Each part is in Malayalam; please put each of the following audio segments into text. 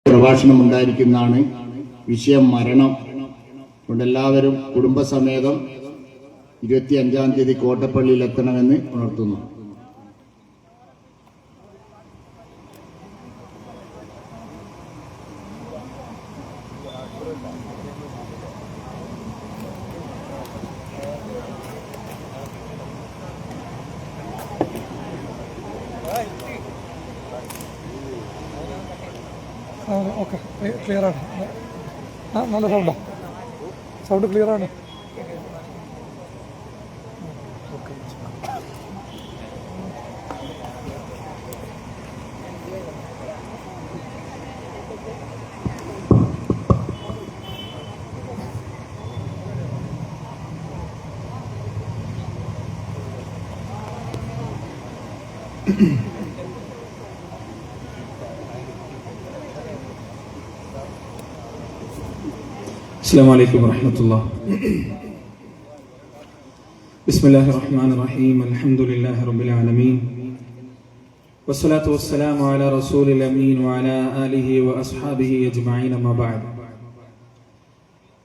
പ്രഭാഷണം ഉണ്ടായിരിക്കുന്നതാണ്. വിഷയം മരണം. അതുകൊണ്ട് എല്ലാവരും കുടുംബസമേതം 25-ാം തീയതി കോട്ടപ്പള്ളിയിൽ എത്തണമെന്ന് ഉണർത്തുന്നു. ഓക്കെ, ക്ലിയറാണ്. നല്ല സൗണ്ടാണ്, സൗണ്ട് ക്ലിയറാണ്. السلام عليكم ورحمة الله. بسم الله الرحمن الرحيم. الحمد لله رب العالمين والصلاة والسلام على رسول الأمين وعلى آله وأصحابه أجمعين. ما بعد.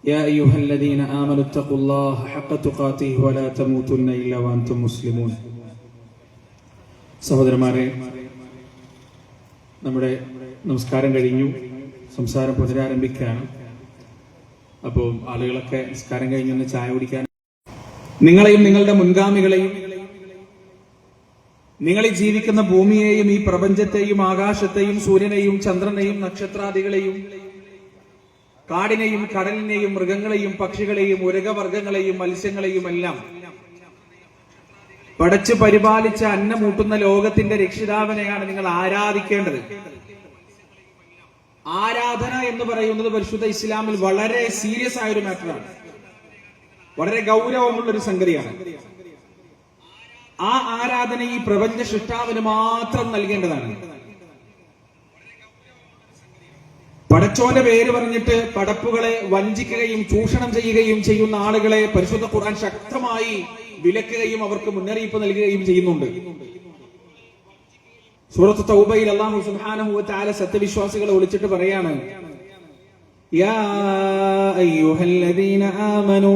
يا أيها الذين آمنوا اتقوا الله حق تقاته ولا تموتن إلا وأنتم مسلمون. സഹോദരന്മാരെ, നമ്മുടെ നമസ്കാരം കഴിഞ്ഞു, സംസാരം പുനരാരംഭിക്കുകയാണ്. അപ്പോൾ ആളുകളൊക്കെ നിസ്കാരം കഴിഞ്ഞൊന്ന് ചായ കുടിക്കാൻ, നിങ്ങളെയും നിങ്ങളുടെ മുൻഗാമികളെയും നിങ്ങളീ ജീവിക്കുന്ന ഭൂമിയെയും ഈ പ്രപഞ്ചത്തെയും ആകാശത്തെയും സൂര്യനെയും ചന്ദ്രനെയും നക്ഷത്രാദികളെയും കാടിനെയും കടലിനെയും മൃഗങ്ങളെയും പക്ഷികളെയും ഉരകവർഗങ്ങളെയും മത്സ്യങ്ങളെയും എല്ലാം പടച്ചു പരിപാലിച്ച അന്നമൂട്ടുന്ന ലോകത്തിന്റെ രക്ഷിതാവിനെയാണ് നിങ്ങൾ ആരാധിക്കേണ്ടത്. ആരാധന എന്ന് പറയുന്നത് പരിശുദ്ധ ഇസ്ലാമിൽ വളരെ സീരിയസ് ആയൊരു മാറ്ററാണ്, വളരെ ഗൗരവമുള്ളൊരു സംഗതിയാണ്. ആ ആരാധന ഈ പ്രപഞ്ച സൃഷ്ടാവിന് മാത്രം നൽകേണ്ടതാണ്. പടച്ചോന്റെ പേര് പറഞ്ഞിട്ട് പടപ്പുകളെ വഞ്ചിക്കുകയും ചൂഷണം ചെയ്യുകയും ചെയ്യുന്ന ആളുകളെ പരിശുദ്ധ ഖുർആൻ ശക്തമായി വിലക്കുകയും അവർക്ക് മുന്നറിയിപ്പ് നൽകുകയും ചെയ്യുന്നുണ്ട്. സൂറത്ത് തൗബയിൽ അല്ലാഹു സുബ്ഹാനഹു വ തആല സത്യവിശ്വാസികളെ വിളിച്ചിട്ട് പറയാണ്, യാ അയ്യുഹല്ലദീന ആമനൂ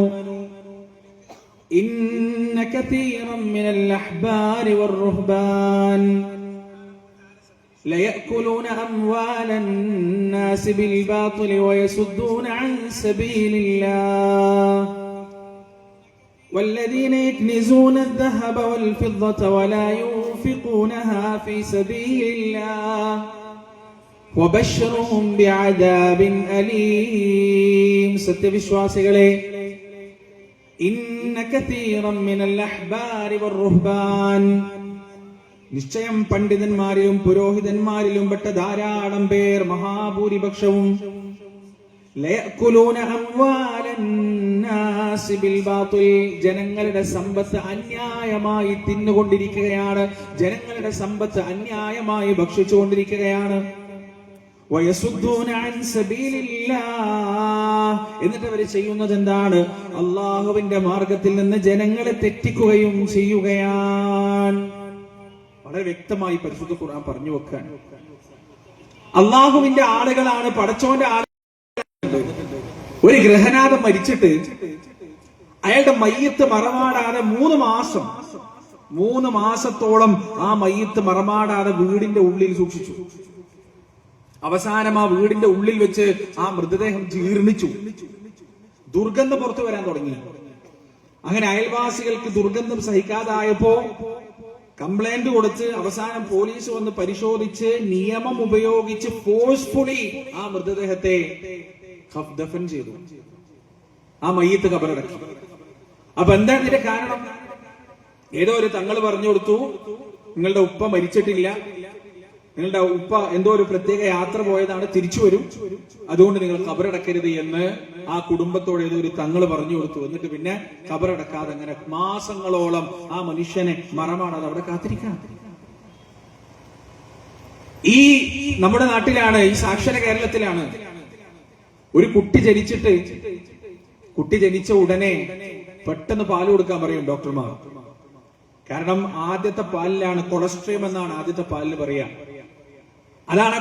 ഇന്ന കതീറൻ മിനൽ അഹ്ബാരി വർ-റുഹ്ബാൻ ലയഅകുലൂന അംവാലൻ നാസി ബിൽ ബാതിൽ വയസുദ്ദൂന അൻ സബീലില്ലാഹ് والذين يكنزون الذهب والفضة ولا ينفقونها في سبيل الله وبشرهم بعذاب أليم. സത്യവിശ്വാസികളെ, ഇന്ന കതീറൻ മിനൽ അഹ്ബാരി വർ-റുഹ്ബാൻ, നിശ്ചയം പണ്ഡിതന്മാരിലും പുരോഹിതന്മാരിലും പെട്ട ധാരാളം പേർ, മഹാഭൂരിപക്ഷവും ജനങ്ങളുടെ സമ്പത്ത് അന്യായമായി തിന്നുകൊണ്ടിരിക്കുകയാണ്, ജനങ്ങളുടെ സമ്പത്ത് അന്യായമായി ഭക്ഷിച്ചുകൊണ്ടിരിക്കുകയാണ്. എന്നിട്ട് അവർ ചെയ്യുന്നത് എന്താണ്? അള്ളാഹുവിന്റെ മാർഗത്തിൽ നിന്ന് ജനങ്ങളെ തെറ്റിക്കുകയും ചെയ്യുകയാണ്. വളരെ വ്യക്തമായി പരിശുദ്ധ ഖുർആൻ പറഞ്ഞു വെക്കാൻ, അള്ളാഹുവിന്റെ ആളുകളാണ്, പടച്ചോന്റെ ആളുകൾ. ഒരു ഗൃഹനാഥൻ മരിച്ചിട്ട് അയാളുടെ മയ്യത്ത് മറമാടാതെ 3 മാസത്തോളം ആ മയ്യത്ത് മറമാടാതെ വീടിന്റെ ഉള്ളിൽ സൂക്ഷിച്ചു. അവസാനം ആ വീടിന്റെ ഉള്ളിൽ വെച്ച് ആ മൃതദേഹം ജീർണിച്ചു, ദുർഗന്ധം പുറത്തു വരാൻ തുടങ്ങി. അങ്ങനെ അയൽവാസികൾക്ക് ദുർഗന്ധം സഹിക്കാതായപ്പോ കംപ്ലൈന്റ് കൊടുത്ത് അവസാനം പോലീസ് വന്ന് പരിശോധിച്ച് നിയമം ഉപയോഗിച്ച് ഫോഴ്സ്ഫുള്ളി ആ മൃതദേഹത്തെ ദഫൻ ചെയ്തു, ആ മയ്യത്ത് ഖബറടക്കി. അപ്പൊ എന്താ ഇതിന്റെ കാരണം? ഏതോ ഒരു തങ്ങള് പറഞ്ഞു കൊടുത്തു, നിങ്ങളുടെ ഉപ്പ മരിച്ചിട്ടില്ല, നിങ്ങളുടെ ഉപ്പ എന്തോ ഒരു പ്രത്യേക യാത്ര പോയതാണ്, തിരിച്ചു വരും, അതുകൊണ്ട് നിങ്ങൾ ഖബറടക്കരുത് എന്ന് ആ കുടുംബത്തോട് ഏതോ ഒരു തങ്ങള് പറഞ്ഞു കൊടുത്തു. എന്നിട്ട് പിന്നെ ഖബറടക്കാതെ അങ്ങനെ മാസങ്ങളോളം ആ മനുഷ്യനെ മറമാടാതെ അവിടെ കാത്തിരിക്കാം. ഈ നമ്മുടെ നാട്ടിലാണ്, ഈ സാക്ഷര കേരളത്തിലാണ് ഒരു കുട്ടി ജനിച്ച ഉടനെ പെട്ടെന്ന് പാല് കൊടുക്കാൻ പറയും ഡോക്ടർമാർ. കാരണം ആദ്യത്തെ പാലിലാണ് കൊളസ്ട്രിയം എന്നാണ് ആദ്യത്തെ പാലിന് പറയാ. അതാണ്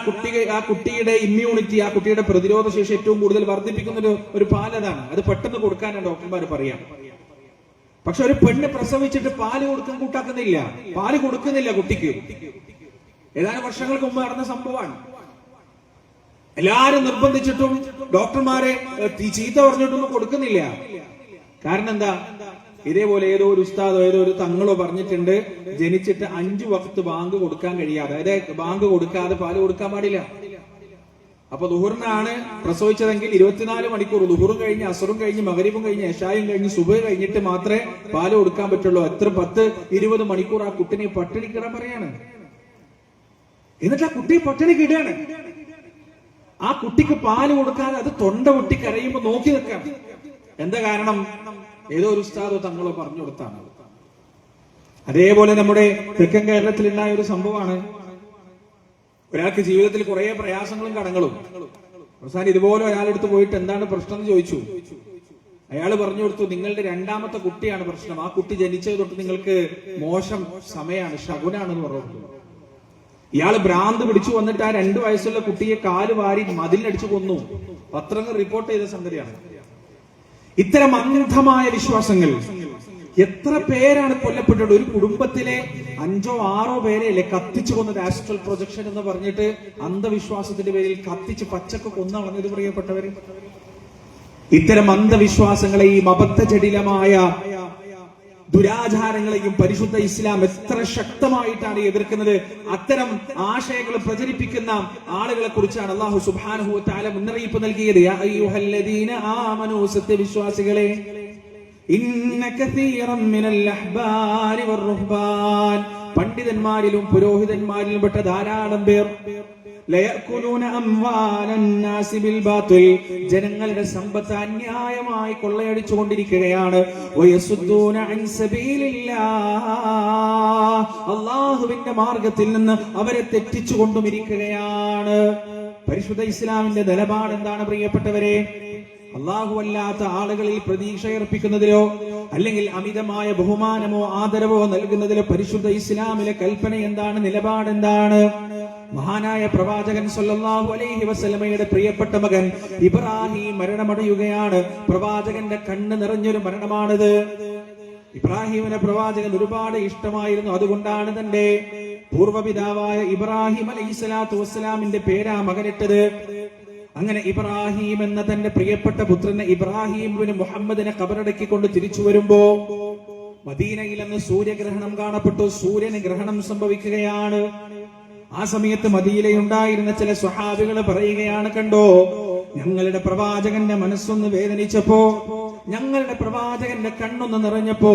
ആ കുട്ടിയുടെ ഇമ്മ്യൂണിറ്റി, ആ കുട്ടിയുടെ പ്രതിരോധ ശേഷി ഏറ്റവും കൂടുതൽ വർദ്ധിപ്പിക്കുന്ന ഒരു പാലതാണ്. അത് പെട്ടെന്ന് കൊടുക്കാനാണ് ഡോക്ടർമാർ പറയാം. പക്ഷെ ഒരു പെണ്ണ് പ്രസവിച്ചിട്ട് പാല് കൊടുക്കാൻ കൂട്ടാക്കുന്നില്ല, പാല് കൊടുക്കുന്നില്ല കുട്ടിക്ക്. ഏതാനും വർഷങ്ങൾക്ക് മുമ്പ് നടന്ന സംഭവമാണ്. എല്ലാരും നിർബന്ധിച്ചിട്ടും ഡോക്ടർമാരെ ചീത്ത പറഞ്ഞിട്ടൊന്നും കൊടുക്കുന്നില്ല. കാരണം എന്താ? ഇതേപോലെ ഏതോ ഒരു ഉസ്താദോ ഏതോ ഒരു തങ്ങളോ പറഞ്ഞിട്ടുണ്ട്, ജനിച്ചിട്ട് 5 വക്ത് ബാങ്ക് കൊടുക്കാൻ കഴിയാതെ, അതായത് ബാങ്ക് കൊടുക്കാതെ പാല് കൊടുക്കാൻ പാടില്ല. അപ്പൊ ദുഹറിനാണ് പ്രസവിച്ചതെങ്കിൽ 24 മണിക്കൂർ, ദുഹറും കഴിഞ്ഞ് അസറും കഴിഞ്ഞ് മഗ്‌രിബും കഴിഞ്ഞ് ഇശായും കഴിഞ്ഞ് സുബഹ് കഴിഞ്ഞിട്ട് മാത്രമേ പാല് കൊടുക്കാൻ പറ്റുള്ളൂ. എത്ര 10-20 മണിക്കൂർ ആ കുട്ടിനെ പട്ടിണി കിടാൻ പറയാണ്. എന്നിട്ട് ആ കുട്ടിയെ പട്ടിണി കിടുകയാണ്. ആ കുട്ടിക്ക് പാല് കൊടുക്കാതെ അത് തൊണ്ട പൊട്ടി കരയുമ്പോ നോക്കി നിൽക്കാം. എന്താ കാരണം? ഏതോ ഒരു ഉസ്താദോ തങ്ങളോ പറഞ്ഞു കൊടുത്താണ്. അതേപോലെ നമ്മുടെ തെക്കൻ കേരളത്തിൽ ഉണ്ടായ ഒരു സംഭവമാണ്. ഒരാൾക്ക് ജീവിതത്തിൽ കുറെ പ്രയാസങ്ങളും കടങ്ങളും. അവസാനം ഇതുപോലെ ഒരാളെടുത്ത് പോയിട്ട് എന്താണ് പ്രശ്നം എന്ന് ചോദിച്ചു. അയാൾ പറഞ്ഞു കൊടുത്തു, നിങ്ങളുടെ 2ാമത്തെ കുട്ടിയാണ് പ്രശ്നം. ആ കുട്ടി ജനിച്ചത് തൊട്ട് നിങ്ങൾക്ക് മോശം സമയമാണ്, ശകുനാണെന്ന് പറഞ്ഞു. ഇയാള് ഭ്രാന്ത് പിടിച്ചു വന്നിട്ട് ആ 2 വയസ്സുള്ള കുട്ടിയെ കാല് വാരി മതിലടിച്ചു കൊന്നു. പത്രങ്ങൾ റിപ്പോർട്ട് ചെയ്ത സംഗതിയാണ്. ഇത്തരം അന്ധമായ വിശ്വാസങ്ങൾ എത്ര പേരാണ് കൊല്ലപ്പെട്ടത്? ഒരു കുടുംബത്തിലെ 5-6 പേരെയല്ലേ കത്തിച്ചു കൊന്നത്? ആസ്ട്രൽ പ്രൊജക്ഷൻ എന്ന് പറഞ്ഞിട്ട് അന്ധവിശ്വാസത്തിന്റെ പേരിൽ കത്തിച്ച് പച്ചക്ക് കൊന്നളഞ്ഞത് പ്രിയപ്പെട്ടവര്. ഇത്തരം അന്ധവിശ്വാസങ്ങളെയും അബദ്ധജടിലമായ ദുരാചാരങ്ങളെയും പരിശുദ്ധ ഇസ്ലാം എത്ര ശക്തമായിട്ടാണ് എതിർക്കുന്നത്. അത്തരം ആശയങ്ങൾ പ്രചരിപ്പിക്കുന്ന ആളുകളെ കുറിച്ചാണ് അല്ലാഹു സുബ്ഹാനഹു വ തആല മുന്നറിയിപ്പ് നൽകിയത്. യാ അയ്യുഹല്ലദീന ആമനൂ, സത്യവിശ്വാസികളെ, ഇന്ന കസീറൻ മിനൽ അഹ്ബാരി വർ-റുഹ്ബാൻ, പണ്ഡിതന്മാരിലും പുരോഹിതന്മാരിലും പെട്ട ധാരാളം പേർ ലയഅകുലൂന അംവാലൻ നാസി ബിൽ ബാത്തിൽ, ജനങ്ങളുടെ സമ്പത്ത് അന്യായമായി കൊള്ളയടിച്ചുകൊണ്ടിരിക്കുകയാണ്. വയസുദ്ദൂന അൻ സബീലില്ലാഹ്, അല്ലാഹുവിന്റെ മാർഗ്ഗത്തിൽ നിന്ന് അവരെ തെറ്റിച്ചുകൊണ്ടുമിരിക്കുകയാണ്. പരിശുദ്ധ ഇസ്ലാമിന്റെ നിലപാട് എന്താണ് പ്രിയപ്പെട്ടവരെ? അല്ലാഹു അല്ലാത്ത ആളുകളിൽ പ്രതീക്ഷ അർപ്പിക്കുന്നതിലോ അല്ലെങ്കിൽ അമിതമായ ബഹുമാനമോ ആദരവോ നൽകുന്നതിലോ പരിശുദ്ധ ഇസ്ലാമിലെ കൽപ്പന എന്താണ്? നിലപാട് എന്താണ്? മഹാനായ പ്രവാചകൻ സല്ലല്ലാഹു അലൈഹി വസല്ലമയുടെ പ്രിയപ്പെട്ട മകൻ ഇബ്രാഹിം മരണമടയുകയാണ്. പ്രവാചകന്റെ കണ്ണ് നിറഞ്ഞൊരു മരണമാണിത്. ഇബ്രാഹിമിനെ പ്രവാചകൻ ഒരുപാട് ഇഷ്ടമായിരുന്നു. അതുകൊണ്ടാണ് തന്റെ പൂർവ്വപിതാവായ ഇബ്രാഹിം അലൈഹിസ്സലാത്തു വസ്സലാമിന്റെ പേരാ മകനിട്ടത്. അങ്ങനെ ഇബ്രാഹിം എന്ന തന്റെ പ്രിയപ്പെട്ട പുത്രനെ ഇബ്രാഹിം ഇബ്നു മുഹമ്മദിനെ ഖബറടക്കിക്കൊണ്ട് തിരിച്ചു വരുമ്പോ മദീനയിൽ അന്ന് സൂര്യഗ്രഹണം കാണപ്പെട്ടു. സൂര്യന് ഗ്രഹണം സംഭവിക്കുകയാണ്. ആ സമയത്ത് മദീനയിലുണ്ടായിരുന്ന ചില സ്വഹാബികൾ പറയുകയാണ്, കണ്ടോ, ഞങ്ങളുടെ പ്രവാചകന്റെ മനസ്സൊന്ന് വേദനിച്ചപ്പോ, ഞങ്ങളുടെ പ്രവാചകന്റെ കണ്ണൊന്ന് നിറഞ്ഞപ്പോ,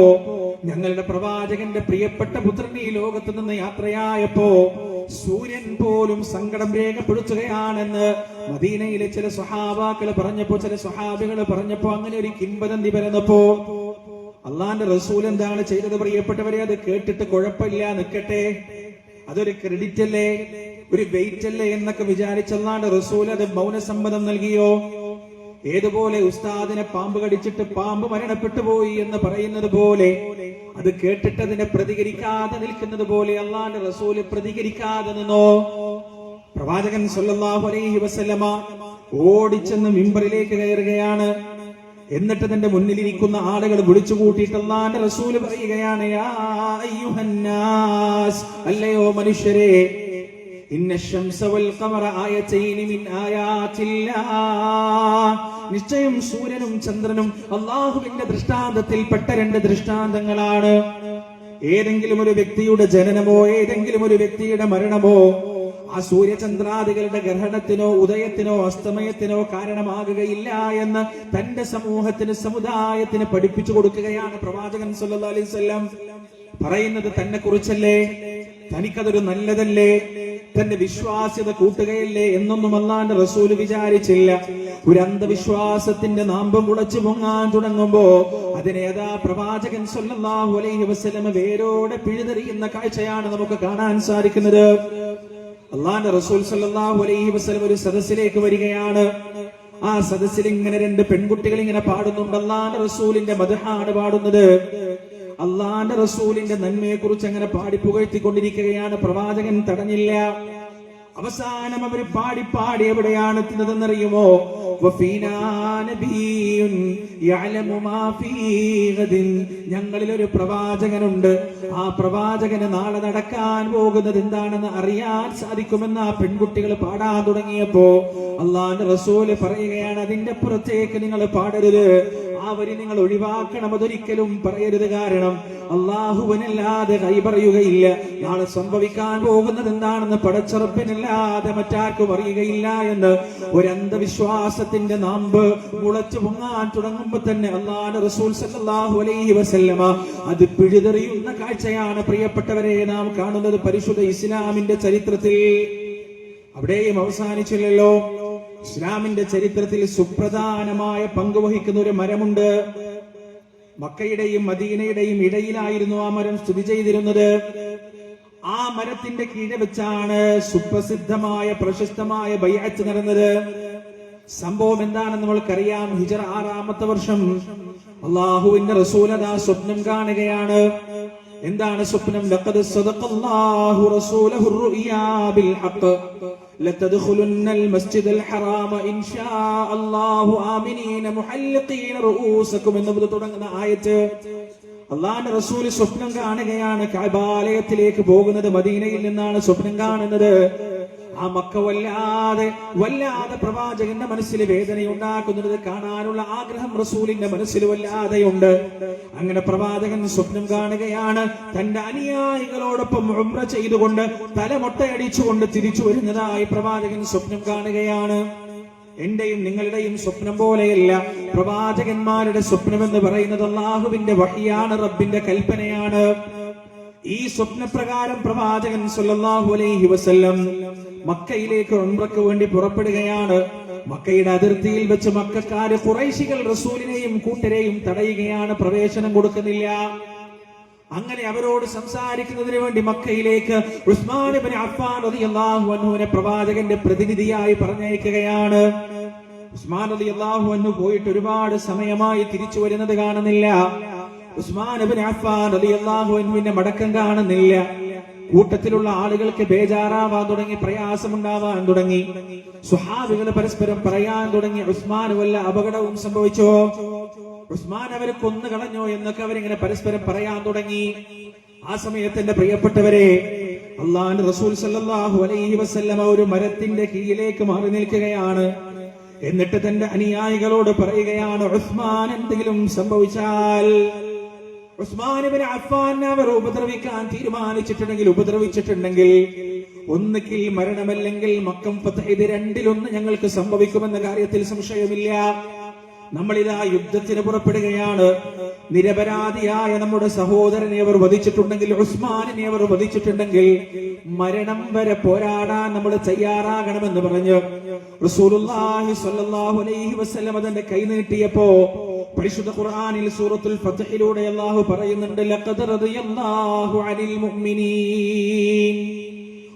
ഞങ്ങളുടെ പ്രവാചകന്റെ പ്രിയപ്പെട്ട പുത്രൻ ഈ ലോകത്ത് നിന്ന് യാത്രയായപ്പോ സൂര്യൻ പോലും സങ്കടം രേഖപ്പെടുത്തുകയാണെന്ന് മദീനയിലെ ചില സ്വഹാബാക്കൾ പറഞ്ഞപ്പോ, ചില സ്വഹാബികൾ പറഞ്ഞപ്പോ, അങ്ങനെ ഒരു കിംവദന്തി പരന്നപ്പോ അള്ളാന്റെ റസൂൽ എന്താണ് ചെയ്തത് പ്രിയപ്പെട്ടവരെ? അത് കേട്ടിട്ട് കുഴപ്പമില്ല, നിൽക്കട്ടെ, അതൊരു ക്രെഡിറ്റ് അല്ലേ, ഒരു വെയിറ്റ് അല്ലേ എന്നൊക്കെ വിചാരിച്ച് അള്ളാന്റെ റസൂൽ അത് മൗനസമ്മതം നൽകിയോ? ഏതുപോലെ ഉസ്താദിനെ പാമ്പ് കടിച്ചിട്ട് പാമ്പ് മരണപ്പെട്ടു പോയി എന്ന് പറയുന്നത് പോലെ, അത് കേട്ടിട്ട് അതിനെ പ്രതികരിക്കാതെ നിൽക്കുന്നത് പോലെ അള്ളാന്റെ റസൂല് പ്രതികരിക്കാതെ നിന്നോ? പ്രവാചകൻ സല്ലല്ലാഹു അലൈഹി വസല്ലമ ഓടിച്ചെന്ന് മിമ്പറിലേക്ക് കയറുകയാണ്. എന്നിട്ട് തന്റെ മുന്നിലിരിക്കുന്ന ആളുകൾ വിളിച്ചു കൂട്ടിയിട്ട് അല്ലാഹുവിന്റെ റസൂൽ പറയുകയാണ്, യാ അയ്യുഹന്നാസ്, അല്ലയോ മനുഷ്യരെ, ഇന്ന ശംസ വൽ ഖമറ ആയതൈനി മിൻ ആയാതില്ലാഹ്, നിശ്ചയം സൂര്യനും ചന്ദ്രനും അല്ലാഹുവിന്റെ ദൃഷ്ടാന്തത്തിൽപ്പെട്ട 2 ദൃഷ്ടാന്തങ്ങളാണ്. ഏതെങ്കിലും ഒരു വ്യക്തിയുടെ ജനനമോ ഏതെങ്കിലും ഒരു വ്യക്തിയുടെ മരണമോ ആ സൂര്യചന്ദ്രാദികളുടെ ഗ്രഹണത്തിനോ ഉദയത്തിനോ അസ്തമയത്തിനോ കാരണമാകുകയില്ല എന്ന് തന്റെ സമൂഹത്തിന് സമുദായത്തിന് പഠിപ്പിച്ചു കൊടുക്കുകയാണ് പ്രവാചകൻ സല്ലല്ലാഹു അലൈഹി വസല്ലം. പറയുന്നത് തന്നെ കുറിച്ചല്ലേ, തനിക്കതൊരു നല്ലതല്ലേ, തന്റെ വിശ്വാസ്യത കൂട്ടുകയല്ലേ എന്നൊന്നും അല്ലാഹുവിന്റെ റസൂല് വിചാരിച്ചില്ല. ഒരു അന്ധവിശ്വാസത്തിന്റെ നാമ്പം മുളച്ചു പൊങ്ങാൻ തുടങ്ങുമ്പോ അതിനേതാ പ്രവാചകൻ സല്ലല്ലാഹു അലൈഹി വസല്ലം വേരോടെ പിഴുതെറിയുന്ന കാഴ്ചയാണ് നമുക്ക് കാണാൻ സാധിക്കുന്നത്. അള്ളാന്റെ റസൂൽ സല്ലല്ലാഹു അലൈഹി വസല്ലം ഒരു സദസ്സിലേക്ക് വരികയാണ്. ആ സദസ്സിൽ ഇങ്ങനെ 2 പെൺകുട്ടികൾ ഇങ്ങനെ പാടുന്നുണ്ട്. അള്ളാന്റെ റസൂലിന്റെ മദ്ഹാണ് പാടുന്നത്. അള്ളാന്റെ റസൂലിന്റെ നന്മയെ കുറിച്ച് അങ്ങനെ പാടി പുകഴ്ത്തിക്കൊണ്ടിരിക്കുകയാണ്. പ്രവാചകൻ തടഞ്ഞില്ല. അവസാനം അവർ പാടി പാടി എവിടെയാണ് എത്തുന്നതെന്നറിയുമോ? ഞങ്ങളിൽ ഒരു പ്രവാചകനുണ്ട്, ആ പ്രവാചകന് നാളെ നടക്കാൻ പോകുന്നത് എന്താണെന്ന് അറിയാൻ സാധിക്കുമെന്ന് ആ പെൺകുട്ടികൾ പാടാൻ തുടങ്ങിയപ്പോ അള്ളാഹുവിന്റെ റസൂല് പറയുകയാണ്, അതിന്റെ പുറത്തേക്ക് നിങ്ങൾ പാടരുത്, ആ വരി നിങ്ങൾ ഒഴിവാക്കണം, അതൊരിക്കലും പറയരുത്. കാരണം അള്ളാഹുവിനല്ലാതെ കൈ പറയുകയില്ല. നാളെ സംഭവിക്കാൻ പോകുന്നത് എന്താണെന്ന് പടച്ചറപ്പിനല്ലാതെ മറ്റാർക്കും അറിയുകയില്ല എന്ന് ഒരു അന്ധവിശ്വാസത്തിന്റെ നാമ്പ് മുളച്ചു പൊങ്ങാൻ തുടങ്ങുമ്പോ തന്നെ അള്ളാഹുവിന്റെ റസൂൽ സല്ലല്ലാഹു അലൈഹി വസല്ലമ അത് പിഴുതെറിയുന്ന കാഴ്ചയാണ് പ്രിയപ്പെട്ടവരെ നാം കാണുന്നത് പരിശുദ്ധ ഇസ്ലാമിന്റെ ചരിത്രത്തിൽ. അവിടെയും അവസാനിച്ചില്ലല്ലോ. ഇസ്ലാമിന്റെ ചരിത്രത്തിൽ സുപ്രധാനമായ പങ്കുവഹിക്കുന്ന ഒരു മരമുണ്ട്. മക്കയുടെയും മദീനയുടെയും ഇടയിലായിരുന്നു ആ മരം സ്ഥിതി ചെയ്തിരുന്നത്. ആ മരത്തിന്റെ കീഴെ വെച്ചാണ് സുപ്രസിദ്ധമായ പ്രശസ്തമായ ബൈഅത്ത് നടന്നത്. സംഭവം എന്താണെന്ന് നമ്മൾക്കറിയാം. ഹിജ്റ 6-ാമത്തെ വർഷം അല്ലാഹുവിന്റെ റസൂൽ അതാ സ്വപ്നം കാണുകയാണ്. എന്താണ് സ്വപ്നം? ലഖദ് സദഖല്ലാഹു റസൂലഹു റുയാ ബിൽ ഹഖ് ലതദ്ഖുലുന്നൽ മസ്ജിദൽ ഹറാമ ഇൻഷാ അല്ലാഹു ആമിനീന മുഹല്ലിഖീന റൂസകും എന്ന് തുടങ്ങുന്ന ആയത്ത്. അല്ലാഹുവിന്റെ റസൂൽ സ്വപ്നം കാണുകയാണ്. കഅബാലയത്തിലേക്ക് പോകുന്നത് മദീനയിൽ നിന്നാണ് സ്വപ്നം കാണുന്നത്. ആ മക്ക വല്ലാതെ പ്രവാചകന്റെ മനസ്സിൽ വേദനയുണ്ടാക്കുന്നത് കാണാനുള്ള ആഗ്രഹം റസൂലിന്റെ മനസ്സിൽ വല്ലാതെയുണ്ട്. അങ്ങനെ പ്രവാചകൻ സ്വപ്നം കാണുകയാണ്. തന്റെ അനുയായികളോടൊപ്പം ഉംറ ചെയ്തുകൊണ്ട് തലമൊട്ടയടിച്ചുകൊണ്ട് തിരിച്ചു വരുന്നതായി പ്രവാചകൻ സ്വപ്നം കാണുകയാണ്. എന്റെയും നിങ്ങളുടെയും സ്വപ്നം പോലെയല്ല. പ്രവാചകന്മാരുടെ സ്വപ്നം എന്ന് പറയുന്നത് അല്ലാഹുവിന്റെ വഹിയാണ്, റബ്ബിന്റെ കൽപ്പനയാണ്. ഈ സ്വപ്നപ്രകാരം പ്രവാചകൻ സല്ലല്ലാഹു അലൈഹി വസല്ലം മക്കയിലേക്ക് ഉംറയ്ക്ക് വേണ്ടി പുറപ്പെടുകയാണ്. മക്കയുടെ അതിർത്തിയിൽ വെച്ച് മക്കക്കാര് ഖുറൈശികൾ റസൂലിനെയും കൂട്ടരെയും തടയുകയാണ്, പ്രവേശനം കൊടുക്കുന്നില്ല. അങ്ങനെ അവരോട് സംസാരിക്കുന്നതിന് വേണ്ടി മക്കയിലേക്ക് ഉസ്മാൻ ഇബ്നു അഫ്ഫാൻ റളിയല്ലാഹു അൻഹുവിനെ പ്രവാചകന്റെ പ്രതിനിധിയായി പറഞ്ഞയക്കുകയാണ്. ഉസ്മാൻ റളിയല്ലാഹു അൻഹു പോയിട്ട് ഒരുപാട് സമയമായി തിരിച്ചു വരുന്നത് കാണുന്നില്ല. ഉസ്മാൻ ഇബ്നു അഫ്ഫാൻ റളിയല്ലാഹു അൻഹുവിന്റെ മടക്കം കാണുന്നില്ല. കൂട്ടത്തിലുള്ള ആളുകൾക്ക് ബേജാറാവാൻ തുടങ്ങി, പ്രയാസമുണ്ടാവാൻ തുടങ്ങി. സ്വഹാബികൾ പരസ്പരം പറയാൻ തുടങ്ങി, ഉസ്മാൻ വല്ല അപകടവും സംഭവിച്ചോ, ഉസ്മാൻ അവരെ കൊന്നു കളഞ്ഞോ എന്നൊക്കെ അവരിങ്ങനെ പരസ്പരം പറയാൻ തുടങ്ങി. ആ സമയത്ത് എന്റെ പ്രിയപ്പെട്ടവരെ, അല്ലാഹുവിന്റെ റസൂൽ സല്ലല്ലാഹു അലൈഹി വസല്ലമ ഒരു മരത്തിന്റെ കീഴിലേക്ക് മാറി നിൽക്കുകയാണ്. എന്നിട്ട് തന്റെ അനുയായികളോട് പറയുകയാണ്, ഉസ്മാൻ എന്തെങ്കിലും സംഭവിച്ചാൽ, ഉസ്മാൻ ഇബ്നു അഫ്ഫാൻ അവർ ഉപദ്രവിക്കാൻ ഉപദ്രവിച്ചിട്ടുണ്ടെങ്കിൽ ഒന്നുകിൽ മരണമല്ലെങ്കിൽ മക്കം ഫത്ഹ്, ഇത് രണ്ടിലൊന്ന് ഞങ്ങൾക്ക് സംഭവിക്കുമെന്ന കാര്യത്തിൽ സംശയമില്ല. നമ്മളിതാ യുദ്ധത്തിന് പുറപ്പെടുകയാണ്. നിരപരാധിയായ നമ്മുടെ സഹോദരനെ അവർ വധിച്ചിട്ടുണ്ടെങ്കിൽ, ഉസ്മാനിനെ അവർ വധിച്ചിട്ടുണ്ടെങ്കിൽ മരണം വരെ പോരാടാൻ നമ്മൾ തയ്യാറാകണമെന്ന് പറഞ്ഞ് റസൂലുള്ളാഹി സ്വല്ലല്ലാഹു അലൈഹി വസല്ലം അതിന്റെ കൈ നീട്ടിയപ്പോ പരിശുദ്ധ ഖുർആനിൽ സൂറത്തുൽ ഫത്ഹിലൂടെ അല്ലാഹു പറയുന്നുണ്ട്, ലഖദ് റളിയല്ലാഹു അനിൽ മുഅ്മിനീൻ,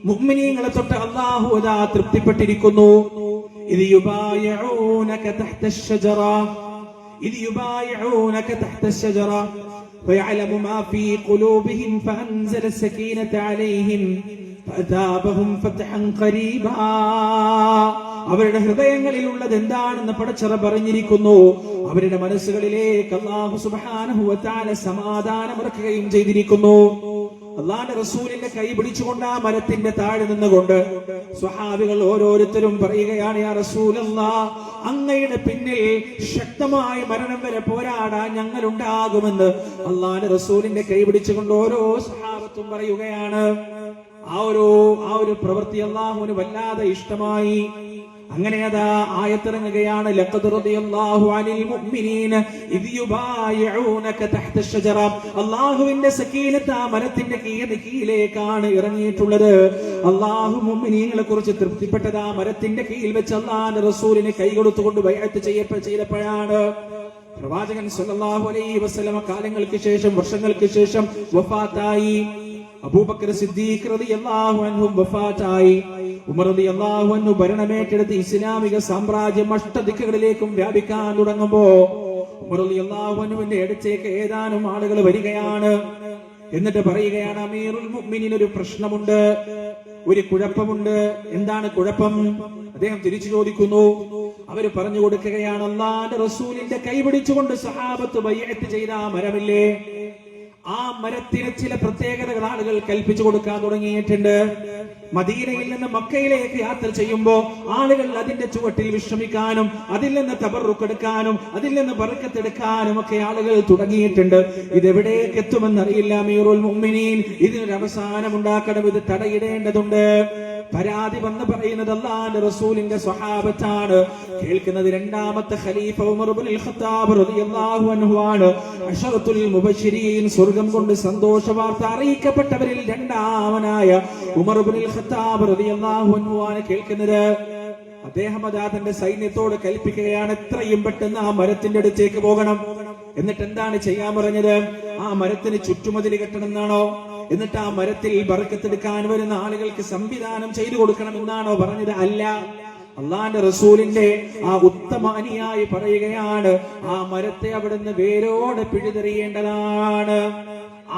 മുഅ്മിനീങ്ങളെ തൊട്ട് അല്ലാഹു അതാ തൃപ്തിപ്പെട്ടിരിക്കുന്നു. إذ يبايعونك تحت الشجرة فيعلم ما في قلوبهم فأنزل السكينة عليهم فأثابهم فتحا قريبا. അവരുടെ ഹൃദയങ്ങളിൽ ഉള്ളത് എന്താണെന്ന് പടച്ചറബ് അറിഞ്ഞിരിക്കുന്നു. അവരുടെ മനസ്സുകളിലേക്ക് അല്ലാഹു സുബ്ഹാനഹു വ തആല സമാധാനം ഇറക്കുകയും ചെയ്തിരിക്കുന്നു. അല്ലാഹുവിന്റെ റസൂലിന്റെ കൈ പിടിച്ചുകൊണ്ട് ആ മരത്തിന്റെ താഴെ നിന്നുകൊണ്ട് സ്വഹാബികൾ ഓരോരുത്തരും പറയുകയാണ്, യാ റസൂലല്ലാഹ്, അങ്ങയുടെ പിന്നിൽ ശക്തമായ മരണം വരെ പോരാടാൻ ഞങ്ങൾ ഉണ്ടാകുമെന്ന് അല്ലാഹുവിന്റെ റസൂലിന്റെ കൈ പിടിച്ചുകൊണ്ട് ഓരോ സ്വഹാബത്തും പറയുകയാണ്. ആ ഒരു പ്രവൃത്തി അല്ലാഹുവിന് വല്ലാതെ ഇഷ്ടമായി. അങ്ങനെ അതാ ആയത്തിറങ്ങുകയാണ്, ലഖദ് റളിയല്ലാഹു അനിൽ മുഅ്മിനീന ഇദ് യുബായിഊനക തഹ്ത അശ്ശജറ. അല്ലാഹുവിന്റെ സക്കീനത്ത് ആ മരത്തിന്റെ കീഴിലേക്കാണ് ഇറങ്ങിയിട്ടുള്ളത്. അല്ലാഹു മുഅ്മിനീങ്ങളെ കുറിച്ച് തൃപ്തിപ്പെട്ടത് ആ മരത്തിന്റെ കീഴിൽ വെച്ച് അല്ലാഹുവിന്റെ റസൂലിനെ കൈ കൊടുത്തുകൊണ്ട് ബൈഅത്ത് ചെയ്തപ്പോഴാണ്. പ്രവാചകൻ സല്ലല്ലാഹു അലൈഹി വസല്ലം കാലങ്ങൾക്ക് ശേഷം, വർഷങ്ങൾക്ക് ശേഷം വഫാത്തായി. അബൂബക്കർ സിദ്ദീഖ് റളിയല്ലാഹു അൻഹു വഫാത്തായി. ഉമർ റളിയല്ലാഹു അൻഹു ഭരണമേറ്റെടുത്ത് ഇസ്ലാമിക സാമ്രാജ്യം അഷ്ടദിക്കുകളിലേക്കും വ്യാപിക്കാൻ തുടങ്ങുമ്പോ ഉമർ റളിയല്ലാഹു അൻഹുവിന്റെ അടുത്തേക്ക് ഏതാനും ആളുകൾ വരികയാണ്. എന്നിട്ട് പറയുകയാണ്, അമീറുൽ മുഅ്മിനീൻ, ഒരു പ്രശ്നമുണ്ട്. ഒരു കുഴപ്പമുണ്ട്. എന്താണ് കുഴപ്പം? അദ്ദേഹം തിരിച്ചു ചോദിക്കുന്നു. അവര് പറഞ്ഞു കൊടുക്കുകയാണ്, അല്ലാഹുവിന്റെ റസൂലിന്റെ കൈ പിടിച്ചുകൊണ്ട് സഹാബത്ത് ബൈഅത്ത് ചെയ്ത ആ മരമില്ലേ, ആ മരത്തിന് ചില പ്രത്യേകതകൾ ആളുകൾ കൽപ്പിച്ചു കൊടുക്കാൻ തുടങ്ങിയിട്ടുണ്ട്. മദീനയിൽ നിന്ന് മക്കയിലേക്ക് യാത്ര ചെയ്യുമ്പോൾ ആളുകൾ അതിന്റെ ചുവട്ടിൽ വിശ്രമിക്കാനും അതിൽ നിന്ന് തബറുക്കെടുക്കാനും അതിൽ നിന്ന് ബർക്കത്തെടുക്കാനും ഒക്കെ ആളുകൾ തുടങ്ങിയിട്ടുണ്ട്. ഇതെവിടേക്ക് എത്തുമെന്നറിയില്ല അമീറുൽ മുഅ്മിനീൻ. ഇതിനൊരു അവസാനം ഉണ്ടാക്കണം, ഇത് തടയിടേണ്ടതുണ്ട്. പരാതി വന്ന് പറയുന്നത് അല്ലാഹുവിന്റെ റസൂലിന്റെ സ്വഹാബത്താണ്. കേൾക്കുന്നത് രണ്ടാമത്തെ ഖലീഫ ഉമർ ഇബ്നുൽ ഖത്താബ് റളിയല്ലാഹു അൻഹു ആണ്. അശറത്തുൽ മുബശ്ശിരീൻ, സ്വർഗ്ഗം കൊണ്ട് സന്തോഷ വാർത്ത അറിയിക്കപ്പെട്ടവരിൽ രണ്ടാമനായ ഉമർ ഇബ്നുൽ ഖത്താബ് റളിയല്ലാഹു അൻഹു ആണ് കേൾക്കുന്നത്. അദ്ദേഹം അതാ തന്റെ സൈന്യത്തോട് കൽപ്പിക്കുകയാണ്, എത്രയും പെട്ടെന്ന് ആ മരത്തിന്റെ അടുത്തേക്ക് പോകണം. എന്നിട്ട് എന്താണ് ചെയ്യാൻ പറഞ്ഞത്? ആ മരത്തിന് ചുറ്റുമതിൽ കെട്ടണം എന്നാണോ? എന്നിട്ട് ആ മരത്തിൽ ബർക്കത്തെടുക്കാൻ വരുന്ന ആളുകൾക്ക് സംവിധാനം ചെയ്തു കൊടുക്കണമെന്നാണോ പറഞ്ഞത്? അല്ല. അള്ളാന്റെ റസൂലിന്റെ ആ ഉത്തമ അനുയായി പറയുകയാണ്, ആ മരത്തെ അവിടുന്ന് വേരോടെ പിഴുതെറിയേണ്ടതാണ്.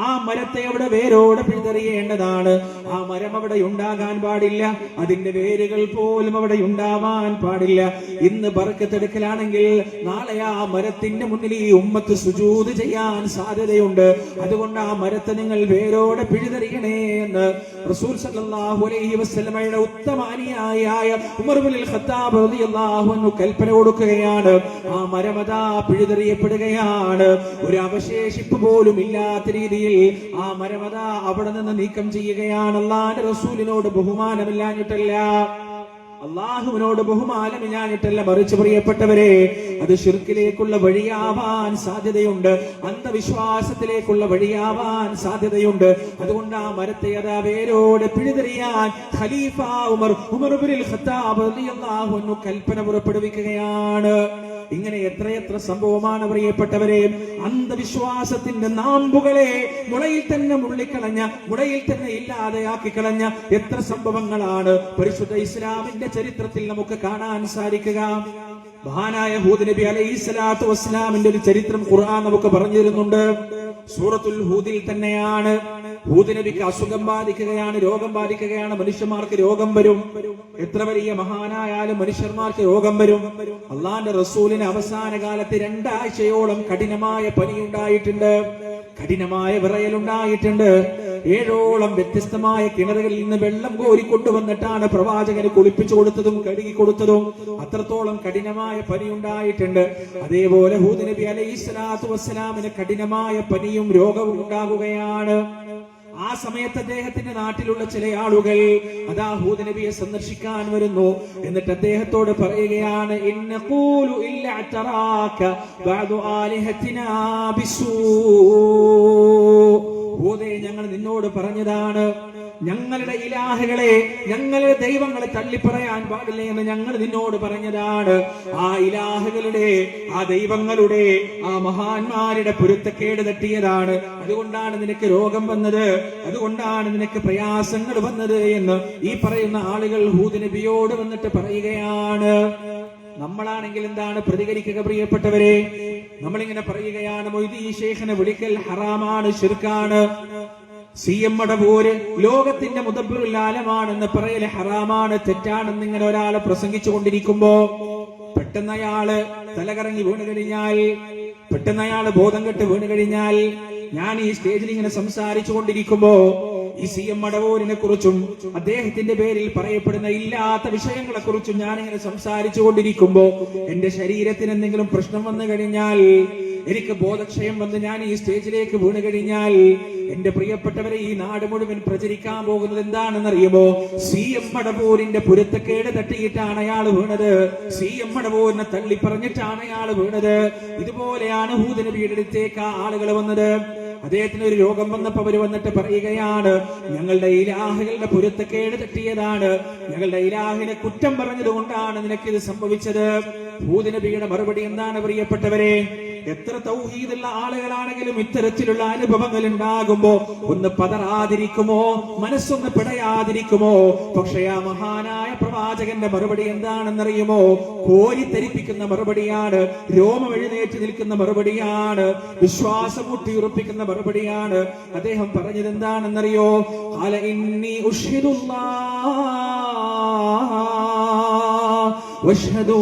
ആ മരത്തെ അവിടെ വേരോടെ പിഴുതെറിയേണ്ടതാണ്. ആ മരം അവിടെ ഉണ്ടാകാൻ പാടില്ല. അതിന്റെ വേരുകൾ പോലും അവിടെ ഉണ്ടാവാൻ പാടില്ല. ഇന്ന് ബർക്കത്തെടുക്കലാണെങ്കിൽ നാളെ ആ മരത്തിന്റെ മുന്നിൽ ഈ ഉമ്മത്ത് സുജൂദ് ചെയ്യാൻ സാധ്യതയുണ്ട്. അതുകൊണ്ട് ആ മരത്തെ നിങ്ങൾ വേരോടെ പിഴുതെറിയണേ എന്ന് റസൂൽ സല്ലല്ലാഹു അലൈഹി വസല്ലമയുടെ ഉത്തമ അനുയായിയായ ഉമർ ഇബ്നുൽ ഖത്താബ് റളിയല്ലാഹു അൻഹു കൽപ്പന കൊടുക്കുകയാണ്. ആ മരമതാ പിഴുതെറിയപ്പെടുകയാണ്. ഒരു അവശേഷിപ്പ് പോലും ഇല്ലാത്ത രീതിയിൽ ആ മരമത അവിടെ നിന്ന് നീക്കം ചെയ്യുകയാണ്. അല്ലാഹുവിന്റെ റസൂലിനോട് ബഹുമാനമില്ലാഞ്ഞിട്ടല്ല, അള്ളാഹുവിനോട് ബഹുമാനമില്ലാഞ്ഞിട്ടല്ല, മറിച്ച് പ്രിയപ്പെട്ടവരെ, അത് ശിർക്കിലേക്കുള്ള വഴിയാവാൻ സാധ്യതയുണ്ട്, അന്ധവിശ്വാസത്തിലേക്കുള്ള വഴിയാവാൻ സാധ്യതയുണ്ട്. അതുകൊണ്ട് ആ മരത്തെ അതാ വേരോടെ പിഴുതെറിയാൻ ഖലീഫ ഉമർ ഇബ്നുൽ ഖത്താബ് റളിയല്ലാഹു അൻഹു കൽപ്പന പുറപ്പെടുവിക്കുകയാണ്. ഇങ്ങനെ എത്രയെത്ര സംഭവമാണ് പ്രിയപ്പെട്ടവരെ. അന്ധവിശ്വാസത്തിന്റെ നാമ്പുകളെ മുളയിൽ തന്നെ മുള്ളിക്കളഞ്ഞ, മുളയിൽ തന്നെ ഇല്ലാതെയാക്കി കളഞ്ഞ എത്ര സംഭവങ്ങളാണ് പരിശുദ്ധ ഇസ്ലാമിന്റെ ചരിത്രത്തിൽ നമുക്ക് കാണാൻ സാധിക്കുക. മഹാനായ ഹൂദ് നബി അലൈഹിസ്സലാത്തു വസ്സലാമിന്റെ ഒരു ചരിത്രം ഖുർആൻ നമുക്ക് പറഞ്ഞു തരുന്നുണ്ട്. സൂറത്തുൽ ഹൂദിൽ തന്നെയാണ്. ഹൂദ് നബിക്ക് അസുഖം ബാധിക്കുകയാണ്, രോഗം ബാധിക്കുകയാണ്. മനുഷ്യന്മാർക്ക് രോഗം വരും. എത്ര വലിയ മഹാനായാലും മനുഷ്യന്മാർക്ക് രോഗം വരും. അള്ളാന്റെ റസൂലിന് അവസാന കാലത്ത് 2 ആഴ്ചയോളം കഠിനമായ പനിയുണ്ടായിട്ടുണ്ട്, കഠിനമായ വിറയലുണ്ടായിട്ടുണ്ട്. 7ഓളം വ്യത്യസ്തമായ കിണറുകളിൽ നിന്ന് വെള്ളം കോരിക്കൊണ്ടുവന്നിട്ടാണ് പ്രവാചകന് കുളിപ്പിച്ചു കൊടുത്തതും കഴുകി കൊടുത്തതും. അത്രത്തോളം കഠിനമായ പനി ഉണ്ടായിട്ടുണ്ട്. അതേപോലെ ഹൂദ് നബി അലൈഹിസ്സലാത്തു വസ്സലാമിന് കഠിനമായ പനിയും രോഗവും ഉണ്ടാകുകയാണ്. ആ സമയത്ത് അദ്ദേഹത്തിന്റെ നാട്ടിലുള്ള ചില ആളുകൾ അതാ ഹൂദ് നബിയെ സന്ദർശിക്കാൻ വരുന്നു. എന്നിട്ട് അദ്ദേഹത്തോട് പറയുകയാണ്, ഇന്നഖൂലു ഇല്ലാ തറാക ബഅദു ആലിഹതിനാ ബിസൂ. ഹൂദേ, ഞങ്ങൾ നിന്നോട് പറഞ്ഞതാണ്, ഞങ്ങളുടെ ഇലാഹുകളെ, ഞങ്ങളുടെ ദൈവങ്ങളെ തള്ളിപ്പറയാൻ പാടില്ല എന്ന് ഞങ്ങൾ നിന്നോട് പറഞ്ഞതാണ്. ആ ഇലാഹുകളുടെ, ആ ദൈവങ്ങളുടെ, ആ മഹാന്മാരുടെ പൊരുത്തക്കേട് തട്ടിയതാണ്. അതുകൊണ്ടാണ് നിനക്ക് രോഗം വന്നത്, അതുകൊണ്ടാണ് നിനക്ക് പ്രയാസങ്ങൾ വന്നത് എന്ന് ഈ പറയുന്ന ആളുകൾ ഹൂദ് നബിയോട് വന്നിട്ട് പറയുകയാണ്. നമ്മളാണെങ്കിൽ എന്താണ് പ്രതികരിക്കുക പ്രിയപ്പെട്ടവരെ? നമ്മളിങ്ങനെ പറയുകയാണ്, മൊയ്‌ദീൻ ശൈഖിനെ വിളിക്കൽ ഹറാമാണ്, ശിർക്കാണ്. CM മടവൂര് ലോകത്തിന്റെ മുദബ്ബിറുൽ ആലമാണെന്ന് പറയൽ ഹറാമാണ്, തെറ്റാണെന്ന് ഇങ്ങനെ ഒരാള് പ്രസംഗിച്ചു കൊണ്ടിരിക്കുമ്പോ പെട്ടെന്ന് അയാള് തലകറങ്ങി വീണ് കഴിഞ്ഞാൽ, പെട്ടെന്ന് അയാള് ബോധം കെട്ട് വീണ് കഴിഞ്ഞാൽ, ഞാൻ ഈ സ്റ്റേജിൽ ഇങ്ങനെ സംസാരിച്ചു കൊണ്ടിരിക്കുമ്പോ ഈ CM മടവൂരിനെ കുറിച്ചും അദ്ദേഹത്തിന്റെ പേരിൽ പറയപ്പെടുന്ന ഇല്ലാത്ത വിഷയങ്ങളെ കുറിച്ചും ഞാനിങ്ങനെ സംസാരിച്ചു കൊണ്ടിരിക്കുമ്പോ എന്റെ ശരീരത്തിന് എന്തെങ്കിലും പ്രശ്നം വന്നു കഴിഞ്ഞാൽ, എനിക്ക് ബോധക്ഷയം വന്ന് ഞാൻ ഈ സ്റ്റേജിലേക്ക് വീണ് കഴിഞ്ഞാൽ, എന്റെ പ്രിയപ്പെട്ടവരെ, ഈ നാട് മുഴുവൻ പ്രചരിക്കാൻ പോകുന്നത് എന്താണെന്നറിയുമോ? CM മടവൂരിന്റെ പൊരുത്തക്കേട് തട്ടിയിട്ടാണ് അയാൾ വീണത്, CM മടവൂരിനെ തള്ളി പറഞ്ഞിട്ടാണ് അയാൾ വീണത്. ഇതുപോലെയാണ് ഹൂദ് നബിയുടെ അടുത്തേക്ക് ആളുകൾ വന്നത്. അദ്ദേഹത്തിന് ഒരു രോഗം വന്നപ്പോ അവര് വന്നിട്ട് പറയുകയാണ്, ഞങ്ങളുടെ ഇലാഹുകളുടെ പൊരുത്തക്കേട് തെറ്റിയതാണ്, ഞങ്ങളുടെ ഇലാഹിനെ കുറ്റം പറഞ്ഞത് കൊണ്ടാണ് നിനക്കിത് സംഭവിച്ചത്. ഹൂദ് നബിയുടെ മറുപടി എന്താണ് പ്രിയപ്പെട്ടവരെ? എത്ര തൗഹീദുള്ള ആളുകളാണെങ്കിലും ഇത്തരത്തിലുള്ള അനുഭവങ്ങൾ ഉണ്ടാകുമ്പോ ഒന്ന് പതറാതിരിക്കുമോ, മനസ്സൊന്ന് പിടയാതിരിക്കുമോ? പക്ഷേ ആ മഹാനായ പ്രവാചകന്റെ മറുപടി എന്താണെന്നറിയുമോ? കോരിത്തരിപ്പിക്കുന്ന മറുപടിയാണ്, രോമം എഴുന്നേറ്റ് നിൽക്കുന്ന മറുപടിയാണ്, വിശ്വാസം ഊട്ടിയുറപ്പിക്കുന്ന മറുപടിയാണ്. അദ്ദേഹം പറഞ്ഞത് എന്താണെന്നറിയോ? ഖാല ഇന്നി ഉശ്ഹിദുല്ലാഹ് വശ്ഹദൂ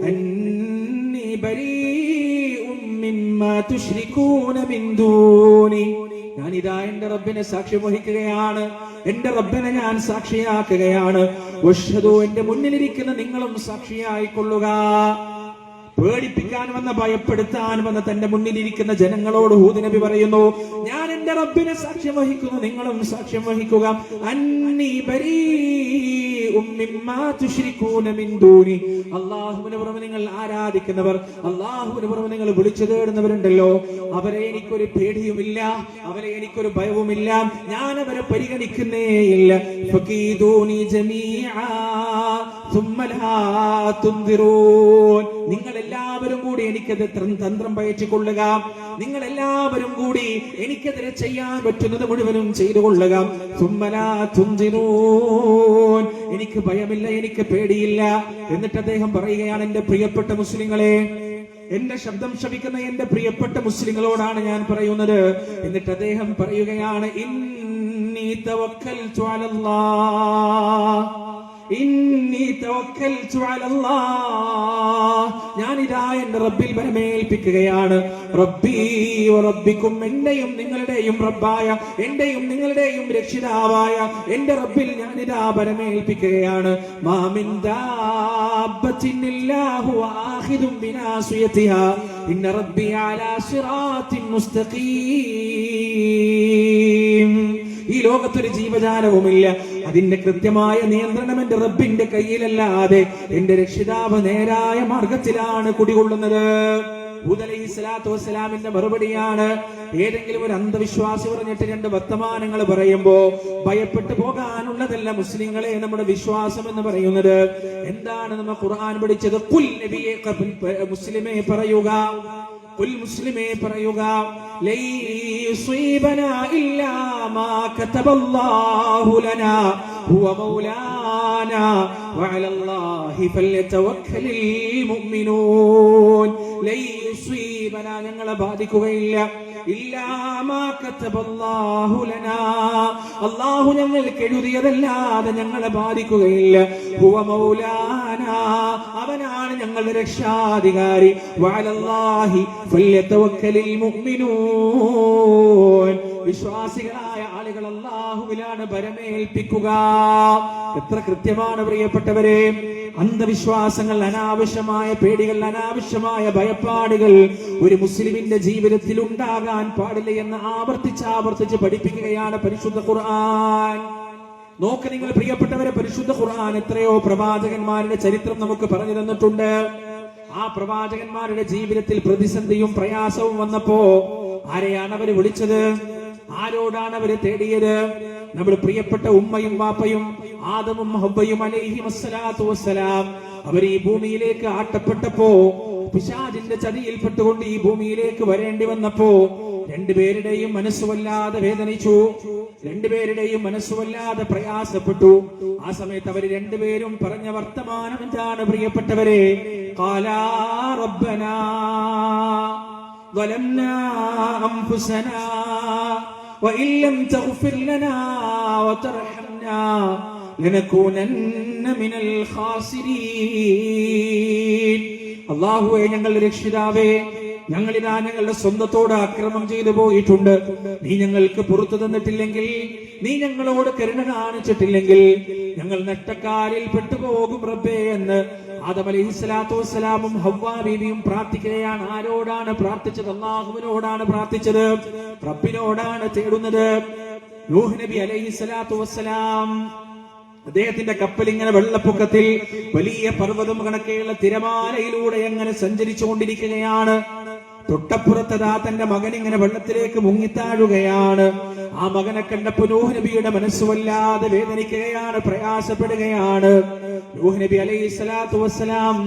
അന്നി ബരീഉം മിമ്മാ തുശ്രികൂന മിൻ ദൂനി. ഞാനിതാ എന്റെ റബ്ബിനെ സാക്ഷ്യം വഹിക്കുകയാണ്, എന്റെ റബ്ബിനെ ഞാൻ സാക്ഷിയാക്കുകയാണ്. വശ്ഹദൂ, എന്റെ മുന്നിലിരിക്കുന്ന നിങ്ങളും സാക്ഷിയായിക്കൊള്ളുക. പേടിപ്പിക്കാൻ വന്ന, ഭയപ്പെടുത്താൻ വന്ന തന്റെ മുന്നിലിരിക്കുന്ന ജനങ്ങളോട് ഹൂദ് നബി പറയുന്നു, ഞാൻ എന്റെ റബ്ബിനെ സാക്ഷ്യം വഹിക്കുന്നു, നിങ്ങളും സാക്ഷ്യം വഹിക്കുക. അന്നീ ബരീഉം മിമ്മാ തുശ്രികൂന മിൻ ദൂനി. അല്ലാഹുവിനെ പുറമെ നിങ്ങൾ ആരാധിക്കുന്നവർ, അല്ലാഹുവിനെ പുറമെ നിങ്ങൾ വിളിച്ചു തേടുന്നവരുണ്ടല്ലോ, അവരെ എനിക്കൊരു പേടിയുമില്ല, അവരെ എനിക്കൊരു ഭയവുമില്ല, ഞാൻ അവരെ പരിഗണിക്കുന്നേയില്ല. ഫകീദൂനി ജമീഅ സുമ്മ ലാ തുൻദിറൂൻ. നിങ്ങൾ എല്ലാവരും കൂടി എനിക്കെതിരെ തന്ത്രം പയറ്റിക്കൊള്ളുക, നിങ്ങൾ എല്ലാവരും കൂടി എനിക്കെതിരെ ചെയ്യാൻ പറ്റുന്നത് മുഴുവനും ചെയ്തു കൊള്ളുക. സുമ്മ ലാ തുൻദിറൂൻ. എനിക്ക് ഭയമില്ല, എനിക്ക് പേടിയില്ല. എന്നിട്ട് അദ്ദേഹം പറയുകയാണ്, എന്റെ പ്രിയപ്പെട്ട മുസ്ലിങ്ങളെ, എന്റെ ശബ്ദം ശ്രവിക്കുന്ന എന്റെ പ്രിയപ്പെട്ട മുസ്ലിങ്ങളോടാണ് ഞാൻ പറയുന്നത്. എന്നിട്ട് അദ്ദേഹം പറയുകയാണ്, ഇന്നി തവക്കൽതു അലല്ലാഹ്, ഇന്നി തവക്കൽതു അലല്ലാഹ്. ഞാനിതാ എന്റെ റബ്ബിൽ ബരമേൽപ്പിക്കുകയാണ്. റബ്ബി വ റബ്ബിക്കും, എന്റെയും നിങ്ങളുടെയും റബ്ബായ, എന്റെയും നിങ്ങളുടെയും രക്ഷിതാവായ എന്റെ റബ്ബിൽ ഞാനിതാ ബരമേൽപ്പിക്കുകയാണ്. മാ മിൻ ദാബത്തിൻ ഇല്ലാഹു ആഖിദും ബിനാസിയതിഹാ ഇന്ന റബ്ബി അലാ സിറാത്തിൻ മുസ്തഖീം. ഈ ലോകത്തൊരു ജീവജാലവുമില്ല, അതിന്റെ കൃത്യമായ നിയന്ത്രണം എന്റെ റബ്ബിന്റെ കയ്യിലല്ലാതെ എന്റെ രക്ഷിതാവ് നേരായ മാർഗത്തിലാണ് കുടികൊള്ളുന്നത്. ഹൂദ് അലൈഹിസ്സലാത്തു വസ്സലാമിന്റെ മറുപടിയാണ്. ഏതെങ്കിലും ഒരു അന്ധവിശ്വാസി പറഞ്ഞിട്ട് രണ്ട് വർത്തമാനങ്ങൾ പറയുമ്പോ ഭയപ്പെട്ടു പോകാനുള്ളതല്ല മുസ്ലിങ്ങളെ നമ്മുടെ വിശ്വാസം എന്ന് പറയുന്നത്. എന്താണ് നമ്മൾ ഖുർആൻ പഠിച്ചത്? ഖുൽ നബിയെ, മുസ്ലിമേ പറയുക, ഖുൽ മുസ്ലിമേ പറയുക, ലൈ യുസീബനാ ഇല്ലാ മാ കതബല്ലാഹു ലനാ ഹുവ മൗലാനാ വഅലല്ലാഹി ഫല്യതവക്കലിൽ മുഅ്മിനൂൻ. ലൈ യുസീബനാ, ഞങ്ങളെ ബാധിക്കുകയില്ല, ഇല്ലാ മാ കതബല്ലാഹു ലനാ, അല്ലാഹു ഞങ്ങൾക്ക് എഴുതിയതല്ലാതെ ഞങ്ങളെ ബാധിക്കുകയില്ല. ഹുവ മൗലാനാ, അവനാണ് ഞങ്ങളുടെ രക്ഷാധികാരി. വഅലല്ലാഹി ഫല്യതവക്കലിൽ മുഅ്മിനൂൻ. വിശ്വാസികളായ ആളുകൾ അല്ലാഹുവിലാണ് ഭരമേൽപ്പിക്കുക. എത്ര കൃത്യമാണ് പ്രിയപ്പെട്ടവരെ! അന്ധവിശ്വാസങ്ങൾ, അനാവശ്യമായ പേടികൾ, അനാവശ്യമായ ഭയപ്പാടുകൾ ഒരു മുസ്ലിമിന്റെ ജീവിതത്തിൽ ഉണ്ടാകാൻ പാടില്ല എന്ന് ആവർത്തിച്ച് പഠിപ്പിക്കുകയാണ് പരിശുദ്ധ ഖുർആൻ. നോക്ക് നിങ്ങൾ പ്രിയപ്പെട്ടവരെ, പരിശുദ്ധ ഖുർആൻ എത്രയോ പ്രവാചകന്മാരുടെ ചരിത്രം നമുക്ക് പറഞ്ഞു തന്നിട്ടുണ്ട്. ആ പ്രവാചകന്മാരുടെ ജീവിതത്തിൽ പ്രതിസന്ധിയും പ്രയാസവും വന്നപ്പോ ആരെയാണ് അവര് വിളിച്ചത്? ആരോടാണ് അവര് തേടിയത്? നമ്മുടെ പ്രിയപ്പെട്ട ഉമ്മയും വാപ്പയും ആദമും ഹവ്വയും അലൈഹിമസ്സലാത്തു വസ്സലാം അവർ ഈ ഭൂമിയിലേക്ക് ആട്ടപ്പെട്ടപ്പോ, പിശാചിന്റെ ചതിയിൽപ്പെട്ടുകൊണ്ട് ഈ ഭൂമിയിലേക്ക് വരേണ്ടി വന്നപ്പോ രണ്ടുപേരുടെയും മനസ്സുവല്ലാതെ വേദനിച്ചു, രണ്ടുപേരുടെയും മനസ്സുവല്ലാതെ പ്രയാസപ്പെട്ടു. ആ സമയത്ത് അവർ രണ്ടുപേരും പറഞ്ഞ വർത്തമാനം എന്താണ് പ്രിയപ്പെട്ടവരെ? ഖാലാ റബ്ബനാ ظلمنا أنفسنا وإن لم تغفر لنا وترحمنا لنكونن من الخاسرين. അല്ലാഹുവേ, ഞങ്ങളുടെ രക്ഷിതാവേ, ഞങ്ങളിതാ ഞങ്ങളുടെ സ്വന്തത്തോട് അക്രമം ചെയ്തു പോയിട്ടുണ്ട്. നീ ഞങ്ങൾക്ക് പുറത്തു തന്നിട്ടില്ലെങ്കിൽ, നീ ഞങ്ങളോട് കരുണ കാണിച്ചിട്ടില്ലെങ്കിൽ ഞങ്ങൾ നഷ്ടക്കാരിൽ പെട്ടുപോകും റബ്ബേ എന്ന് ആദം അലൈഹിസ്സലാത്തു വസ്സലാമും ഹവ്വാ ബീവിയും പ്രാർത്ഥിക്കുകയാണ്. ആരോടാണ് പ്രാർത്ഥിച്ചത്? അല്ലാഹുവിനോടാണ് പ്രാർത്ഥിച്ചത്, റബ്ബിനോടാണ് തേടുന്നത്. നൂഹ് നബി അലൈഹിസ്സലാത്തു വസ്സലാം അദ്ദേഹത്തിന്റെ കപ്പൽ ഇങ്ങനെ വെള്ളപ്പൊക്കത്തിൽ വലിയ പർവ്വതം കണക്കെയുള്ള തിരമാലയിലൂടെ അങ്ങനെ സഞ്ചരിച്ചുകൊണ്ടിരിക്കുകയാണ്. തൊട്ടപ്പുറത്തതാ തന്റെ മകൻ ഇങ്ങനെ വെള്ളത്തിലേക്ക് മുങ്ങിത്താഴുകയാണ്. ആ മകനെ കണ്ടപ്പോൾ നൂഹ് നബിയുടെ മനസ്സുവല്ലാതെ വേദനിക്കുകയാണ്, പ്രയാസപ്പെടുകയാണ്. നൂഹ് നബി അലൈഹി സ്വലാത്തു വസ്സലാം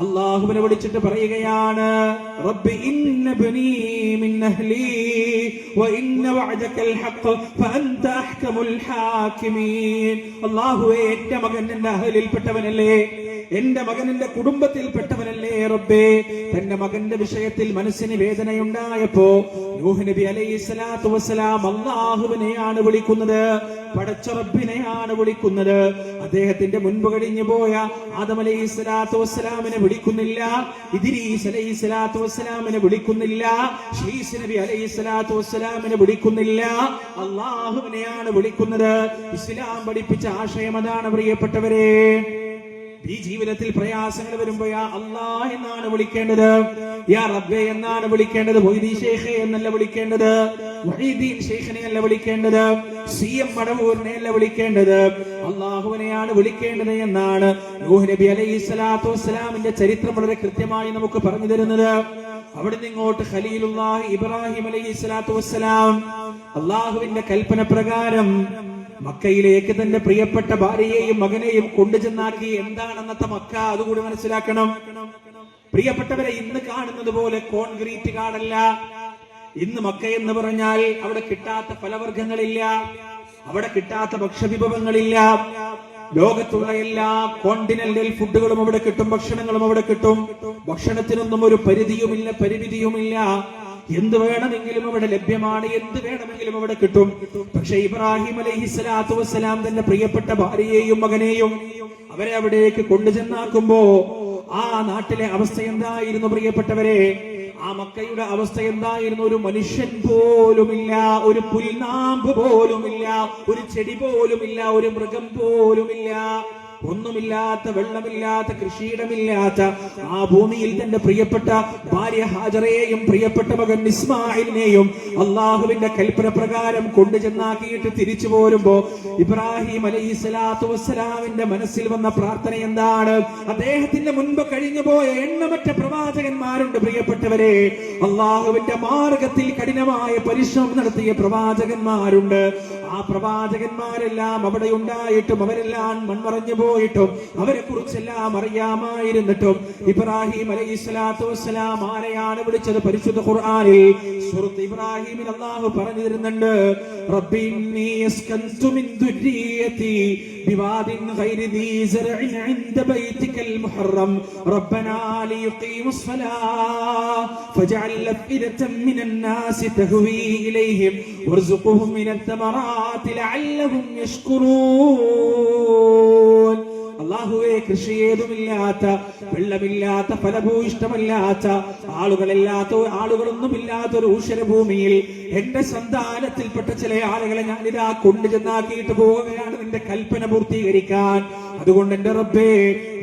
അല്ലാഹുവിനെ വിളിച്ചിട്ട് പറയുകയാണ്, റബ്ബി ഇന്ന ബനീ മിൻ അഹ്ലി വ ഇന്ന വഅദകൽ ഹഖ് ഫഅൻത അഹ്കമുൽ ഹാകിമീൻ. അല്ലാഹുവേ, എന്റെ മകൻ എന്റെ അഹ്ലിൽപ്പെട്ടവനല്ലേ, എന്റെ മകൻ എന്റെ കുടുംബത്തിൽപ്പെട്ടവനല്ലേ റബ്ബേ. തന്റെ മകന്റെ വിഷയത്തിൽ മനസ്സിന് വേദനയുണ്ടായപ്പോ നൂഹ് നബി അലൈഹി സ്വലാത്തു വസ്സലാം അല്ലാഹുവിനെയാണ് വിളിക്കുന്നത്, പടച്ച റബ്ബിനെയാണ് വിളിക്കുന്നത്. അദ്ദേഹത്തിന്റെ മുൻപ് കഴിഞ്ഞു പോയ ആദം അലൈഹി സ്വലാത്തു വസ്സലാമിനെ വിളിക്കുന്നില്ല, ഇദ്രീസ് അലൈഹി സ്വലാത്തു വസ്സലാമിനെ വിളിക്കുന്നില്ല, ശീസ് നബി അലൈഹി സ്വലാത്തു വസ്സലാമിനെ വിളിക്കുന്നില്ല, അല്ലാഹുവിനെയാണ് വിളിക്കുന്നത്. ഇസ്ലാം പഠിപ്പിച്ച ആശയം അതാണ് പ്രിയപ്പെട്ടവരെ. ഈ ജീവിതത്തിൽ പ്രയാസങ്ങൾ വരുമ്പോ യാ അല്ലാഹ് എന്നാണ് വിളിക്കേണ്ടത്, യാ റബ്ബേ എന്നാണ് വിളിക്കേണ്ടത്. മൊയ്തീൻ ശൈഖേ എന്നല്ല വിളിക്കേണ്ടത്, മുഹീദ്ദീൻ ശൈഖിനെ അല്ല വിളിക്കേണ്ടത്, CM മടവൂരിനെ അല്ല വിളിക്കേണ്ടത്, അല്ലാഹുവിനെയാണ് വിളിക്കേണ്ടത് എന്നാണ് നൂഹ് നബി അലൈഹി സ്വലാത്തു വസ്സലാമിന്റെ ചരിത്രം വളരെ കൃത്യമായി നമുക്ക് പറഞ്ഞു തരുന്നത്. അവിടുന്ന് ഇങ്ങോട്ട് ഖലീലുല്ലാഹി ഇബ്രാഹിം അലൈഹി സ്വലാത്തു വസ്സലാം അല്ലാഹുവിന്റെ കൽപ്പന പ്രകാരം മക്കയിലേക്ക് തന്റെ പ്രിയപ്പെട്ട ഭാര്യയെയും മകനെയും കൊണ്ടുചെന്നാക്കി. എന്താണ് അന്നത്തെ മക്ക, അതുകൂടി മനസ്സിലാക്കണം പ്രിയപ്പെട്ടവരെ. ഇന്ന് കാണുന്നത് പോലെ കോൺക്രീറ്റ് കാടല്ല. ഇന്ന് മക്ക എന്ന് പറഞ്ഞാൽ അവിടെ കിട്ടാത്ത ഫലവർഗ്ഗങ്ങളില്ല, അവിടെ കിട്ടാത്ത ഭക്ഷ്യവിഭവങ്ങളില്ല. ലോകത്തുള്ള എല്ലാ കോണ്ടിനെന്റൽ ഫുഡുകളും അവിടെ കിട്ടും, ഭക്ഷണങ്ങളും അവിടെ കിട്ടും. ഭക്ഷണത്തിനൊന്നും ഒരു പരിധിയുമില്ല, പരിമിതിയുമില്ല. എന്ത് വേണമെങ്കിലും അവിടെ ലഭ്യമാണ്, എന്ത് വേണമെങ്കിലും അവിടെ കിട്ടും. പക്ഷെ ഇബ്രാഹിം അലൈഹി സ്വലാത്തു വസ്സലാം തന്റെ പ്രിയപ്പെട്ട ഭാര്യയെയും മകനെയും അവരെ അവിടേക്ക് കൊണ്ടുചെന്നാക്കുമ്പോ ആ നാട്ടിലെ അവസ്ഥ എന്തായിരുന്നു പ്രിയപ്പെട്ടവരെ? ആ മക്കയുടെ അവസ്ഥ എന്തായിരുന്നു? ഒരു മനുഷ്യൻ പോലുമില്ല, ഒരു പുൽനാമ്പ് പോലുമില്ല, ഒരു ചെടി പോലുമില്ല, ഒരു മൃഗം പോലുമില്ല. ഒന്നുമില്ലാത്ത, വെള്ളമില്ലാത്ത, കൃഷിയിടമില്ലാത്ത ആ ഭൂമിയിൽ തന്റെ പ്രിയപ്പെട്ട ഭാര്യ ഹാജറയെയും പ്രിയപ്പെട്ട മകൻ ഇസ്മായിലിനെയും അള്ളാഹുവിന്റെ കൽപ്പന പ്രകാരം കൊണ്ടുചെന്നാക്കിയിട്ട് തിരിച്ചു പോരുമ്പോ ഇബ്രാഹിം അലൈഹി സ്വലാത്തു വസ്സലാമിന്റെ മനസ്സിൽ വന്ന പ്രാർത്ഥന എന്താണ്? അദ്ദേഹത്തിന്റെ മുൻപ് കഴിഞ്ഞു പോയ എണ്ണമറ്റ പ്രവാചകന്മാരുണ്ട് പ്രിയപ്പെട്ടവരെ. അള്ളാഹുവിന്റെ മാർഗത്തിൽ കഠിനമായ പരിശ്രമം നടത്തിയ പ്രവാചകന്മാരുണ്ട്. ആ പ്രവാചകന്മാരെല്ലാം അവിടെ ഉണ്ടായിട്ടും അവരെല്ലാം മൺമറഞ്ഞു പോയിട്ടും അവരെ കുറിച്ചെല്ലാം അറിയാമായിരുന്നിട്ടും ഇബ്രാഹിം അലൈഹി സ്വലാത്തു വസ്സലാം ആരെയാണ് വിളിച്ചത്? പരിശുദ്ധ ഖുർആനിൽ സൂറത്ത് ഇബ്രാഹിമിൽ അല്ലാഹു പറഞ്ഞു തരുന്നുണ്ട്, റബ്ബി ഇന്നി അസ്കൻതു മിൻ ദുരിയതി ബിവാദിൻ ഗൈരി ദീ സറഇൻ ഇൻദ ബൈതികൽ മുഹറം റബ്ബനാ ലിയുഖീമുസ് സ്വലാഹ ഫജഅൽ അഫ്ഇദതൻ മിനൻ നാസി തഹ്വി ഇലൈഹിം വർസുഖ്ഹും മിനത് തമറാത്തി ലഅല്ലഹും യശ്കുറൂൻ. അല്ലാഹുവേ, കൃഷി ഏതുമില്ലാത്ത, വെള്ളമില്ലാത്ത, ഫലഭൂയിഷ്ടമല്ലാത്ത, ആളുകളൊന്നുമില്ലാത്ത ഒരു ഊഷരഭൂമിയിൽ എന്റെ സന്താനത്തിൽപ്പെട്ട ചില ആളുകളെ ഞാനിതാ കൊണ്ടുചെന്നാക്കിയിട്ട് പോവുകയാണ് നിന്റെ കൽപ്പന പൂർത്തീകരിക്കാൻ. അതുകൊണ്ട് എന്റെ റബ്ബേ,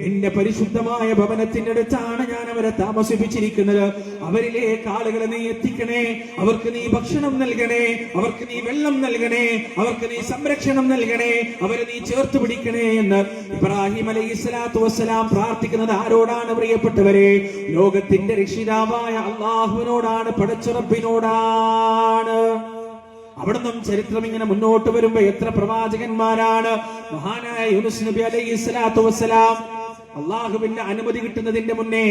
നിന്റെ പരിശുദ്ധമായ ഭവനത്തിന്റെ അടുത്താണ് ഞാൻ അവരെ താമസിപ്പിച്ചിരിക്കുന്നത്. അവരിലേക്ക് ആളുകളെ നീ എത്തിക്കണേ, അവർക്ക് നീ ഭക്ഷണം നൽകണേ, അവർക്ക് നീ വെള്ളം നൽകണേ, അവർക്ക് നീ സംരക്ഷണം നൽകണേ, അവരെ നീ ചേർത്ത് പിടിക്കണേ എന്ന് ഇബ്രാഹിം അലൈഹി സ്വലാത്തു വസ്സലാം പ്രാർത്ഥിക്കുന്നത് ആരോടാണ് പ്രിയപ്പെട്ടവരെ? ലോകത്തിന്റെ രക്ഷിതാവായ അള്ളാഹുവിനോടാണ്, പടച്ച റബ്ബിനോടാണ്. അവിടുന്ന് ചരിത്രം ഇങ്ങനെ മുന്നോട്ട് വരുമ്പോ എത്ര പ്രവാചകന്മാരാണ്. മഹാനായ യൂനുസ് നബി അലൈഹി സ്വലാത്തു വസ്സലാം അള്ളാഹുവിന്റെ അനുമതി കിട്ടുന്നതിന്റെ മുന്നേ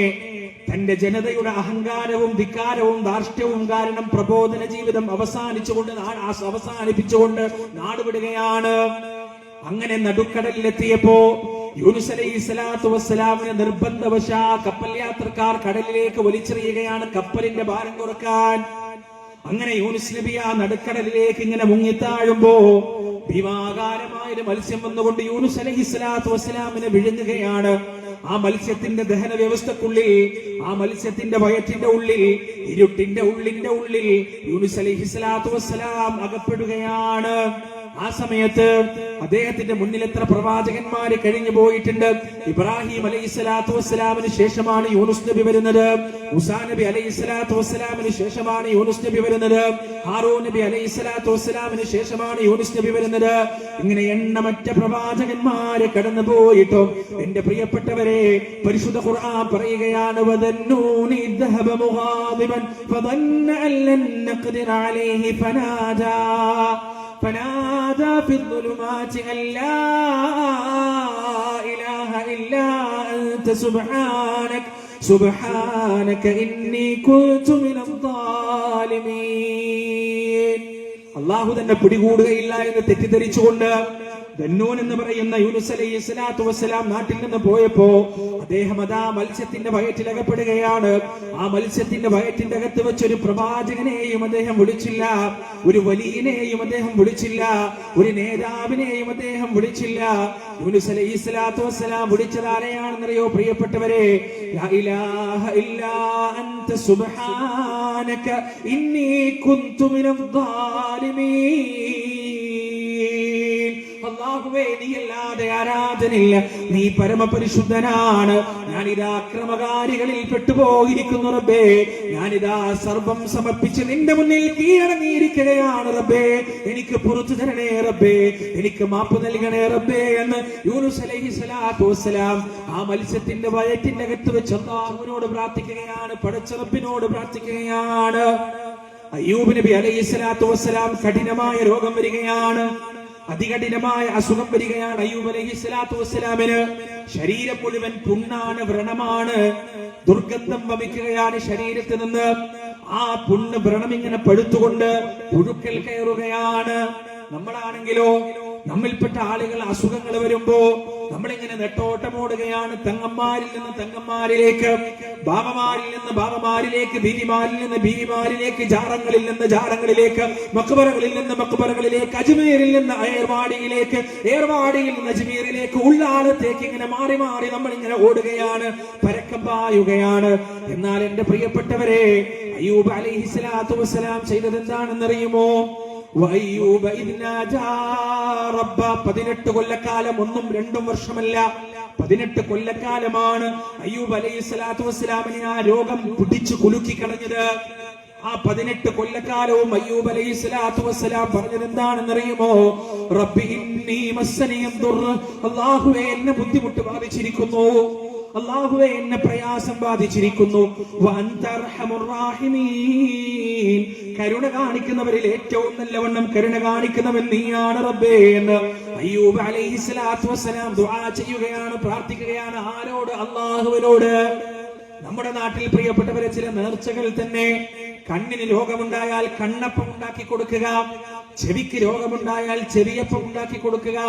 തന്റെ ജനതയുടെ അഹങ്കാരവും ധിക്കാരവും ധാർഷ്ട്യവും കാരണം പ്രബോധന ജീവിതം അവസാനിപ്പിച്ചുകൊണ്ട് നാടുവിടുകയാണ്. അങ്ങനെ നടുക്കടലിലെത്തിയപ്പോ യൂനുസ് അലൈഹി സ്വലാത്തു വസ്സലാമിന് നിർബന്ധവശാ കപ്പൽ യാത്രക്കാർ കടലിലേക്ക് വലിച്ചെറിയുകയാണ് കപ്പലിന്റെ ഭാരം കുറക്കാൻ. അങ്ങനെ യൂനുസ് നബി ആ നടുക്കടലിലേക്ക് ഇങ്ങനെ മുങ്ങിത്താഴുമ്പോ ഭീമാകാരമായൊരു മത്സ്യം വന്നുകൊണ്ട് യൂനുസ് അലൈഹി സ്വലാത്തു വസ്സലാമിനെ വിഴുങ്ങുകയാണ്. ആ മത്സ്യത്തിന്റെ ദഹന വ്യവസ്ഥക്കുള്ളിൽ, ആ മത്സ്യത്തിന്റെ വയറ്റിന്റെ ഉള്ളിൽ, ഇരുട്ടിന്റെ ഉള്ളിൽ യൂനുസ് അലൈഹി സ്വലാത്തു വസ്സലാം അകപ്പെടുകയാണ്. ആ സമയത്ത് അദ്ദേഹത്തിന്റെ മുന്നിൽ എത്ര പ്രവാചകന്മാര് കഴിഞ്ഞു പോയിട്ടുണ്ട്. ഇബ്രാഹിം അലൈഹി സ്വലാത്തു വസ്സലാമിന് ശേഷമാണ് യൂനുസ് നബി വരുന്നത്. മൂസാ നബി അലൈഹി സ്വലാത്തു വസ്സലാമിന് ശേഷമാണ് യൂനുസ് നബി വരുന്നത്. ഹാറൂൻ നബി അലൈഹി സ്വലാത്തു വസ്സലാമിന് ശേഷമാണ് യൂനുസ് നബി വരുന്നത്. ഇങ്ങനെ എണ്ണമറ്റ പ്രവാചകന്മാര് കടന്നു പോയിട്ടും എന്റെ പ്രിയപ്പെട്ടവരെ, പരിശുദ്ധ ഖുർആൻ പറയുകയാണ്, വദന്നൂനി ദഹബ മുഗാദിബൻ ഫദന്ന അൻ ലൻ നഖ്ദിറ അലൈഹി فنادى في الظلمات أن لا إله إلا أنت سبحانك إني كنت من الظالمين. അള്ളാഹു തന്നെ പിടികൂടുകയില്ല എന്ന് തെറ്റിദ്ധരിച്ചുകൊണ്ട് ദന്നൂൻ എന്ന് പറയുന്ന യൂനുസ് അലൈഹി സ്വലാത്തു വസ്സലാം നാട്ടിൽ നിന്ന് പോയപ്പോ അദ്ദേഹം അതാ മത്സ്യത്തിന്റെ വയറ്റിലകപ്പെടുകയാണ്. ആ മത്സ്യത്തിന്റെ വയറ്റിന്റെ അകത്ത് വെച്ചൊരു പ്രവാചകനെയും അദ്ദേഹം വിളിച്ചില്ല, ഒരു വലിയനെയും അദ്ദേഹം വിളിച്ചില്ല, ഒരു നേതാവിനെയും അദ്ദേഹം വിളിച്ചില്ല. യൂനുസ് അലൈഹി സ്വലാത്തു വസ്സലാം വിളിച്ചത് ആരെയാണെന്നറിയോ പ്രിയപ്പെട്ടവരെ? ലാ ഇലാഹ ഇല്ലാ അൻത സുബ്ഹാനക ഇന്നി കുന്തു മിനൽ ളാലിമീൻ. അല്ലാഹുവേ, നീയല്ലാതെ ആരാധനയില്ല, നീ പരമപരിശുദ്ധനാണ്. ഞാനിതാ അക്രമകാരികളിൽ പെട്ടുപോയിരിക്കുന്നു റബ്ബേ. ഞാനിതാ സർവം സമർപ്പിച്ച് നിന്റെ മുന്നിൽ കീഴടങ്ങിയിരിക്കുകയാണ് റബ്ബേ. എനിക്ക് പുറത്തു തരണേ റബ്ബേ, എനിക്ക് മാപ്പ് നൽകണേ റബ്ബേ എന്ന് യൂനുസ് അലൈഹി സ്വലാത്തു വസ്സലാം ആ മത്സ്യത്തിന്റെ വയറ്റിന്റെ അകത്ത് വെച്ച് അല്ലാഹുവിനോട് പ്രാർത്ഥിക്കുകയാണ്, പടച്ച റബ്ബിനോട് പ്രാർത്ഥിക്കുകയാണ്. അയ്യൂബ് നബി അലൈഹി സ്വലാത്തു വസ്സലാം കഠിനമായ രോഗം വരികയാണ്, അതികഠിനമായ അസുഖം വരികയാണ്. അയ്യൂബ് അലൈഹി സ്വലാത്തു വസ്സലാമിന് ശരീരം മുഴുവൻ പുണ്ണാണ്, വ്രണമാണ്, ദുർഗന്ധം വമിക്കുകയാണ് ശരീരത്തിൽ നിന്ന്. ആ പുണ്ണ് വ്രണം ഇങ്ങനെ പഴുത്തുകൊണ്ട് പുഴുക്കൾ കയറുകയാണ്. നമ്മളാണെങ്കിലോ, നമ്മിൽപ്പെട്ട ആളുകൾ അസുഖങ്ങൾ വരുമ്പോ നമ്മളിങ്ങനെ നെട്ടോട്ടമോടുകയാണ്. തങ്ങന്മാരിൽ നിന്ന് തങ്ങന്മാരിലേക്ക്, ബാബമാരിൽ നിന്ന് ബാബമാരിലേക്ക്, ബീവിമാരിൽ നിന്ന് ബീവിമാരിലേക്ക്, ജാറങ്ങളിൽ നിന്ന് ജാറങ്ങളിലേക്ക്, മക്ബറകളിൽ നിന്ന് മക്ബറകളിലേക്ക്, അജ്മീരിൽ നിന്ന് ഏർവാടിയിലേക്ക്, ഏർവാടിയിൽ നിന്ന് അജ്മീറിലേക്ക്, ഉള്ളാളത്തേക്ക് ഇങ്ങനെ മാറി മാറി നമ്മളിങ്ങനെ ഓടുകയാണ്, പരക്കം പായുകയാണ്. എന്നാൽ എന്റെ പ്രിയപ്പെട്ടവരെ, അയ്യൂബ് അലൈഹി സ്വലാത്തു വസ്സലാം ചെയ്തത് എന്താണെന്നറിയുമോ? 18 കൊല്ലക്കാലം, 1-2 വർഷമല്ല, 18 കൊല്ലക്കാലമാണ് അയ്യൂബ് അലൈഹി സ്വലാത്തു വസ്സലാമിനെ ആ രോഗം പിടിച്ചു കുലുക്കി കളഞ്ഞത്. ആ 18 കൊല്ലക്കാലവും അയ്യൂബ് അലൈഹി സ്വലാത്തു വസ്സലാം പറഞ്ഞത് എന്താണെന്നറിയുമോ? റബ്ബി ഇന്നി മസ്സനിയ ദുർ, അല്ലാഹുവേ എന്നെ ബുദ്ധിമുട്ട് ബാധിച്ചിരിക്കുന്നു, അല്ലാഹുവേ എന്നെ പ്രയാസം ബാധിച്ചിരിക്കുന്നു. വഅൻത അർഹമുർ റാഹിമീൻ, കരുണ കാണിക്കുന്നവരിൽ ഏറ്റവും നല്ലവണ്ണം കരുണ കാണിക്കുന്നവൻ നീയാണ് റബ്ബേ എന്ന് അയ്യൂബ് അലൈഹി സ്വലാത്തു വസ്സലാം ദുആ ചെയ്യുകയാണ്, പ്രാർത്ഥിക്കുകയാണ്. ആരോട്? അല്ലാഹുവിനോട്. നമ്മുടെ നാട്ടിൽ പ്രിയപ്പെട്ടവരെ ചില നേർച്ചകൾ തന്നെ. കണ്ണിന് രോഗമുണ്ടായാൽ കണ്ണപ്പം ഉണ്ടാക്കി കൊടുക്കുക, ചെവിക്ക് രോഗമുണ്ടായാൽ ചെവിയപ്പം ഉണ്ടാക്കി കൊടുക്കുക,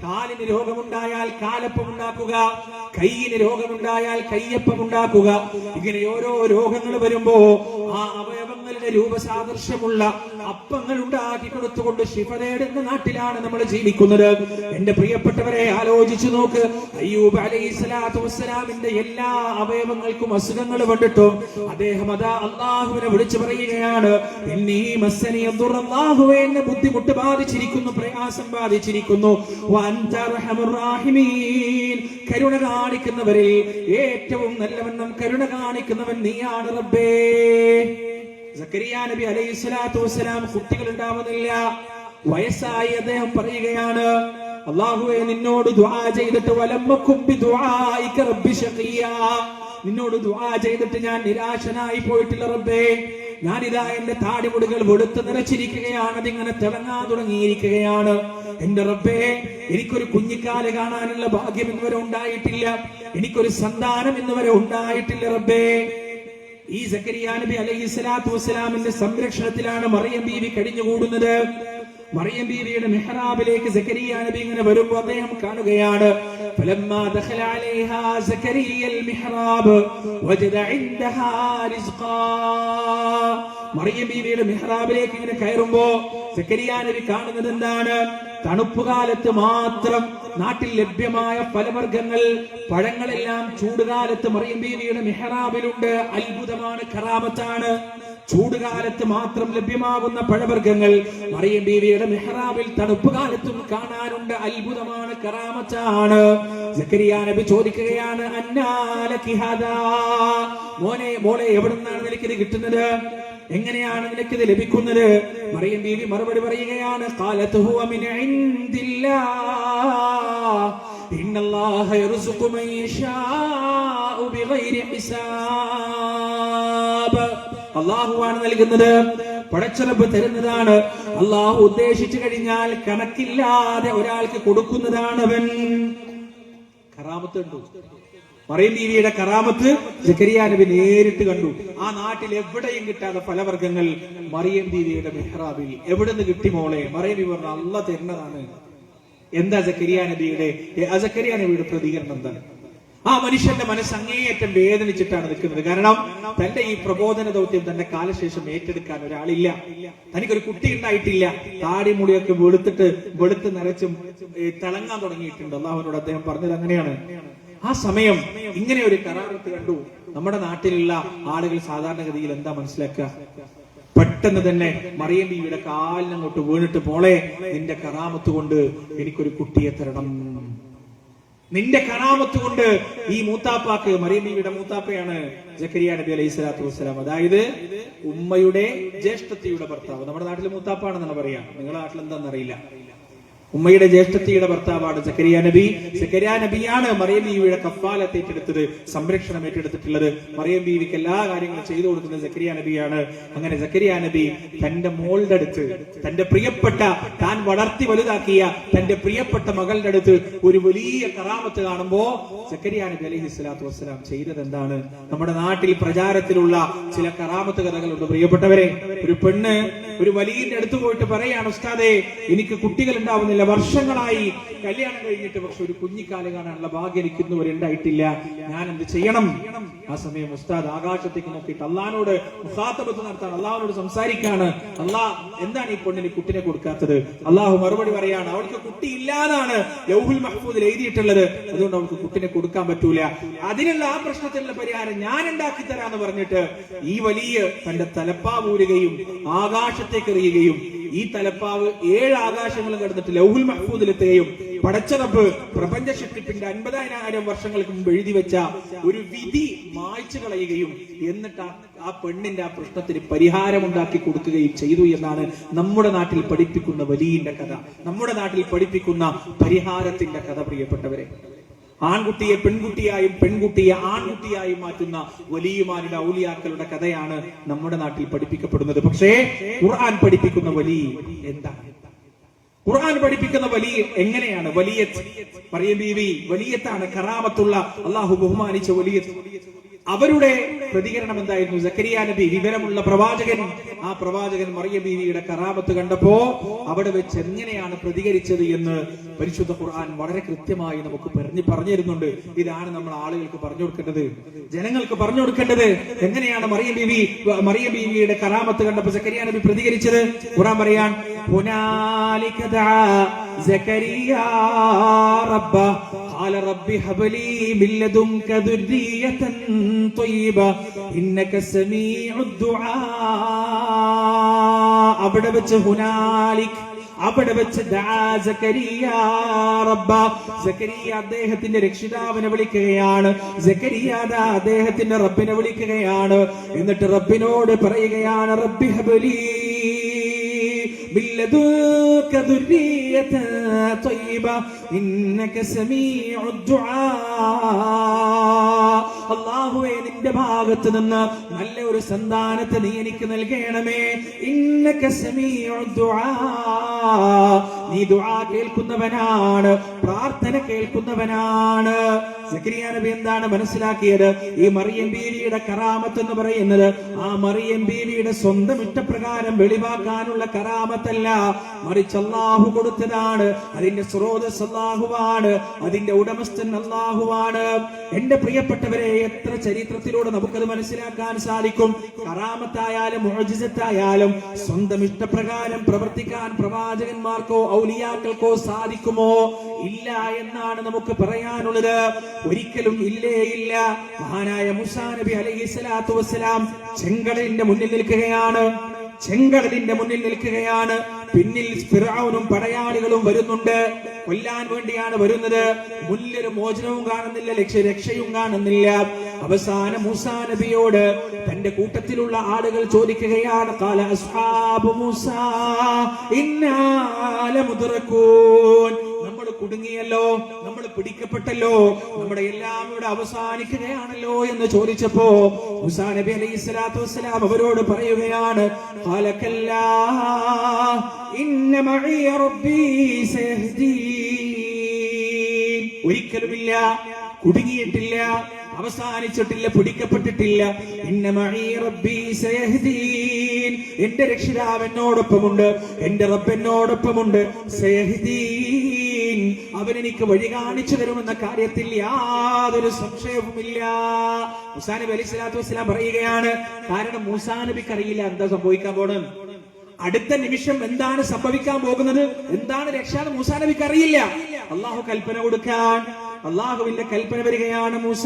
കാലിന് രോഗമുണ്ടായാൽ കാലപ്പം ഉണ്ടാക്കുക, കൈയിന് രോഗമുണ്ടായാൽ കയ്യപ്പം ഉണ്ടാക്കുക. ഇങ്ങനെ ഓരോ രോഗങ്ങൾ വരുമ്പോ ആ അവയവങ്ങളുടെ രൂപസാദൃശ്യമുള്ള അപ്പങ്ങൾ ഉണ്ടാക്കി കൊടുത്തുകൊണ്ട് ശിഫ തേടുന്ന നാട്ടിലാണ് നമ്മൾ ജീവിക്കുന്നത്. എന്റെ പ്രിയപ്പെട്ടവരെ, ആലോചിച്ചു നോക്ക്. അയ്യൂബ് അലൈഹി സ്വലാത്തു വസ്സലാമിന്റെ എല്ലാ അവയവങ്ങൾക്കും അസുഖങ്ങൾ കണ്ടിട്ടും അദ്ദേഹം അതാ അള്ളാഹുവിനെ വിളിച്ചു പറയുകയാണ്, എന്നീ മസ്സനിയ ദുർ, അല്ലാഹുവേ എന്നെ ബുദ്ധിമുട്ട് ബാധിച്ചിരിക്കുന്നു, പ്രയാസം ബാധിച്ചിരിക്കുന്നു. വഅൻത അർഹമുർ റാഹിമീൻ, കരുണ കാണിക്കുന്നവരിൽ ഏറ്റവും നല്ലവണ്ണം കരുണ കാണിക്കുന്നവൻ നീയാണ് റബ്ബേ. സക്കരിയ നബി അലൈഹി സ്വലാത്തു വസ്സലാം കുട്ടികൾ ഉണ്ടാവുന്നില്ല, വയസ്സായി. അദ്ദേഹം പറയുകയാണ്, അല്ലാഹുവേ നിന്നോട് ദുആ ചെയ്തിട്ട് വലമ്മകും ബിദുആഇക റബ്ബി ശഖിയാ, നിന്നോട് ദുആ ചെയ്തിട്ട് ഞാൻ നിരാശനായി പോയിട്ടില്ല റബ്ബേ. ഞാനിതാ എന്റെ താടിമുടികൾ വെളുത്ത് നിറച്ചിരിക്കുകയാണ്, അതിങ്ങനെ തിളങ്ങാൻ തുടങ്ങിയിരിക്കുകയാണ്. എന്റെ റബ്ബേ, എനിക്കൊരു കുഞ്ഞിക്കാല് കാണാനുള്ള ഭാഗ്യം ഇന്നുവരെ ഉണ്ടായിട്ടില്ല, എനിക്കൊരു സന്താനം ഇന്നുവരെ ഉണ്ടായിട്ടില്ല റബ്ബേ. ഈ സക്കരിയ നബി അലൈഹി സ്വലാത്തു വസ്സലാമിന്റെ സംരക്ഷണത്തിലാണ് മറിയം ബീവി കഴിഞ്ഞുകൂടുന്നത്. മറിയം ബീവിയുടെ മിഹ്റാബിലേക്ക് സക്കരിയ നബി ഇങ്ങനെ വരുമ്പോൾ അദ്ദേഹം കാണുകയാണ്, ഫലമ്മാ ദഖല അലൈഹാ സക്കരിയൽ മിഹ്റാബ് വജദ ഇൻദഹാ റിസ്ഖാ. മറിയം ബീവിയുടെ മിഹ്റാബിലേക്ക് ഇങ്ങനെ കയറുമ്പോ സക്കരിയ നബി കാണുന്നത് എന്താണ്? തണുപ്പുകാലത്ത് മാത്രം നാട്ടിൽ ലഭ്യമായ ഫലവർഗ്ഗങ്ങൾ, പഴങ്ങളെല്ലാം ചൂടുകാലത്ത് മറിയം ബീവിയുടെ മിഹ്റാബിലുണ്ട്. അത്ഭുതമാണ്, കറാമത്താണ്. ചൂടുകാലത്ത് മാത്രം ലഭ്യമാകുന്ന പഴവർഗ്ഗങ്ങൾ മറിയം ബീവിയുടെ മിഹ്റാബിൽ തണുപ്പുകാലത്തും കാണാനുണ്ട്. അത്ഭുതമാണ്, കറാമത്താണ്. സക്കരിയ നബി ചോദിക്കുകയാണ്, അന്നാലകി ഹാദാ, മോളെ എവിടുന്നാണ് നിനക്കിത് കിട്ടുന്നത്? എങ്ങനെയാണ് നിനക്കിത് ലഭിക്കുന്നത്? മറിയം ബീവി മറുപടി പറയുകയാണ്, ഖാലത് ഹുവ മിൻ ഇൻദില്ലാഹ് ഇന്നല്ലാഹ യർസുഖു മൻ യശാഉ ബിഗൈരി ഹിസാബ്. അല്ലാഹുവാണ് നൽകുന്നത്, പടച്ചറബ് തരുന്നതാണ്. അല്ലാഹു ഉദ്ദേശിച്ചു കഴിഞ്ഞാൽ കണക്കില്ലാതെ ഒരാൾക്ക് കൊടുക്കുന്നതാണ് അവൻ. കറാമത്ത് കണ്ടു. മറിയം ബീവിയുടെ കറാമത്ത് സക്കരിയ നബി നേരിട്ട് കണ്ടു. ആ നാട്ടിൽ എവിടെയും കിട്ടാത്ത ഫലവർഗ്ഗങ്ങൾ മറിയം ബീവിയുടെ മെഹ്റാബിൽ. എവിടെ നിന്ന് കിട്ടി മോളെ? മറിയം ബീവി പറഞ്ഞു, അള്ളാഹ് തരുന്നതാണ്. എന്താ സക്കരിയ നബിയുടെ പ്രതികരണം എന്താണ്? ആ മനുഷ്യന്റെ മനസ്സ് അങ്ങേയറ്റം വേദനിച്ചിട്ടാണ് നിൽക്കുന്നത്. കാരണം തന്റെ ഈ പ്രബോധന ദൗത്യം തന്റെ കാലശേഷം ഏറ്റെടുക്കാൻ ഒരാളില്ല. തനിക്കൊരു കുട്ടി ഉണ്ടായിട്ടില്ല. താടി മുടിയൊക്കെ വെളുത്ത് നരച്ചും തിളങ്ങാൻ തുടങ്ങിയിട്ടുണ്ട്. അള്ളാഹുവിനോട് അദ്ദേഹം പറഞ്ഞത് അങ്ങനെയാണ്. ആ സമയം ഇങ്ങനെ ഒരു കറാമത്ത് കണ്ടു. നമ്മുടെ നാട്ടിലുള്ള ആളുകൾ സാധാരണഗതിയിൽ എന്താ മനസ്സിലാക്കുക? പെട്ടെന്ന് തന്നെ മറിയം ബീവിയുടെ കാലിനങ്ങോട്ട് വീണിട്ട്, മോളെ നിന്റെ കറാമത്ത് കൊണ്ട് എനിക്കൊരു കുട്ടിയെ തരണം. നിന്റെ കറാമത്ത് കൊണ്ട് ഈ മൂത്താപ്പാക്ക്, മറിയം ബീവിയുടെ മൂത്താപ്പയാണ് സക്കരിയ നബി അലൈഹി സ്വലാത്തു വസ്സലാം, അതായത് ഉമ്മയുടെ ജ്യേഷ്ഠത്തിയുടെ ഭർത്താവ്. നമ്മുടെ നാട്ടിൽ മൂത്താപ്പാണെന്നാണ് പറയാ, നിങ്ങളുടെ നാട്ടിൽ എന്താണെന്നറിയില്ല. ഉമ്മയുടെ ജ്യേഷ്ഠത്തിയുടെ ഭർത്താവാണ് സക്കരിയ നബി. സക്കരിയ നബിയാണ് മറിയം ബീവിയുടെ കഫാലത്ത് ഏറ്റെടുത്തത്, സംരക്ഷണം ഏറ്റെടുത്തിട്ടുള്ളത്. മറിയം ബീവിക്ക് എല്ലാ കാര്യങ്ങളും ചെയ്തു കൊടുക്കുന്നത് സക്കരിയ നബിയാണ്. അങ്ങനെ സക്കരിയ നബി തന്റെ മോളുടെ അടുത്ത്, തന്റെ പ്രിയപ്പെട്ട, താൻ വളർത്തി വലുതാക്കിയ തന്റെ പ്രിയപ്പെട്ട മകളുടെ അടുത്ത് ഒരു വലിയ കറാമത്ത് കാണുമ്പോ സക്കരിയ നബി അലൈഹി സ്വലാത്തു വസ്സലാം ചെയ്തത് എന്താണ്? നമ്മുടെ നാട്ടിൽ പ്രചാരത്തിലുള്ള ചില കറാമത്ത് കഥകളുണ്ട് പ്രിയപ്പെട്ടവരെ. ഒരു പെണ്ണ് ഒരു വലിയന്റെ അടുത്ത് പോയിട്ട് പറയാണ്, ഉസ്താദേ എനിക്ക് കുട്ടികൾ ഉണ്ടാവുന്നില്ല, വർഷങ്ങളായി കല്യാണം കഴിഞ്ഞിട്ട്, പക്ഷെ ഒരു കുഞ്ഞിക്കാല് കാണാനുള്ള ഭാഗ്യം എനിക്കിന്നുവരെ ഉണ്ടായിട്ടില്ല, ഞാൻ എന്ത് ചെയ്യണം? ആ സമയം ഉസ്താദ് ആകാശത്തേക്ക് നോക്കിയിട്ട് അള്ളാഹിനോട് മുഖാത്തബത്ത് നടത്താണ്, അള്ളാഹുനോട് സംസാരിക്കാണ്. അള്ളാഹ് എന്താണ് ഈ പെണ്ണിന് കുട്ടിനെ കൊടുക്കാത്തത്? അള്ളാഹു മറുപടി പറയാണ്, അവൾക്ക് കുട്ടി ഇല്ലാതാണ് ലൗഹുൽ മഹ്ഫൂദിൽ എഴുതിയിട്ടുള്ളത്, അതുകൊണ്ട് അവൾക്ക് കുട്ടിനെ കൊടുക്കാൻ പറ്റൂല. അതിനുള്ള ആ പ്രശ്നത്തിനുള്ള പരിഹാരം ഞാൻ ഉണ്ടാക്കി തരാന്ന് പറഞ്ഞിട്ട് ഈ വലിയ തന്റെ തലപ്പാവൂരുകയും ആകാശത്തേക്ക് എറിയുകയും ഈ തലപ്പാവ് 7 ആകാശങ്ങളും കടന്നിട്ട് ലൗഹുൽ മഹ്ഫൂദിലെത്തുകയും പടച്ചറബ് പ്രപഞ്ച സൃഷ്ടിപ്പിന്റെ 50,000 വർഷങ്ങൾക്ക് മുമ്പ് എഴുതി വെച്ച ഒരു വിധി മായ്ച്ചു കളയുകയും എന്നിട്ട് ആ പെണ്ണിന്റെ ആ പ്രശ്നത്തിന് പരിഹാരമുണ്ടാക്കി കൊടുക്കുകയും ചെയ്തു എന്നാണ് നമ്മുടെ നാട്ടിൽ പഠിപ്പിക്കുന്ന വലിയന്റെ കഥ, നമ്മുടെ നാട്ടിൽ പഠിപ്പിക്കുന്ന പരിഹാരത്തിന്റെ കഥ. പ്രിയപ്പെട്ടവരെ, ആൺകുട്ടിയെ പെൺകുട്ടിയായും പെൺകുട്ടിയെ ആൺകുട്ടിയായും മാറ്റുന്ന വലിയമാരുടെ ഔലിയാക്കളുടെ കഥയാണ് നമ്മുടെ നാട്ടിൽ പഠിപ്പിക്കപ്പെടുന്നത്. പക്ഷേ ഖുർആൻ പഠിപ്പിക്കുന്ന വലിയ എന്താണ്? ഖുർആൻ പഠിപ്പിക്കുന്ന വലിയ എങ്ങനെയാണ്? വലിയത്ത്. മറിയം ബീവി വലിയത്താണ്, കറാമത്തുള്ള, അള്ളാഹു ബഹുമാനിച്ച വലിയത്ത്. അവരുടെ പ്രതികരണം എന്തായിരുന്നു? സക്കരിയ നബി വിവരമുള്ള പ്രവാചകൻ, ആ പ്രവാചകൻ മറിയം ബീവിയുടെ കറാമത്ത് കണ്ടപ്പോ അവിടെ വെച്ച് എങ്ങനെയാണ് പ്രതികരിച്ചത് എന്ന് പരിശുദ്ധ ഖുർആൻ വളരെ കൃത്യമായി നമുക്ക് പറഞ്ഞു തരുന്നുണ്ട്. ഇതാണ് നമ്മൾ ആളുകൾക്ക് പറഞ്ഞു കൊടുക്കേണ്ടത്, ജനങ്ങൾക്ക് പറഞ്ഞു കൊടുക്കേണ്ടത്. എങ്ങനെയാണ് മറിയം ബീവിയുടെ കറാമത്ത് കണ്ടപ്പോ സക്കരിയ നബി പ്രതികരിച്ചത്? ഖുർആൻ പറയാൻ, ഹുനാലിക ദഅ സക്കരിയ റബ്ബ ഖാല റബ്ബി ഹബ്ലി മിൻ ലദുൻക ദുർരിയതൻ ത്വയ്യിബ ഇന്നക സമീഉദ് ദുആ. അവിടെ വെച്ച് ഹുനാലിക്, അവിടെ വെച്ച് സക്കരിയ റബ്ബ, സക്കരിയ അദ്ദേഹത്തിന്റെ രക്ഷിതാവിനെ വിളിക്കുകയാണ്. സക്കരിയ അദ്ദേഹത്തിന്റെ റബ്ബിനെ വിളിക്കുകയാണ്. എന്നിട്ട് റബ്ബിനോട് പറയുകയാണ്, റബ്ബി ഹബ്ലി ബില്ലദുക ദുർരിയതൻ ത്വയ്യിബ ഇന്നക സമീഉദ് ദുആ. അല്ലാഹുവേ, നിന്റെ ഭാഗത്ത് നിന്ന് നല്ല ഒരു സന്താനത്തെ നീ എനിക്ക് നൽകണമേ. ഇന്നക സമീഉദ് ദുആ, നീ ദുആ കേൾക്കുന്നവനാണ്, പ്രാർത്ഥന കേൾക്കുന്നവനാണ്. സക്കരിയ നബി എന്താണ് മനസ്സിലാക്കിയത്? ഈ മറിയം ബീവിയുടെ കറാമത്ത് എന്ന് പറയുന്നത് ആ മറിയം ബീവിയുടെ സ്വന്തം ഇഷ്ടപ്രകാരം വെളിവാക്കാനുള്ള കറാമത്തല്ല, മറിച്ച് അല്ലാഹു കൊടുത്തതാണ്. അതിന്റെ സ്രോതസ് അല്ലാഹുവാണ്, അതിന്റെ ഉടമസ്ഥൻ അല്ലാഹുവാണ്. എന്റെ പ്രിയപ്പെട്ടവരെ, എത്ര ചരിത്രത്തിലൂടെ നമുക്കത് മനസ്സിലാക്കാൻ സാധിക്കും. കറാമത്തായാലും മുഅ്ജിസത്തായാലും സ്വന്തം ഇഷ്ടപ്രകാരം പ്രവർത്തിക്കാൻ പ്രവാചകന്മാർക്കോ ഔലിയാക്കൾക്കോ സാധിക്കുമോ? ഇല്ല എന്നാണ് നമുക്ക് പറയാനുള്ളത്. ഒരിക്കലും ഇല്ലേ ഇല്ല. മഹാനായ മൂസാ നബി അലൈഹി സ്വലാത്തു വസ്സലാം ചെങ്കടലിന്റെ മുന്നിൽ നിൽക്കുകയാണ്. ചെങ്കടലിന്റെ മുന്നിൽ നിൽക്കുകയാണ്. പിന്നിൽ ഫിർഔനും പടയാളികളും വരുന്നുണ്ട്, കൊല്ലാൻ വേണ്ടിയാണ് വരുന്നത്. മുന്നിലൊരു മോചനവും കാണുന്നില്ല, രക്ഷയും കാണുന്നില്ല. അവസാനം മൂസാ നബിയോട് തന്റെ കൂട്ടത്തിലുള്ള ആളുകൾ ചോദിക്കുകയാണ്, ഖാല അസ്ഹാബു മൂസാ ഇന്നാ ലമുദ്റകൂൻ, നമ്മൾ കുടുങ്ങിയല്ലോ, നമ്മൾ പിടിക്കപ്പെട്ടല്ലോ, നമ്മുടെ എല്ലാം ഇവിടെ അവസാനിക്കുകയാണല്ലോ എന്ന് ചോദിച്ചപ്പോ മൂസാ നബി അലൈഹി സ്വലാത്തു വസ്സലാം അവരോട് പറയുകയാണ്, ഖാല കല്ലാ ഇന്ന മഇയ റബ്ബി സയഹ്ദീൻ. ഒരിക്കലുമില്ല, കുടുങ്ങിയിട്ടില്ല, അവസാനിച്ചിട്ടില്ല, പിടിക്കപ്പെട്ടിട്ടില്ല. ഇന്ന മഈ റബ്ബി സയഹ്ദീൻ, എന്റെ രക്ഷിതാവ് എന്നോടൊപ്പമുണ്ട്, എന്റെ റബ്ബ് എന്നോടൊപ്പമുണ്ട്. സയഹ്ദീൻ, അവൻ എനിക്ക് വഴി കാണിച്ചു തരുമെന്ന കാര്യത്തിൽ യാതൊരു സംശയവുമില്ല. മൂസാ നബി അലൈഹി സ്വലാത്തു വസ്സലാം പറയുകയാണ്, കാരണം മൂസാ നബിക്ക് അറിയില്ല എന്താ സംഭവിക്കാൻ പോണം, അടുത്ത നിമിഷം എന്താണ് സംഭവിക്കാൻ പോകുന്നത്, എന്താണ് രക്ഷ, മൂസാ നബിക്ക് അറിയില്ല. അള്ളാഹു കൽപ്പന കൊടുക്കാൻ, അള്ളാഹുവിന്റെ കൽപ്പന വരികയാണ്, മൂസ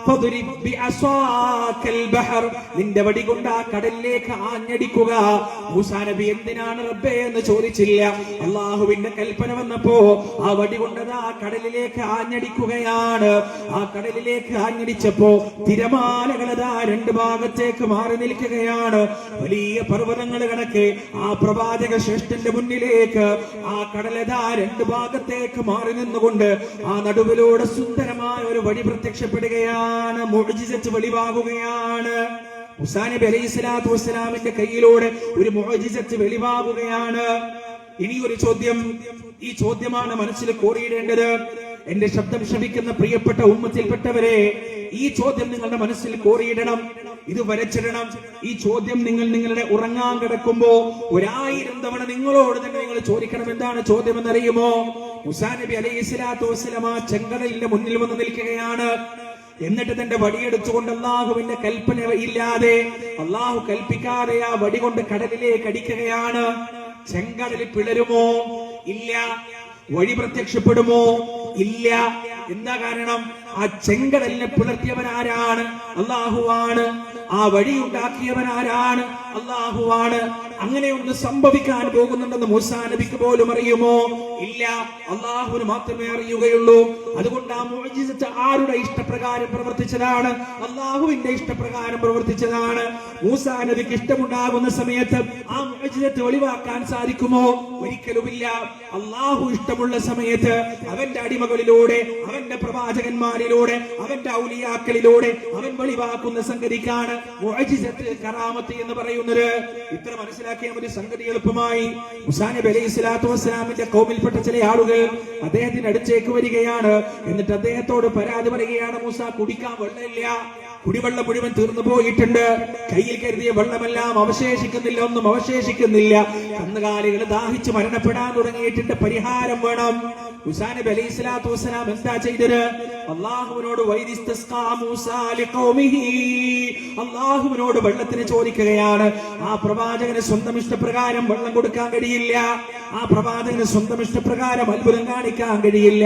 ഫദ്രിബ് ബിഅസാകൽ ബഹർ, നിന്റെ വടി കൊണ്ട് ആ കടലിലേക്ക് ആഞ്ഞടിക്കുക. മൂസാ നബി എന്തിനാണ് റബ്ബേ എന്ന് ചോദിച്ചില്ല. അള്ളാഹുവിന്റെ കൽപ്പന വന്നപ്പോ ആ വടി കൊണ്ട് ആ കടലിലേക്ക് ആഞ്ഞടിക്കുകയാണ്. ആ കടലിലേക്ക് ആഞ്ഞടിച്ചപ്പോ തിരമാലകളതാ രണ്ട് ഭാഗത്തേക്ക് മാറി നിൽക്കുകയാണ്. വലിയ പർവ്വതങ്ങൾ കണക്കെ ആ പ്രവാചക ശ്രേഷ്ഠന്റെ മുന്നിലേക്ക് ആ കടലതാ രണ്ട് ഭാഗത്തേക്ക് മാറി നിന്നുകൊണ്ട് ആ നടുവിലൂടെ സുന്ദരമായ ഒരു വഴി പ്രത്യക്ഷപ്പെടുകയാണ്, മുഅ്ജിസത്ത് വെളിവാകുകയാണ്. മൂസാ നബി അലൈഹി സ്വലാത്തു വസ്സലാമിന്റെ കയ്യിലൂടെ ഒരു മുഅ്ജിസത്ത് വെളിവാകുകയാണ്. ഇനി ഒരു ചോദ്യം, ഈ ചോദ്യമാണ് മനസ്സിൽ കോറിയിടേണ്ടത്. എന്റെ ശബ്ദം ശ്രവിക്കുന്ന പ്രിയപ്പെട്ട ഉമ്മത്തിൽപ്പെട്ടവരെ, ഈ ചോദ്യം നിങ്ങളുടെ മനസ്സിൽ കോറിയിടണം, ഇത് വരച്ചിടണം. ഈ ചോദ്യം നിങ്ങൾ നിങ്ങളുടെ ഉറങ്ങാൻ കിടക്കുമ്പോ 1000 തവണ നിങ്ങളോട് തന്നെ നിങ്ങൾ ചോദിക്കണം. എന്താണ് ചോദ്യം എന്നറിയുമോ? മൂസാ നബി അലൈഹി സ്വലാത്തു വസ്സലാം ചെങ്കടലിന്റെ മുന്നിൽ വന്ന് നിൽക്കുകയാണ്. എന്നിട്ട് തന്റെ വടിയെടുത്തുകൊണ്ട് അള്ളാഹുവിന്റെ കൽപ്പന ഇല്ലാതെ, അള്ളാഹു കൽപ്പിക്കാതെ ആ വടി കൊണ്ട് കടലിലേക്ക് അടിക്കുകയാണ്. ചെങ്കടൽ പിളരുമോ? ഇല്ല. വഴി പ്രത്യക്ഷപ്പെടുമോ? ഇല്ല. എന്താ കാരണം? ആ ചെങ്കടലിനെ പിളർത്തിയവൻ ആരാണ്? അള്ളാഹുവാണ്. ആ വഴി ഉണ്ടാക്കിയവൻ ആരാണ്? അള്ളാഹുവാണ്. അങ്ങനെയൊന്ന് സംഭവിക്കാൻ പോകുന്നുണ്ടെന്ന് മൂസാ നബിക്ക് പോലും അറിയുമോ? ഇല്ല. അള്ളാഹുവിന് മാത്രമേ അറിയുകയുള്ളൂ. അതുകൊണ്ട് ആ മുഅ്ജിസത്ത് ആരുടെ ഇഷ്ടപ്രകാരം പ്രവർത്തിച്ചതാണ്? അള്ളാഹുവിന്റെ ഇഷ്ടപ്രകാരം പ്രവർത്തിച്ചതാണ്. മൂസാ നബിക്ക് ഇഷ്ടമുണ്ടാകുന്ന സമയത്ത് ആ മുഅ്ജിസത്ത് ഒളിവാക്കാൻ സാധിക്കുമോ? ഒരിക്കലുമില്ല. അള്ളാഹു ഇഷ്ടമുള്ള സമയത്ത് അവന്റെ അടിമകളിലൂടെ, അവന്റെ പ്രവാചകന്മാരിലൂടെ, അവന്റെ ഔലിയാക്കളിലൂടെ അവൻ വെളിവാക്കുന്ന സംഗതിക്കാണ് മുഅ്ജിസത്ത്, കറാമത്ത് എന്ന് പറയുന്നത്. ഇത്ര മനസ്സിലാക്കിയ ഒരു സംഗതി എളുപ്പമായി. മൂസാ നബി അലൈഹി സ്വലാത്തു വസ്സലാമിന്റെ ഖൗമിൽപ്പെട്ട ചില ആളുകൾ അദ്ദേഹത്തിന്റെ അടുത്തേക്ക് വരികയാണ്. എന്നിട്ട് അദ്ദേഹത്തോട് പരാതി പറയുകയാണ്, മൂസ കുടിക്കാൻ വെള്ളമില്ല, കുടിവെള്ളം മുഴുവൻ തീർന്നു പോയിട്ടുണ്ട്, കയ്യിൽ കരുതിയ വെള്ളമെല്ലാം അവശേഷിക്കുന്നില്ല, ഒന്നും അവശേഷിക്കുന്നില്ല, കന്നുകാലികൾ ദാഹിച്ച് മരണപ്പെടാൻ തുടങ്ങിയിട്ടുണ്ട്, പരിഹാരം വേണം. മൂസാ നബി അലൈഹി സ്വലാത്തു വസ്സലാം എന്താ ചെയ്തത്? അള്ളാഹുവിനോട് അള്ളാഹുവിനോട് വെള്ളത്തിന് ചോദിക്കുകയാണ്. ആ പ്രവാചകന് സ്വന്തം ഇഷ്ടപ്രകാരം വെള്ളം കൊടുക്കാൻ കഴിയില്ല. ആ പ്രവാചകന് സ്വന്തം ഇഷ്ടപ്രകാരം അത്ഭുതം കാണിക്കാൻ കഴിയില്ല.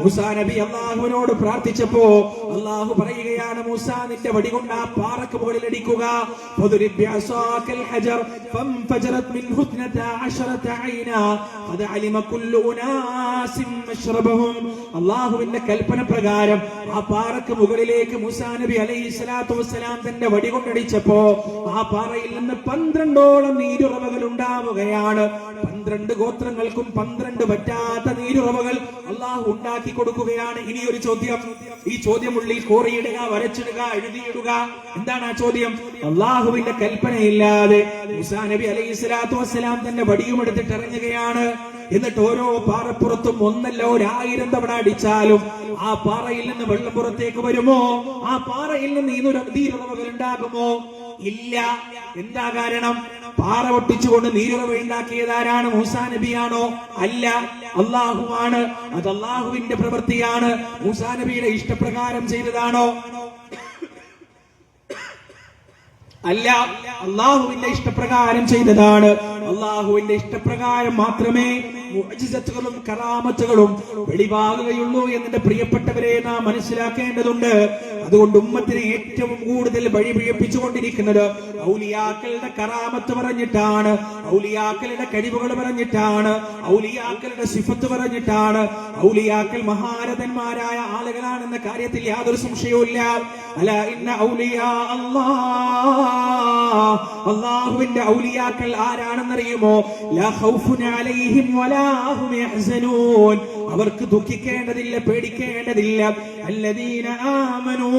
മൂസാ നബി അള്ളാഹുവിനോട് പ്രാർത്ഥിച്ചപ്പോ അള്ളാഹു പറയുകയാണ്, മൂസ നിന്റെ വടി കൊണ്ട് ആ പാറക്ക് മുകളിൽ അടിക്കുക. അള്ളാഹുവിന്റെ കൽപ്പന പ്രകാരം ആ പാറക്ക് മുകളിലേക്ക് മൂസാ നബി അലൈഹി സ്വലാത്തു വസ്സലാം തന്റെ വടി കൊണ്ടടിച്ചപ്പോ ആ പാറയിൽ നിന്ന് 12ഓളം നീരുറവകൾ ഉണ്ടാവുകയാണ്. 12 ഗോത്രങ്ങൾക്കും 12 പറ്റാത്ത നീരുറവകൾ അള്ളാഹു ഉണ്ടാക്കി കൊടുക്കുകയാണ്. ഇനി ഒരു ചോദ്യം, ഈ ചോദ്യം ഉള്ളിൽ കോറിയിടുക, വരച്ചിടുക, എഴുതിയിടുക. എന്താണ് ആ ചോദ്യം? അള്ളാഹുവിന്റെ കൽപ്പനയില്ലാതെ മൂസാ നബി അലൈഹി സ്വലാത്തു വസ്സലാം തന്റെ വടിയും എടുത്തിട്ട് ഇറങ്ങുകയാണ്. എന്നിട്ട് ഓരോ പാറപ്പുറത്തും 1 അല്ല 1000 തവണ അടിച്ചാലും ആ പാറയിൽ നിന്ന് വെള്ളം പുറത്തേക്ക് വരുമോ? ആ പാറയിൽ നിന്ന് നീരുറവകൾ ഉണ്ടാകുമോ? ഇല്ല. എന്താ കാരണം? പാറ പൊട്ടിച്ചുകൊണ്ട് നീരുറവ ഉണ്ടാക്കിയതാരാണ്? മൂസാ നബിയാണോ? അല്ല, അള്ളാഹുവാണ്. അത് അള്ളാഹുവിന്റെ പ്രവൃത്തിയാണ്. മൂസാ നബിയുടെ ഇഷ്ടപ്രകാരം ചെയ്തതാണോ? അല്ല, അള്ളാഹുവിന്റെ ഇഷ്ടപ്രകാരം ചെയ്തതാണ്. അള്ളാഹുവിന്റെ ഇഷ്ടപ്രകാരം മാത്രമേ മുഅ്ജിസത്തുകളും കറാമത്തുകളും വെളിവാകുകയുള്ളൂ എന്നെ പ്രിയപ്പെട്ടവരെ നാം മനസ്സിലാക്കേണ്ടതുണ്ട്. അതുകൊണ്ട് ഉമ്മത്തിനെ ഏറ്റവും കൂടുതൽ വഴി പിഴപ്പിച്ചുകൊണ്ടിരിക്കുന്നത് ഔലിയാക്കളുടെ കറാമത്ത് പറഞ്ഞിട്ടാണ്, ഔലിയാക്കളുടെ കഴിവുകൾ പറഞ്ഞിട്ടാണ്, ഔലിയാക്കളുടെ സിഫത്ത് പറഞ്ഞിട്ടാണ്. ഔലിയാക്കൾ മഹാരഥന്മാരായ ആളുകളാണെന്ന കാര്യത്തിൽ യാതൊരു സംശയവുമില്ല. അല ഇന്ന ഔലിയാ അല്ലാഹുവിന്റെ ഔലിയാക്കൾ ആരാണെന്നറിയുമോ? ലാ ഖൗഫുൻ അലൈഹിം വലാ ഹും യഹ്സനൂൻ, അവർക്ക് ദുഃഖിക്കേണ്ടതില്ല, പേടിക്കേണ്ടതില്ല. അല്ലദീന ആമനൂ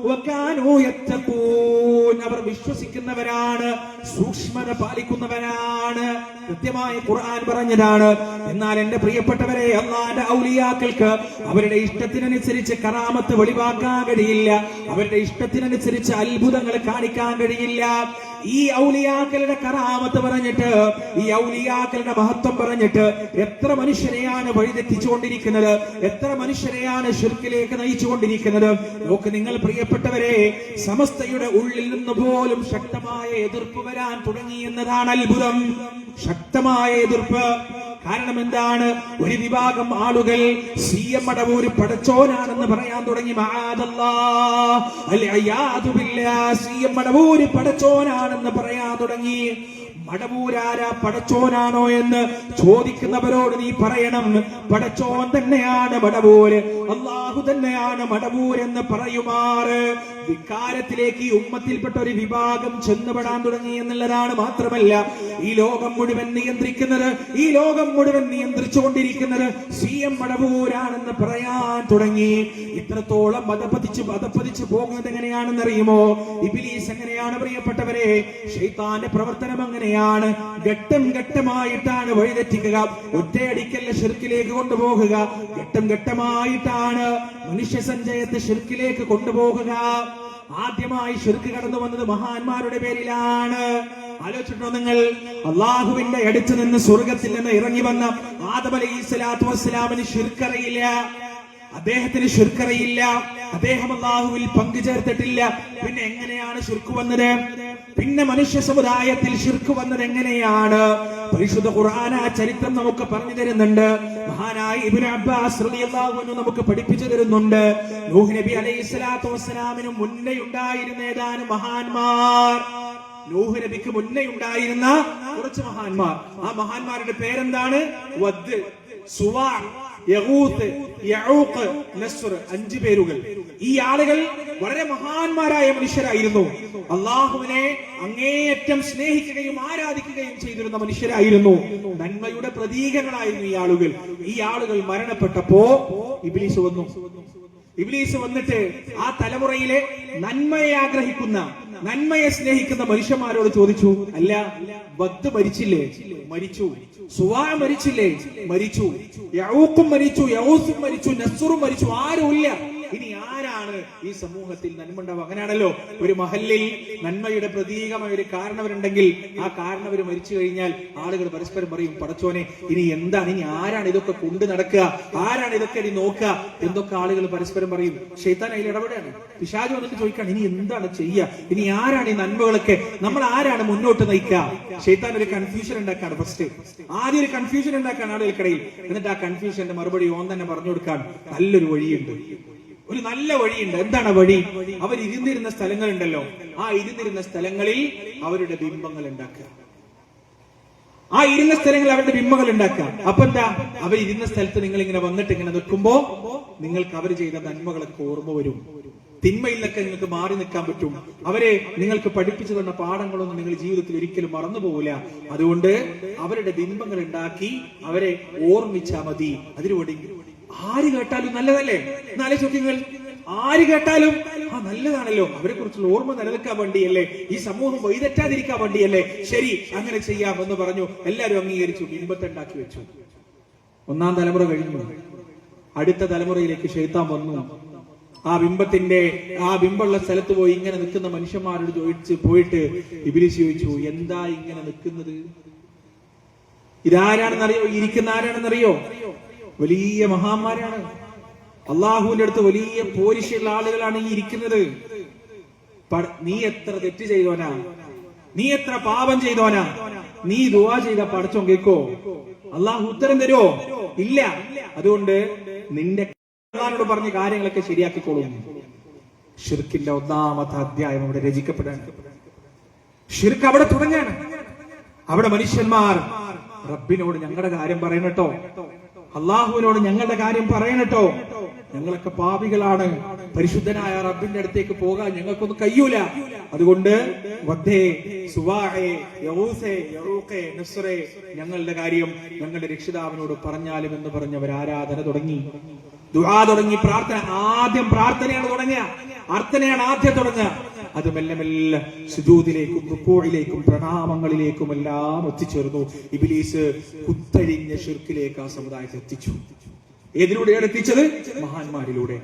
വകാനൂ യത്തഖൂൻ, അവർ വിശ്വസിക്കുന്നവരാണ്, സൂക്ഷ്മത പാലിക്കുന്നവരാണ്. കൃത്യമായി ഖുർആൻ പറഞ്ഞതാണ്. എന്നാൽ എന്റെ പ്രിയപ്പെട്ടവരെ, അല്ലാഹുവിന്റെ ഔലിയാക്കൾക്ക് അവരുടെ ഇഷ്ടത്തിനനുസരിച്ച് കറാമത്ത് വെളിവാക്കാൻ കഴിയില്ല. അവരുടെ ഇഷ്ടത്തിനനുസരിച്ച് അത്ഭുതങ്ങൾ കാണിക്കാൻ കഴിയില്ല. ഈ ഔലിയാക്കളുടെ കറാമത്ത് പറഞ്ഞിട്ട്, ഈ ഔലിയാക്കളുടെ മഹത്വം പറഞ്ഞിട്ട് എത്ര മനുഷ്യരെയാണ് വഴിതെറ്റിച്ചുകൊണ്ടിരിക്കുന്നത്, എത്ര മനുഷ്യരെയാണ് ശിർക്കിലേക്ക് നയിച്ചുകൊണ്ടിരിക്കുന്നത്. നോക്ക് നിങ്ങൾ പ്രിയപ്പെട്ടവരെ, സമസ്തയുടെ ഉള്ളിൽ നിന്ന് പോലും ശക്തമായ എതിർപ്പ് വരാൻ തുടങ്ങി എന്നതാണ് അത്ഭുതം. ശക്തമായ എതിർപ്പ്. കാരണം എന്താണ്? ഒരു വിഭാഗം ആളുകൾ CM മടവൂര് പടച്ചോനാണെന്ന് പറയാൻ തുടങ്ങി. CM മടവൂര് പടച്ചോനാണെന്ന് പറയാൻ തുടങ്ങി. മടവൂരാരാ പടച്ചോനാണോ എന്ന് ചോദിക്കുന്നവരോട് നീ പറയണം, പടച്ചോൻ തന്നെയാണ് മടവൂര്, അള്ളാഹു തന്നെയാണ് മടവൂരെന്ന് പറയുമാറ് വികാരത്തിലേക്ക് ഈ ഉമ്മത്തിൽപ്പെട്ട ഒരു വിഭാഗം ചെന്നുപെടാൻ തുടങ്ങി എന്നുള്ളതാണ്. മാത്രമല്ല, ഈ ലോകം മുഴുവൻ നിയന്ത്രിക്കുന്നത്, ഈ ലോകം മുഴുവൻ നിയന്ത്രിച്ചുകൊണ്ടിരിക്കുന്നത് CM മടവൂരാണെന്ന് പറയാൻ തുടങ്ങി. ഇത്രത്തോളം പദപ്പതിച്ച് പോകുന്നത് എങ്ങനെയാണെന്ന് അറിയുമോ? ഇബ്ലീസ് എങ്ങനെയാണ് പ്രിയപ്പെട്ടവരെ? ശൈത്താന്റെ പ്രവർത്തനം അങ്ങനെയാണ്. ഘട്ടം ഘട്ടമായിട്ടാണ് വഴിതെറ്റിക്കുക. ഒറ്റയടിക്കല്ല ശിർക്കിലേക്ക് കൊണ്ടുപോകുക, ഘട്ടം ഘട്ടമായിട്ടാണ് മനുഷ്യ സഞ്ചയത്തെ ശിർക്കിലേക്ക് കൊണ്ടുപോകുക. ആദ്യമായി ശിർക്ക് കടന്നു വന്നത് മഹാന്മാരുടെ പേരിലാണ്. ആലോചിച്ചിട്ടോ നിങ്ങൾ? അള്ളാഹുവിന്റെ അടുത്ത് നിന്ന് സ്വർഗത്തിൽ നിന്ന് ഇറങ്ങി വന്ന ആദം അലൈഹിസ്സലാത്തു വസ്സലാമിന് ശിർക്കറിയില്ല. അദ്ദേഹത്തിന് ശിർക്കറിയില്ല. അദ്ദേഹം അല്ലാഹുവിൽ പങ്കുചേർത്തിട്ടില്ല. പിന്നെ എങ്ങനെയാണ് ശിർക്ക് വന്നത്? പിന്നെ മനുഷ്യ സമുദായത്തിൽ ശിർക്ക് വന്നത് എങ്ങനെയാണ്? പരിശുദ്ധ ഖുർആൻ ആ ചരിത്രം നമുക്ക് പറഞ്ഞു തരുന്നുണ്ട്. മഹാനായ ഇബ്നു അബ്ബാസ് റളിയല്ലാഹു അൻഹു നമുക്ക് പഠിപ്പിച്ചു തരുന്നുണ്ട്. നൂഹ് നബി അലൈഹിസ്സലാത്തു വസ്സലാമിന് മുന്നേ ഉണ്ടായിരുന്ന ഏതാനും മഹാന്മാർ, നൂഹ് നബിക്ക് മുന്നേ ഉണ്ടായിരുന്ന കുറച്ച് മഹാന്മാർ. ആ മഹാന്മാരുടെ പേരെന്താണ്? വദ്, സുവാ, യഗൂത്ത്, യഊഖ്, നസ്ർ. 5 പേരുകൾ. ഈ ആളുകൾ വളരെ മഹാന്മാരായ മനുഷ്യരായിരുന്നു. അള്ളാഹുവിനെ അങ്ങേയറ്റം സ്നേഹിക്കുകയും ആരാധിക്കുകയും ചെയ്തിരുന്ന മനുഷ്യരായിരുന്നു. നന്മയുടെ പ്രതീകങ്ങളായിരുന്നു ഈ ആളുകൾ. ഈ ആളുകൾ മരണപ്പെട്ടപ്പോ ഇബ്ലീസ് വന്നു. ഇബ്ലീസ് വന്നിട്ട് ആ തലമുറയിലെ നന്മയെ ആഗ്രഹിക്കുന്ന, നന്മയെ സ്നേഹിക്കുന്ന മനുഷ്യന്മാരോട് ചോദിച്ചു, അല്ല, വദ് മരിച്ചില്ലേ? മരിച്ചു. സുവാ മരിച്ചില്ലേ? മരിച്ചു. യഊഖും മരിച്ചു, യഊസും മരിച്ചു, നസ്റും മരിച്ചു. ആരുമില്ല. ഇനി ആരാണ് ഈ സമൂഹത്തിൽ നന്മ ഉണ്ടാവുക? അങ്ങനെയാണല്ലോ, ഒരു മഹല്ലിൽ നന്മയുടെ പ്രതീകമായ ഒരു കാരണവരുണ്ടെങ്കിൽ ആ കാരണവര് മരിച്ചു കഴിഞ്ഞാൽ ആളുകൾ പരസ്പരം പറയും, പടച്ചോനെ, ഇനി എന്താണ്, ഇനി ആരാണ് ഇതൊക്കെ കൊണ്ടു നടക്കുക, ആരാണ് ഇതൊക്കെ ഇനി നോക്കുക? എന്തൊക്കെ ആളുകൾ പരസ്പരം പറയും. ശൈത്താൻ അതിൽ ഇടപെടാണ്. പിശാച് വന്നിട്ട് ചോദിക്കാണ്, ഇനി എന്താണ് ചെയ്യുക, ഇനി ആരാണ് ഈ നന്മകളൊക്കെ, നമ്മൾ ആരാണ് മുന്നോട്ട് നയിക്കുക? ശൈത്താൻ ഒരു കൺഫ്യൂഷൻ ഉണ്ടാക്കാണ്. ഫസ്റ്റ് ആദ്യം ഒരു കൺഫ്യൂഷൻ ഉണ്ടാക്കാണ് ആളുകൾക്കിടയിൽ. എന്നിട്ട് ആ കൺഫ്യൂഷന്റെ മറുപടി ഓൻ തന്നെ പറഞ്ഞു കൊടുക്കാൻ നല്ലൊരു വഴിയുണ്ട്, ഒരു നല്ല വഴിയുണ്ട്. എന്താണ് വഴി? അവർ ഇരുന്നിരുന്ന സ്ഥലങ്ങളുണ്ടല്ലോ, ആ ഇരുന്നിരുന്ന സ്ഥലങ്ങളിൽ അവരുടെ ബിംബങ്ങൾ ഉണ്ടാക്കുക. ആ ഇരുന്ന സ്ഥലങ്ങളിൽ അവരുടെ ബിംബങ്ങൾ ഉണ്ടാക്കുക. അപ്പൊ എന്താ? അവർ ഇരുന്ന സ്ഥലത്ത് നിങ്ങൾ ഇങ്ങനെ വന്നിട്ട് ഇങ്ങനെ നിൽക്കുമ്പോ നിങ്ങൾക്ക് അവർ ചെയ്ത നന്മകളൊക്കെ ഓർമ്മ വരും. തിന്മയിൽ നിന്നൊക്കെ നിങ്ങൾക്ക് മാറി നിൽക്കാൻ പറ്റും. അവരെ നിങ്ങൾക്ക് പഠിപ്പിച്ചു തന്ന പാഠങ്ങളൊന്നും നിങ്ങൾ ജീവിതത്തിൽ ഒരിക്കലും മറന്നു പോകില്ല. അതുകൊണ്ട് അവരുടെ ബിംബങ്ങൾ ഉണ്ടാക്കി അവരെ ഓർമ്മിച്ചാൽ മതി. അതിനുവേണ്ടി ആര് കേട്ടാലും നല്ലതല്ലേ? നാലേ ചോദ്യങ്ങൾ. ആര് കേട്ടാലും ആ നല്ലതാണല്ലോ, അവരെ കുറിച്ചുള്ള ഓർമ്മ നിലനിൽക്കാൻ വേണ്ടിയല്ലേ, ഈ സമൂഹം വഴിതെറ്റാതിരിക്കാൻ വേണ്ടിയല്ലേ, ശരി അങ്ങനെ ചെയ്യാം എന്ന് പറഞ്ഞു. എല്ലാവരും അംഗീകരിച്ചു. ബിംബത്തെ ഉണ്ടാക്കി വെച്ചു. 1ാം തലമുറ കഴിഞ്ഞു. അടുത്ത തലമുറയിലേക്ക് ശൈത്താൻ വന്നു. ആ ബിംബമുള്ള സ്ഥലത്ത് പോയി ഇങ്ങനെ നിൽക്കുന്ന മനുഷ്യന്മാരോട് പോയിട്ട് ഇബ്ലീസ് ചോദിച്ചു, എന്താ ഇങ്ങനെ നിൽക്കുന്നത്? ഇതാരാണെന്നറിയോ? ഇരിക്കുന്ന ആരാണെന്നറിയോ? വലിയ മഹാന്മാരാണ്. അള്ളാഹുവിന്റെ അടുത്ത് വലിയ പോരിശുള്ള ആളുകളാണ് ഈ ഇരിക്കുന്നത്. നീ എത്ര തെറ്റ് ചെയ്തോനാ, നീ എത്ര പാപം ചെയ്തോനാ, നീ ദുആ ചെയ്ത പടച്ചോൻ കേൾക്കോ? അള്ളാഹു ഉത്തരം തരുമോ? ഇല്ല. അതുകൊണ്ട് നിന്റെ അള്ളാഹുവോട് പറഞ്ഞ കാര്യങ്ങളൊക്കെ ശരിയാക്കിക്കോളും. ഷിർക്കിന്റെ 1ാമത്തെ അധ്യായം അവിടെ രചിക്കപ്പെടാൻ. ഷിർക്ക് അവിടെ തുടങ്ങാണ്. അവിടെ മനുഷ്യന്മാർ റബ്ബിനോട് ഞങ്ങളുടെ കാര്യം പറയണട്ടോ, അള്ളാഹുവിനോട് ഞങ്ങളുടെ കാര്യം പറയണട്ടോ, ഞങ്ങളൊക്കെ പാപികളാണ്, പരിശുദ്ധനായ റബ്ബിന്റെ അടുത്തേക്ക് പോകാൻ ഞങ്ങൾക്കൊന്നും കഴിയൂല. അതുകൊണ്ട് വദ്ദേ, സുവാഹേ, യഊസേ, യഊഖേ, നസ്റേ, ഞങ്ങളുടെ കാര്യം ഞങ്ങളുടെ രക്ഷിതാവിനോട് പറഞ്ഞാലും എന്ന് പറഞ്ഞവർ ആരാധന തുടങ്ങി, ദുആ തുടങ്ങി, പ്രാർത്ഥന. ആദ്യം പ്രാർത്ഥനയാണ് തുടങ്ങുക, അർത്ഥനയാണ് ആദ്യം തുടങ്ങുക. അത് മെല്ലെ മെല്ലെ സുജൂദിലേക്കും റുക്കൂഇലേക്കും പ്രണാമങ്ങളിലേക്കും എല്ലാം എത്തിച്ചേർന്നു. ഇബ്ലീസ് കുത്തഴിഞ്ഞ ശിർക്കിലേക്ക് ആ സമുദായത്തെ എത്തിച്ചു. ഏതിലൂടെയാണ് എത്തിച്ചത്? മഹാന്മാരിലൂടെ.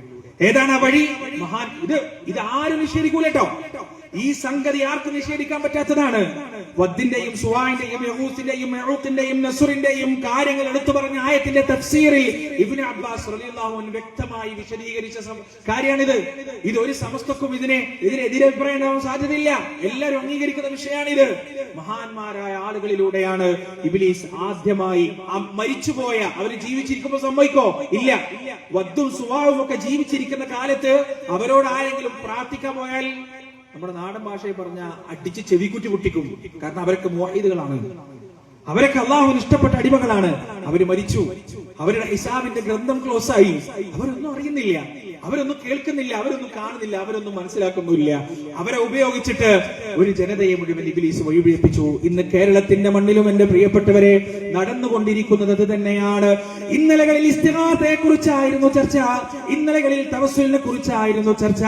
ഏതാണ് ആ വഴി? ഇത് ആരും നിഷേധിക്കൂല കേട്ടോ. ഈ സംഗതി ആർക്കും നിഷേധിക്കാൻ പറ്റാത്തതാണ്. വദ്ദിന്റെയും സുവാഇന്റെയും യഹൂസിന്റെയും മെഊഖിന്റെയും നസ്റിന്റെയും കാര്യങ്ങൾ എടുത്തു പറഞ്ഞ ആയത്തിന്റെ തഫ്സീറിൽ ഇബ്നു അബ്ബാസ് റളിയല്ലാഹു അൻഹു വ്യക്തമായി വിശദീകരിച്ച കാര്യമാണിത്. ഇത് ഒരു സമസ്തക്കും ഇതിനെ എതിരഭിപ്രായം ഉണ്ടാവാൻ സാധ്യതയില്ല. എല്ലാവരും അംഗീകരിക്കുന്ന വിഷയമാണിത്. മഹാന്മാരായ ആളുകളിലൂടെയാണ് ഇബ്ലീസ് ആദ്യമായി മരിച്ചുപോയ അവര് ജീവിച്ചിരിക്കുമ്പോൾ സംഭവിക്കോ? ഇല്ല. വദ്ദും സുവാവും ഒക്കെ ജീവിച്ചിരിക്കുന്ന കാലത്ത് അവരോട് ആരെങ്കിലും പ്രാർത്ഥിക്കാൻ പോയാൽ നമ്മുടെ നാടൻ ഭാഷയിൽ പറഞ്ഞ അടിച്ച് ചെവിക്കുറ്റി പൊട്ടിക്കും. കാരണം അവരൊക്കെ മുവഹിദുകളാണ്, അവരൊക്കെ അള്ളാഹുവിന് ഇഷ്ടപ്പെട്ട അടിമകളാണ്. അവര് മരിച്ചു, അവരുടെ ഹിസാബിന്റെ ഗ്രന്ഥം ക്ലോസ് ആയി. അവരൊന്നും അറിയുന്നില്ല, അവരൊന്നും കേൾക്കുന്നില്ല, അവരൊന്നും കാണുന്നില്ല, അവരൊന്നും മനസ്സിലാക്കുന്നില്ല. അവരെ ഉപയോഗിച്ചിട്ട് ഒരു ജനതയെ മുഴുവൻ ഇബ്ലീസ് വഴിപിഴപ്പിച്ചു. ഇന്ന് കേരളത്തിന്റെ മണ്ണിലും എന്റെ പ്രിയപ്പെട്ടവരെ നടന്നുകൊണ്ടിരിക്കുന്നത് അത് തന്നെയാണ്. ഇന്നലകളിൽ ഇസ്തിഗാസയെ കുറിച്ചായിരുന്നു ചർച്ച, ഇന്നലകളിൽ തവസ്സുലിനെ കുറിച്ചായിരുന്നു ചർച്ച.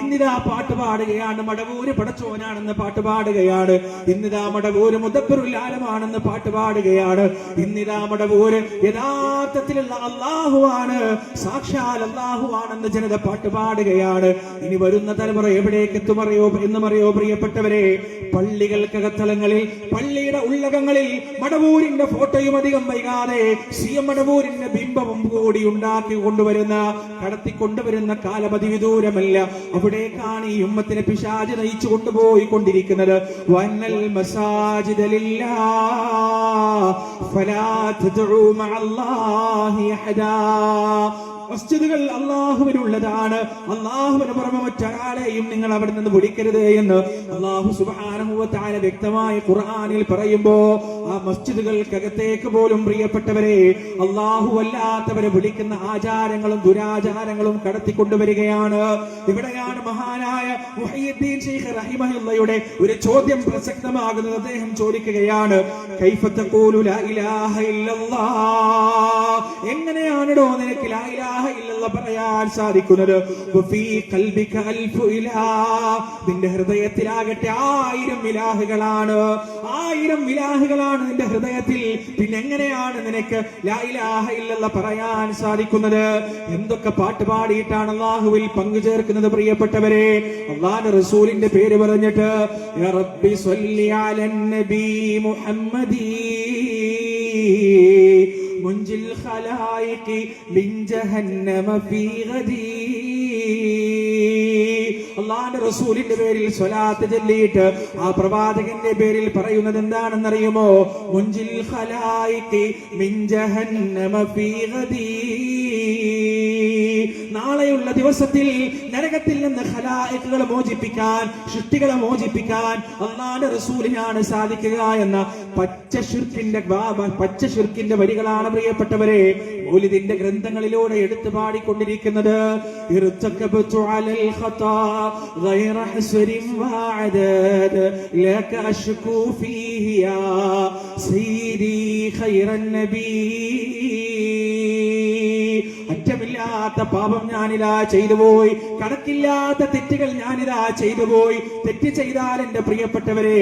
ഇന്നിതാ പാട്ട് പാടുകയാണ്, മടവൂര് പടച്ചോനാണെന്ന് പാട്ട് പാടുകയാണ്. ഇന്നിതാ മടവൂര് മുദബ്ബിറുൽ ആലമാണെന്ന് പാട്ട് പാടുകയാണ്. ഇന്നിതാ മടവൂര് യഥാർത്ഥത്തിലുള്ള അള്ളാഹുവാണ്, സാക്ഷാൽ അള്ളാഹുവാണെന്ന് ജനത പാട്ട് പാടുകയാണ്. ഇനി വരുന്ന തലമുറ എവിടേക്ക് എത്തുമറിയോ പ്രിയപ്പെട്ടവരെ? പള്ളികൾക്കകത്തളങ്ങളിൽ, പള്ളിയുടെ ഉള്ളകങ്ങളിൽ മടവൂരിന്റെ ഫോട്ടോയും അധികം വൈകാതെ CM മടവൂരിന്റെ ബിംബവും കൂടി ഉണ്ടാക്കി കൊണ്ടുവരുന്ന, കടത്തിക്കൊണ്ടുവരുന്ന കാലം അതിവിദൂരമല്ല. അവിടേക്കാണ് ഈ ഉമ്മത്തിനെ പിശാച് നയിച്ചു കൊണ്ടുപോയിക്കൊണ്ടിരിക്കുന്നത്. വന്നൽ മസാജിദ ലില്ലാഹ് ഫലാ തദ്ഉ മഅല്ലാഹി അഹദാ. മസ്ജിദുകൾ അള്ളാഹുവിനുള്ളതാണ്, അള്ളാഹുവിന് പുറമെ മറ്റൊരാളെയും നിങ്ങൾ അവിടെ നിന്ന് വിളിക്കരുത് എന്ന് അള്ളാഹു സുബ്ഹാനഹു വ തആല വ്യക്തമായി ഖുർആനിൽ പറയുമ്പോ ആ മസ്ജിദുകൾക്കകത്തേക്ക് പോലും പ്രിയപ്പെട്ടവരെ അള്ളാഹു അല്ലാത്തവരെ വിളിക്കുന്ന ആചാരങ്ങളും ദുരാചാരങ്ങളും കടത്തിക്കൊണ്ടുവരികയാണ്. ഇവിടെയാണ് മഹാനായ മുഹയ്യിദ്ദീൻ ശൈഖ് റഹിമഹുള്ളയുടെ ഒരു ചോദ്യം പ്രസക്തമാകുന്നത്. അദ്ദേഹം ചോദിക്കുകയാണ്, കൈഫ തഖൂലു ലാ ഇലാഹ ഇല്ലല്ലാഹ്, എങ്ങനെയാണോ നിനക്ക് ലാ ഇലാഹ ഇല്ലല്ലാഹ് പറയാൻ സാധിക്കുന്നത്? വഫീ ഖൽബിക അൽഫു ഇലാഹ്, നിന്റെ ഹൃദയത്തിലാകട്ടെ 1000 ഇലാഹുകളാണ്, 1000 ഇലാഹുകളാണ് നിന്റെ ഹൃദയത്തിൽ. പിന്നെ എങ്ങനെയാണ് നിനക്ക് ലാ ഇലാഹ ഇല്ലല്ലാഹ് പറയാൻ സാധിക്കുന്നത്? എന്തൊക്കെ പാട്ട് പാടിയിട്ടാണ് അല്ലാഹുവിൽ പങ്കു ചേർക്കുന്നത് പ്രിയപ്പെട്ടവരെ. അല്ലാഹുവിന്റെ റസൂലിന്റെ പേര് പറഞ്ഞിട്ട് യാ റബ്ബി സ്വല്ലി അലൻ നബി മുഹമ്മദി മുൻജിൽ ഖലായിഖി മിൻ ജഹന്നമ ഫീ ഗദീ. അള്ളാഹുവിന്റെ റസൂലിന്റെ പേരിൽ സ്വലാത്ത് ചൊല്ലിയിട്ട് ആ പ്രവാചകന്റെ പേരിൽ പറയുന്നത് എന്താണെന്നറിയുമോ? മുൻജിൽ ഖലായിഖി മിൻ ജഹന്നമ ഫീ ഗദീ. നാളെയുള്ള ദിവസത്തിൽ നരകത്തിൽ നിന്ന് ഖലായിഖുകളെ മോചിപ്പിക്കാൻ, സൃഷ്ടികളെ മോചിപ്പിക്കാൻ അള്ളാഹുവിന്റെ റസൂലിനാണ് സാധിക്കുക എന്ന പച്ച ശിർക്കിന്റെ വരികളാണ് പ്രിയപ്പെട്ടവരെ മൗലിദിന്റെ ഗ്രന്ഥങ്ങളിലൂടെ എടുത്തു പാടിക്കൊണ്ടിരിക്കുന്നത്. ഇർതകബതു അലൽ ഖതാ ഗൈറ ഹസ്രിൻ വഅദദ ലക അശ്കു ഫീഹി യാ സയ്യിദി ഖൈറൻ നബി. അറ്റമില്ലാത്ത പാപം ഞാനിതാ ചെയ്തുപോയി, കണക്കില്ലാത്ത തെറ്റുകൾ ഞാനിതാ ചെയ്തുപോയി. തെറ്റ് ചെയ്താൽ എന്റെ പ്രിയപ്പെട്ടവരെ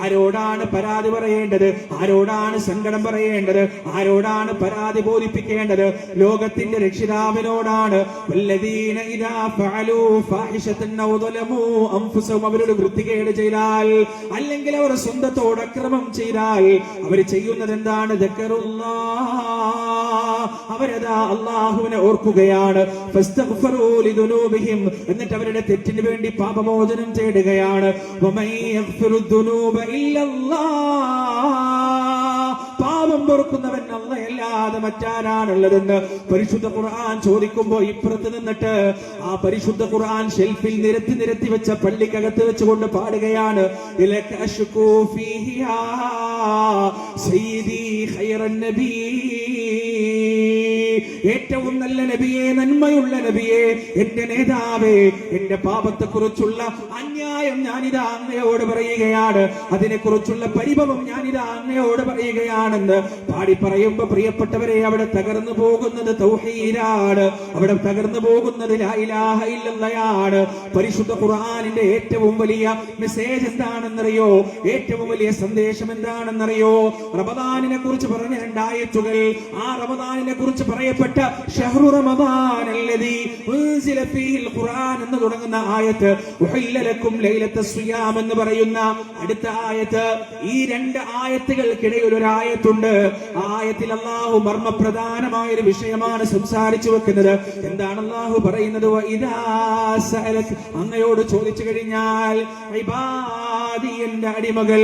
ആരോടാണ് പരാതി പറയേണ്ടത്? ആരോടാണ് സങ്കടം പറയേണ്ടത്? ആരോടാണ് പരാതി ബോധിപ്പിക്കേണ്ടത്? ലോകത്തിന്റെ രക്ഷിതാവിനോടാണ്. വല്ലദീന ഇദാ ഫഅലൂ ഫാഹിശതൻ ഔ ളലമൂ അൻഫുസഹും, അവരോട് വൃത്തികേട് ചെയ്താൽ അല്ലെങ്കിൽ അവർ സ്വന്തത്തോട് അക്രമം ചെയ്താൽ അവർ ചെയ്യുന്നത് എന്താണ്? അവരതാ അള്ളാഹുവിനെ ഓർക്കുകയാണ്. ഫസ്തഗ്ഫിറൂ ലിദുനൂബിഹിം, എന്നിട്ട് അവരുടെ തെറ്റിന് വേണ്ടി പാപമോചനം തേടുകയാണ്. വമൻ യഗ്ഫിറു ദുനൂബ ഇല്ലല്ലാഹ്, പാപം പൊറുക്കുന്നവൻ അല്ലാഹുവല്ലാതെ മറ്റാരാണുള്ളതെന്ന് പരിശുദ്ധ ഖുർആൻ ചോദിക്കുമ്പോൾ ഇപ്പുറത്ത് നിന്നിട്ട് ആ പരിശുദ്ധ ഖുർആൻ ഷെൽഫിൽ നിരത്തി വെച്ച പള്ളിക്കകത്ത് വെച്ചുകൊണ്ട് പാടുകയാണ്. ഇലക അശ്കൂ ഫീഹി യാ സയ്യിദി ഖൈറൻ നബി. ഏറ്റവും നല്ല നബിയെ, നന്മയുള്ള നബിയെ, എന്റെ നേതാവേ, എന്റെ പാപത്തെക്കുറിച്ചുള്ള അന്യായ സഹായം ഞാനിതാ അങ്ങയോട് പറയുകയാണ്, അതിനെക്കുറിച്ചുള്ള പരിഭവം ഞാനിതാ അങ്ങയോട് പറയുകയാണെന്ന് പാടി പറയുമ്പോ പ്രിയപ്പെട്ടവരെ അവിടെ തകർന്നു പോകുന്നത് തൗഹീദാണ്, അവിടെ തകർന്നു പോകുന്നത് ലാ ഇലാഹ ഇല്ലല്ലാഹയാണ്. പരിശുദ്ധ ഖുർആനിന്റെ ഏറ്റവും വലിയ മെസ്സേജ് എന്താണെന്നറിയോ? ഏറ്റവും വലിയ സന്ദേശം എന്താണെന്നറിയോ? റമദാനിനെ കുറിച്ച് പറഞ്ഞ 2 ആയത്തുകൾ. ആ റമദാനിനെ കുറിച്ച് പറയപ്പെട്ട ഷഹ്റു റമദാൻ അല്ലദീ ഉൻസില ഫീഹിൽ ഖുർആൻ എന്ന് തുടങ്ങുന്ന ആയത്ത്, ഉഹില്ല ലക്കും ലൈലത്തസ് സിയാം എന്ന് പറയുന്ന അടുത്ത ആയത്ത്. ഈ 2 ആയത്തുകൾക്കിടയിൽ ഒരു ആയത്തുണ്ട്. ആ ആയത്തിൽ അല്ലാഹു മർമ്മപ്രധാനമായ ഒരു വിഷയമാണ് സംസാരിച്ചു വെക്കുന്നത്. എന്താണ് അല്ലാഹു പറയുന്നത്? വഇദാ സഅലക, അങ്ങയോട് ചോദിച്ചു കഴിഞ്ഞാൽ, ഇബാദി എന്റെ അടിമകൾ,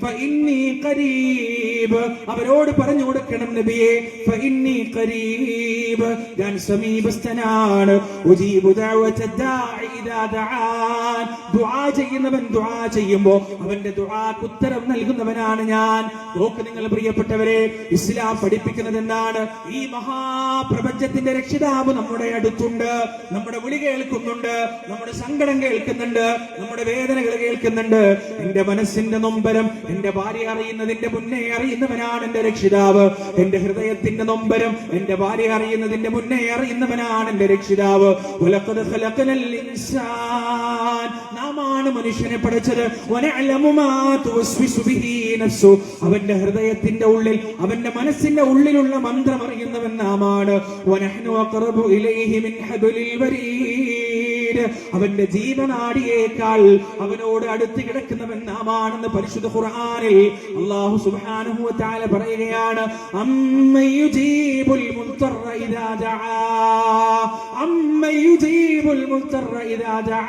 ഫഇന്നി ഖരീബ്, അവരോട് പറഞ്ഞു കൊടുക്കണം നബിയെ, ഫഇന്നി ഖരീബ്, ഞാൻ സമീപസ്ഥനാണ്. ഉജീബു ദഅവത ദാഇ ഇദാ ദഅാൻ, ദുആ ചെയ്യുന്നവൻ ദുആ ചെയ്യുമ്പോൾ അവന്റെ ദുആക്ക് ഉത്തരം നൽകുന്നവനാണ് ഞാൻ. നോക്ക് നിങ്ങൾ പ്രിയപ്പെട്ടവരെ, ഇസ്ലാം പഠിപ്പിക്കുന്നത് എന്താണ്? ഈ മഹാപ്രപഞ്ചത്തിന്റെ രക്ഷിതാവ് നമ്മുടെ അടുത്തുണ്ട്, നമ്മുടെ വിളി കേൾക്കുന്നുണ്ട്, നമ്മുടെ സങ്കടം കേൾക്കുന്നുണ്ട്, നമ്മുടെ വേദനകൾ കേൾക്കുന്നുണ്ട്. എന്റെ മനസ്സിന്റെ നൊമ്പരം എന്റെ ഭാര്യ അറിയുന്നതിന്റെ മുന്നേ അറിയുന്നവനാണ് എന്റെ രക്ഷിതാവ്. എന്റെ ഹൃദയത്തിന്റെ നൊമ്പരം എന്റെ ഭാര്യ അറിയുന്നതിന്റെ മുന്നേ അറിയുന്നവനാണ് എന്റെ രക്ഷിതാവ്. വലഖദ് ഖലഖനൽ ഇൻസാൻ, നാമാണ് മനുഷ്യനെ പഠിച്ചത്. വനഅലമു മാ തുവസ്വിസു ബിഹി നഫ്സു, അവന്റെ ഹൃദയത്തിന്റെ ഉള്ളിൽ, അവന്റെ മനസ്സിന്റെ ഉള്ളിലുള്ള മന്ത്രം അറിയുന്നവൻ നാമാണ്. വനഹ്നു അഖറബു ഇലൈഹി മിൻ ഹബ്ലിൽ വരീദ്, അവന്റെ ജീവനാഡിയേക്കാൾ അവനോട് അടുത്ത് കിടക്കുന്നവൻ നാമാണെന്ന് പരിശുദ്ധ ഖുർആനിൽ അല്ലാഹു സുബ്ഹാനഹു വ തആല പറയുകയാണ്. അമ്മയുജീബുൽ മുൽത്തറ ഇദാ ദആ, അമ്മയുജീബുൽ മുൽത്തറ ഇദാ ദആ,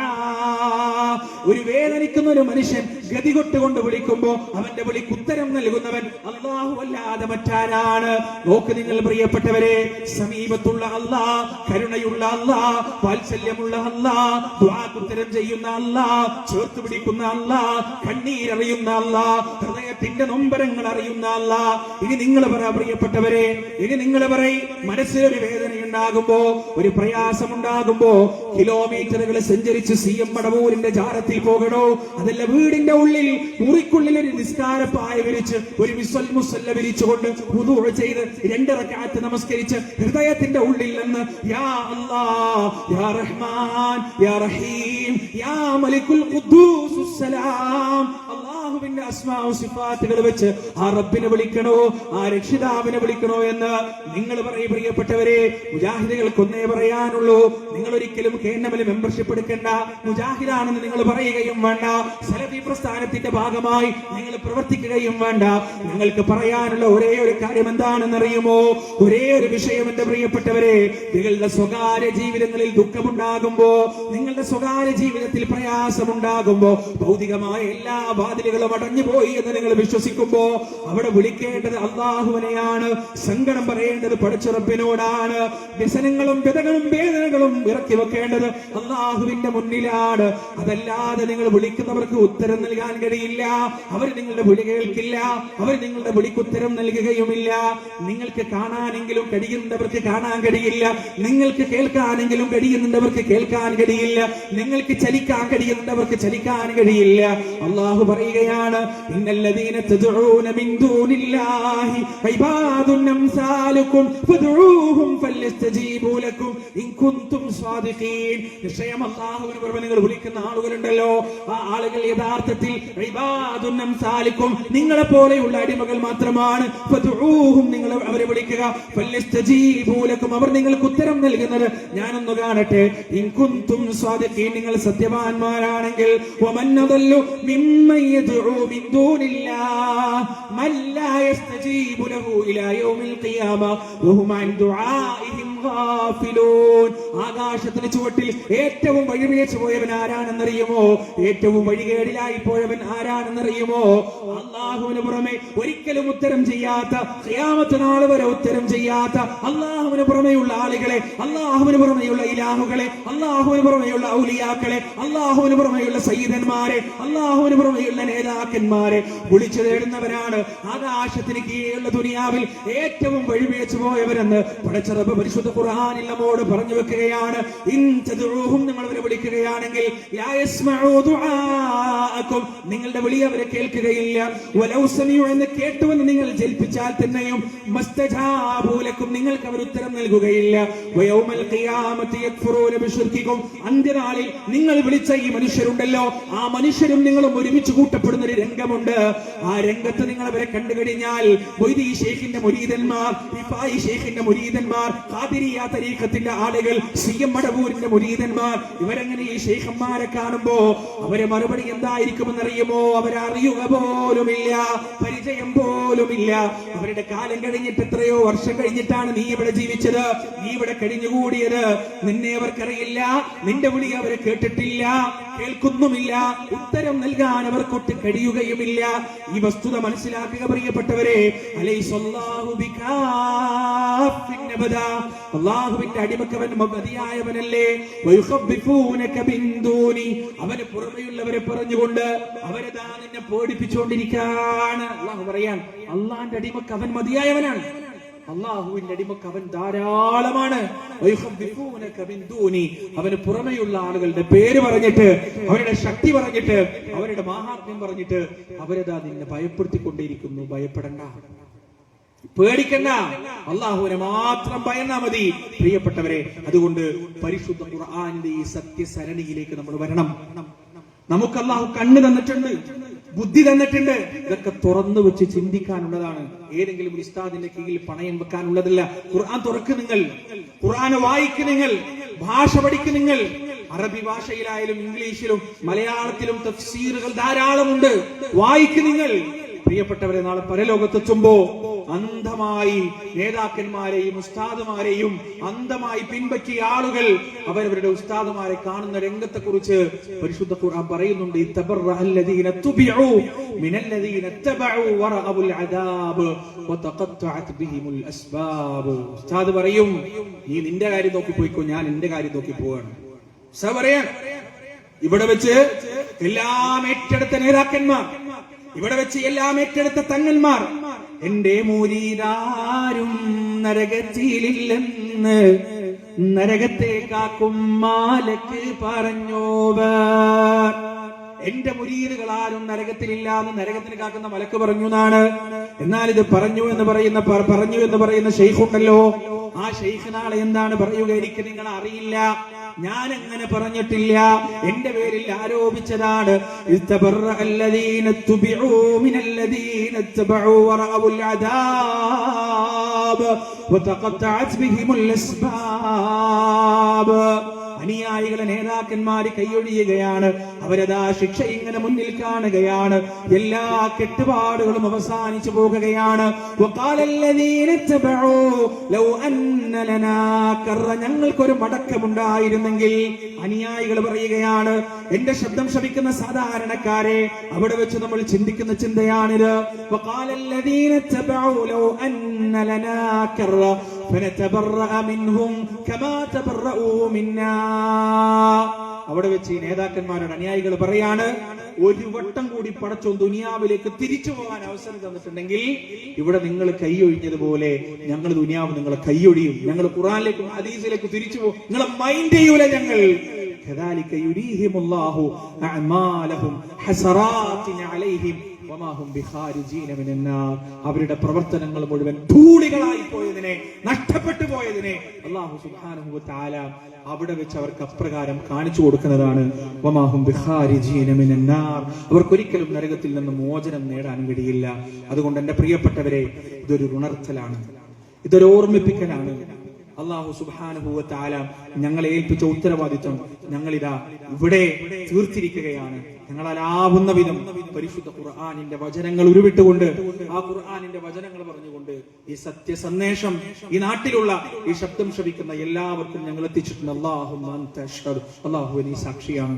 ഒരു വേദനിക്കുന്ന ഒരു മനുഷ്യൻ ഗതികൊട്ടുകൊണ്ട് വിളിക്കുമ്പോ അവന്റെ വിളിക്ക് ഉത്തരം നൽകുന്നവൻ അല്ലാഹു അല്ലാതെ മറ്റാരാണ്? നോക്ക് നിങ്ങൾ പ്രിയപ്പെട്ടവരെ, സമീപത്തുള്ള അല്ലാഹ്, കരുണയുള്ള അല്ലാഹ്, വാത്സല്യമുള്ള അല്ലാഹ്, ദുആക്ക് ഉത്തരം ചെയ്യുന്ന അല്ലാഹ്, ചേർത്ത് പിടിക്കുന്ന അല്ലാഹ്, കണ്ണീരറിയുന്ന അല്ലാഹ്, ഹൃദയത്തിന്റെ നൊമ്പരങ്ങൾ അറിയുന്ന അല്ലാഹ്. ഇനി നിങ്ങൾ പറ പ്രിയപ്പെട്ടവരെ, ഇനി നിങ്ങൾ പറയും, മനസ്സിലൊരു വേദനയുണ്ടാകുമ്പോ, ഒരു പ്രയാസമുണ്ടാകുമ്പോ കിലോമീറ്ററുകൾ സഞ്ചരിച്ച് CM മടവൂരിന്റെ ജാരത്തിൽ പോകണോ? അതല്ല വീടിന്റെ ഉള്ളിൽ മുറിക്കുള്ളിൽ ഒരു നിസ്കാരപ്പായ വിരിച്ച്, ഒരു മുസല്ല വിരിച്ചുകൊണ്ട് വുദൂ ചെയ്ത് 2 റക്അത്ത് നമസ്കരിച്ച് ഹൃദയത്തിന്റെ ഉള്ളിൽ നിന്ന് യാ അല്ലാഹ്, യാ റഹ്മാൻ, യാ റഹീം, യാ മലിക്കുൽ ഖുദ്ദൂസുസ് സലാം, അല്ലാഹുവിന്റെ അസ്മാഉ സിഫാത്തുകൾ വെച്ച് ആ റബ്ബിനെ വിളിക്കണോ, ആ രക്ഷിതാവിനെ വിളിക്കണോ എന്ന് നിങ്ങൾ പറയും പ്രിയപ്പെട്ടവരെ. മുജാഹിദുകൾക്കൊന്നേ പറയാനുള്ളൂ, നിങ്ങൾ ഒരിക്കലും KNM മെമ്പർഷിപ്പ് എടുക്കേണ്ട, മുജാഹിദാണെന്ന് നിങ്ങൾ പറയുകയും വേണ്ട, സലഫി പ്രസ്ഥാനത്തിന്റെ ഭാഗമായി നിങ്ങൾ പ്രവർത്തിക്കുകയും വേണ്ട. നിങ്ങൾക്ക് പറയാനുള്ള ഒരേ ഒരു കാര്യം എന്താണെന്നറിയുമോ? ഒരേ ഒരു വിഷയം എന്റെ പ്രിയപ്പെട്ടവരെ, നിങ്ങളുടെ സ്വകാര്യ ജീവിതങ്ങളിൽ ദുഃഖമുണ്ടാകുമ്പോ, നിങ്ങളുടെ സ്വകാര്യ ജീവിതത്തിൽ പ്രയാസമുണ്ടാകുമ്പോ, ഭൗതികമായ എല്ലാ വാതിലുകളും അടഞ്ഞുപോയി എന്ന് നിങ്ങൾ വിശ്വസിക്കുമ്പോ അവിടെ വിളിക്കേണ്ടത് അല്ലാഹുവിനെയാണ്, സങ്കടം പറയേണ്ടത് പടച്ച റബ്ബിനോടാണ്, വ്യസനങ്ങളും വ്യതകളും വേദനകളും ഇറക്കി വെക്കേണ്ടത് അല്ലാഹുവിന്റെ മുന്നിലാണ്. അതല്ലാതെ നിങ്ങൾ വിളിക്കുന്നവർക്ക് ഉത്തരം നൽകാൻ കഴിയില്ല, അവർ നിങ്ങളുടെ വിളി കേൾക്കില്ല, അവർ നിങ്ങളുടെ വിളിക്ക് ഉത്തരം നൽകുകയുമില്ല. നിങ്ങൾക്ക് കാണാനെങ്കിലും കഴിയുന്നവർക്ക് കാണാൻ കഴിയില്ല, നിങ്ങൾക്ക് കേൾക്കാനെങ്കിലും കഴിയുന്നവർക്ക് കേൾക്കാൻ കഴിയില്ല, നിങ്ങൾക്ക് ചലിക്കാൻ കഴിയുന്നവർക്ക് ചലിക്കാൻ കഴിയില്ല. അല്ലാഹു പറയുകയാണ്, ഇന്നല്ലദീന തദ്ഊന മിൻ ദൂനില്ലാഹി ഇബാദുൻ അംസാലുക്കും ഫദ്ഊഹും ഫൽയസ്തജീബൂ ലക്കും ഇൻ കുൻതും സ്വാദിഖീൻ. നിശ്ചയം അല്ലാഹുവിനെ പുറമെ നിങ്ങൾ വിളിക്കുന്ന ആളുകളുണ്ടല്ലോ, ആ ആളുകൾ യഥാർത്ഥത്തിൽ ഇബാദുൻ അംസാലുക്കും, നിങ്ങളെ പോലെയുള്ള അടിമകൾ മാത്രമാണ്. ഫദ്ഊഹും, നിങ്ങൾ അവരെ വിളിക്കുക, ഫൽയസ്തജീബൂ ലക്കും, അവർ നിങ്ങൾക്ക് ഉത്തരം നൽകുന്നത് ഞാനൊന്ന് കാണട്ടെ. ഇൻ കുൻതും സ്വാദിഖീൻ, നിങ്ങൾ സത്യവാന്മാരാണെങ്കിൽ. വമൻ അദല്ലു മിമ്മൻ യദ്ഉ മിൻ ദൂനില്ലാഹ് മൻ ലാ യസ്തജീബു ലഹു ഇലാ യൗമിൽ ഖിയാമ വഹും അൻ ദുആഇഹിം ഗാഫിലൂൻ. ആകാശത്തിന് ചുവട്ടിൽ ഏറ്റവും വഴിപിഴച്ചു പോയവൻ ആരാണെന്നറിയുമോ? ഏറ്റവും വഴികേടിലായി പോയവൻ ആരാണെന്നറിയുമോ? അല്ലാഹുവിന് പുറമെ ഒരിക്കലും ഉത്തരം ചെയ്യാത്ത, ഖിയാമത്ത് നാൾ വരെ ഉത്തരം ചെയ്യാത്ത അല്ലാഹുവിന് പുറമെയുള്ള ആളുകളെ, അല്ലാഹുവിന് പുറമെയുള്ള ഇലാഹുകളെ, അല്ലാഹുവിന് പുറമെയുള്ള ഔലിയാക്കളെ, അല്ലാഹുവിന് പുറമെയുള്ള സയ്യിദന്മാരെ, അല്ലാഹുവിന് പുറമെയുള്ള നേതാക്കന്മാരെ വിളിച്ചു തേടുന്നവരാണ് ആകാശത്തിന് കീഴെയുള്ള ദുനിയാവിൽ ഏറ്റവും വഴിപിഴച്ചു പോയവരെന്ന് പടച്ച റബ്ബ് പരിശുദ്ധ ഖുർആനിൽ നമ്മോട് പറഞ്ഞു വെക്കുകയാണ്, ഇൻ തദ്ഉഹും, നിങ്ങൾ അവരെ വിളിക്കുകയാണെങ്കിൽ, ലാ യസ്മഉ ദുആഅക്കും, നിങ്ങളുടെ വിളി അവരെ കേൾക്കുകയില്ല. വലൗ സമിഉ, എന്ന് കേട്ടുവെന്ന് നിങ്ങൾ ജൽപ്പിച്ചാൽ തന്നെയും, മസ്തജാബു ലക്കും, നിങ്ങൾക്ക് അവർ ഉത്തരം നൽകുകയില്ല. വയൗമൽ ഖിയാമത്തി യക്ഫുറൂന ബിശിർകികും, അന്ത്യനാളിൽ നിങ്ങൾ വിളിച്ച ഈ മനുഷ്യരുണ്ടല്ലോ, ആ മനുഷ്യരും നിങ്ങളും ഒരുമിച്ച് കൂട്ടപ്പെടുന്ന ഒരു രംഗമുണ്ട്. ആ രംഗത്ത് നിങ്ങൾ അവരെ കണ്ടു കഴിഞ്ഞാൽ, മൊയ്‌ദി ശൈഖിന്റെ മുരീദന്മാർ, റിഫായി ശൈഖിന്റെ മുരീദന്മാർ, ഖാദിരിയ തരീഖത്തിന്റെ ആളുകൾ, സിഎം മടവൂരിന്റെ മുരീദന്മാർ, ഇവരെങ്ങനെ ഈ ശൈഖന്മാരെ കാണുമ്പോ അവരെ മറുപടി എന്തായിരിക്കുമെന്നറിയുമോ? അവരറിയുക പോലുമില്ല, പരിചയം പോലുമില്ല. അവരുടെ കാലം കഴിഞ്ഞിട്ട് എത്രയോ വർഷം കഴിഞ്ഞിട്ടാണ് നീ ഇവിടെ ജീവിച്ചത്, നീ ഇവിടെ കഴിഞ്ഞുകൂടിയത്. നിന്നെ അവർക്കറിയില്ല, നിന്റെ വിളി അവരെ കേട്ടിട്ടില്ല, കേൾക്കുന്നുമില്ല, ഉത്തരം നൽകാൻ അവർക്കൊട്ട് കഴിയുകയുമില്ല. ഈ വസ്തുത മനസ്സിലാക്കുക പ്രിയപ്പെട്ടവരെ. അലൈസല്ലാഹു ബികാഫിൻ അബദാ, അല്ലാഹുവിന്റെ അടിമക്കവൻ മതിയായവനല്ലേ. വയുഖബ്ബിഫൂനക ബിൻ ദൂനി, അവന് പുറമെയുള്ളവരെ പറഞ്ഞുകൊണ്ട് അവരതാ നിന്നെ പേടിപ്പിച്ചുകൊണ്ടിരിക്കുകയാണ്. അല്ലാഹു പറയാൻ, അല്ലാഹുവിന്റെ അടിമക്ക് അവൻ മതിയായവനാണ്, അള്ളാഹുവിന്റെ അടിമക്ക് അവൻ ധാരാളമാണ്. അവന് പുറമെയുള്ള ആളുകളുടെ പേര് പറഞ്ഞിട്ട്, അവരുടെ ശക്തി പറഞ്ഞിട്ട്, അവരുടെ മാഹാത്മ്യം പറഞ്ഞിട്ട് അവരതാ നിന്നെ ഭയപ്പെടുത്തിക്കൊണ്ടിരിക്കുന്നു. ഭയപ്പെടണ്ട, പേടിക്കണ്ട, അള്ളാഹുവിനെ മാത്രം ഭയന്നാ മതി പ്രിയപ്പെട്ടവരെ. അതുകൊണ്ട് പരിശുദ്ധ ഖുർആനിന്റെ ഈ സത്യസരണിയിലേക്ക് നമ്മൾ വരണം. നമുക്ക് അള്ളാഹു കണ്ണ് തന്നിട്ടുണ്ട്, ബുദ്ധി തന്നിട്ടുണ്ട്. ഇതൊക്കെ തുറന്നു വെച്ച് ചിന്തിക്കാനുള്ളതാണ്. ഏതെങ്കിലും ഒരു ഉസ്താദിന്റെ കീഴിൽ പണയം വെക്കാനുള്ളതല്ല. ഖുർആൻ തുറക്ക് നിങ്ങൾ, ഖുർആൻ വായിക്ക് നിങ്ങൾ, ഭാഷ പഠിക്ക് നിങ്ങൾ. അറബി ഭാഷയിലായാലും ഇംഗ്ലീഷിലും മലയാളത്തിലും തഫ്സീറുകൾ ധാരാളമുണ്ട്, വായിക്ക് നിങ്ങൾ. പ്രിയപ്പെട്ടവരെ, നാളെ പരലോകത്തെത്തുമ്പോ അന്ധമായി നേതാക്കന്മാരെയും ഉസ്താദുമാരെയും അന്ധമായി പിൻപറ്റിയ ആളുകൾ അവരവരുടെ ഉസ്താദുമാരെ കാണുന്ന രംഗത്തെ കുറിച്ച് പരിശുദ്ധ ഖുർആൻ പറയുന്നുണ്ട്. ഉസ്താദ് പറയും, നീ നിന്റെ കാര്യം നോക്കി പോയിക്കോ, ഞാൻ എന്റെ കാര്യം നോക്കി പോവാണ്. പറയാൻ ഇവിടെ വെച്ച് എല്ലാം ഏറ്റെടുത്ത നേതാക്കന്മാർ, ഇവിടെ വെച്ച് എല്ലാം ഏറ്റെടുത്ത തങ്ങന്മാർ, എന്റെ മുരീദാരും നരകത്തിലില്ലെന്ന് നരകത്തെ കാക്കും മാലക്ക് പറഞ്ഞോവർ. എന്റെ മുരീദുകളാരും നരകത്തിലില്ലാന്ന് നരകത്തിന് കാക്കുന്ന മലക്ക് പറഞ്ഞു എന്നാണ്. എന്നാൽ ഇത് പറഞ്ഞു എന്ന് പറയുന്ന ഷെയ്ഖുണ്ടല്ലോ, ആ ഷെയ്ഖ് നാളെ എന്താണ് പറയുക എനിക്ക് നിങ്ങൾ അറിയില്ല, ഞാൻ അങ്ങനെ പറഞ്ഞിട്ടില്ല, എന്റെ പേരിൽ ആരോപിച്ചതാണ്. അനുയായികളെ നേതാക്കന്മാര് കൈയൊഴിയുകയാണ്. അവരതാ ശിക്ഷ ഇങ്ങനെ മുന്നിൽ കാണുകയാണ്. എല്ലാ കെട്ടുപാടുകളും അവസാനിച്ചു പോകുകയാണ്. ഞങ്ങൾക്കൊരു മടക്കമുണ്ടായിരുന്നെങ്കിൽ, അനുയായികൾ പറയുകയാണ്. എന്റെ ശബ്ദം ശ്രമിക്കുന്ന സാധാരണക്കാരെ, അവിടെ വെച്ച് നമ്മൾ ചിന്തിക്കുന്ന ചിന്തയാണിത്. അവിടെ വെച്ച് ഈ നേതാക്കന്മാരുടെ അനുയായികൾ പറയാണ്, ഒരു വട്ടം കൂടി പടച്ചോൻ ദുനിയാവിലേക്ക് തിരിച്ചു പോകാൻ അവസരം തന്നിട്ടുണ്ടെങ്കിൽ ഇവിടെ നിങ്ങൾ കൈയൊഴിഞ്ഞതുപോലെ ഞങ്ങൾ ദുനിയാവ് നിങ്ങളെ കൈയൊഴിയും, ഞങ്ങൾ ഖുർആനിലേക്കും ഹദീസിലേക്കും തിരിച്ചു പോകും, നിങ്ങളെ മൈൻഡ് ചെയ്യൂല ഞങ്ങൾ. അവരുടെ പ്രവർത്തനങ്ങൾ മുഴുവൻ ധൂളികളായി പോയതിനെ, നഷ്ടപ്പെട്ടു പോയതിനെ അല്ലാഹു സുബ്ഹാനഹു വ തആല അവിടെ വെച്ച് അവർക്ക് അപ്രകാരം കാണിച്ചു കൊടുക്കുന്നതാണ്. അവർക്കൊരിക്കലും നരകത്തിൽ നിന്ന് മോചനം നേടാൻ കഴിയില്ല. അതുകൊണ്ട് എന്റെ പ്രിയപ്പെട്ടവരെ, ഇതൊരു ഉണർത്തലാണ്, ഇതൊരു ഓർമ്മിപ്പിക്കലാണ്. അല്ലാഹു സുബ്ഹാനഹു വ തആല ഞങ്ങളെ ഏൽപ്പിച്ച ഉത്തരവാദിത്വം ഞങ്ങളിതാ ഇവിടെ തീർത്തിരിക്കുകയാണ്. ഞങ്ങളാലാവുന്ന വിധം പരിശുദ്ധ ഖുർആനിന്റെ വചനങ്ങൾ ഉരുവിട്ടുകൊണ്ട്, ആ ഖുർആനിന്റെ വചനങ്ങൾ പറഞ്ഞുകൊണ്ട് ഈ സത്യ സന്ദേശം ഈ നാട്ടിലുള്ള ഈ ശബ്ദം ശ്രവിക്കുന്ന എല്ലാവർക്കും ഞങ്ങൾ എത്തിച്ചിട്ടുണ്ട്. അല്ലാഹു നീ സാക്ഷിയാണ്,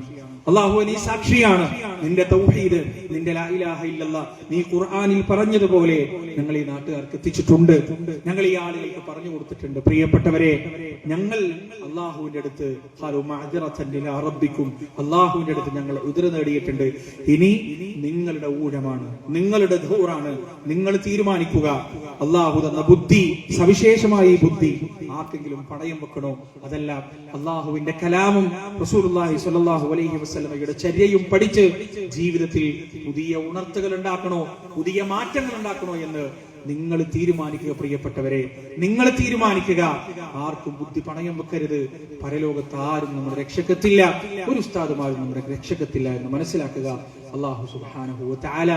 അല്ലാഹു നീ സാക്ഷിയാണ്. നിന്റെ തൗഹീദ്, നിന്റെ ലാ ഇലാഹ ഇല്ലല്ലാഹ് നീ ഖുർആനിൽ പറഞ്ഞതുപോലെ ഞങ്ങൾ ഈ നാട്ടുകാർക്ക് എത്തിച്ചിട്ടുണ്ട്, ഞങ്ങൾ ഈ ആളുകൾക്ക് പറഞ്ഞു കൊടുത്തിട്ടുണ്ട്. പ്രിയപ്പെട്ടവരെ, ഞങ്ങൾ അല്ലാഹുവിന്റെ അടുത്ത് അല്ലാഹുവിന്റെ അടുത്ത് ഞങ്ങൾ ഉദര നേടിയ നൽകിയിട്ടുണ്ട്. ഇനി നിങ്ങളുടെ ഊഴമാണ്, നിങ്ങളുടെ ദൗറാണ്. നിങ്ങൾ തീരുമാനിക്കുക. അള്ളാഹു തന്ന ബുദ്ധി, സവിശേഷമായ ഈ ബുദ്ധി ആർക്കെങ്കിലും പണയം വെക്കണോ, അതല്ല അള്ളാഹുവിന്റെ കലാമും റസൂലുള്ളാഹി സ്വല്ലല്ലാഹു അലൈഹി വസല്ലമയുടെ ചര്യയും പഠിച്ച് ജീവിതത്തിൽ പുതിയ ഉണർത്തുകൾ ഉണ്ടാക്കണോ, പുതിയ മാറ്റങ്ങൾ ഉണ്ടാക്കണോ എന്ന് നിങ്ങൾ തീരുമാനിക്കുക. പ്രിയപ്പെട്ടവരെ, നിങ്ങൾ തീരുമാനിക്കുക. ആർക്കും ബുദ്ധി പണയം വെക്കരുത്. പരലോകത്ത് ആരും നമ്മുടെ രക്ഷക്കെത്തില്ല, ഒരു ഉസ്താദുമാരും നമ്മുടെ രക്ഷക്കെത്തില്ല എന്ന് മനസ്സിലാക്കുക. അല്ലാഹു സുബ്ഹാനഹു വ തആല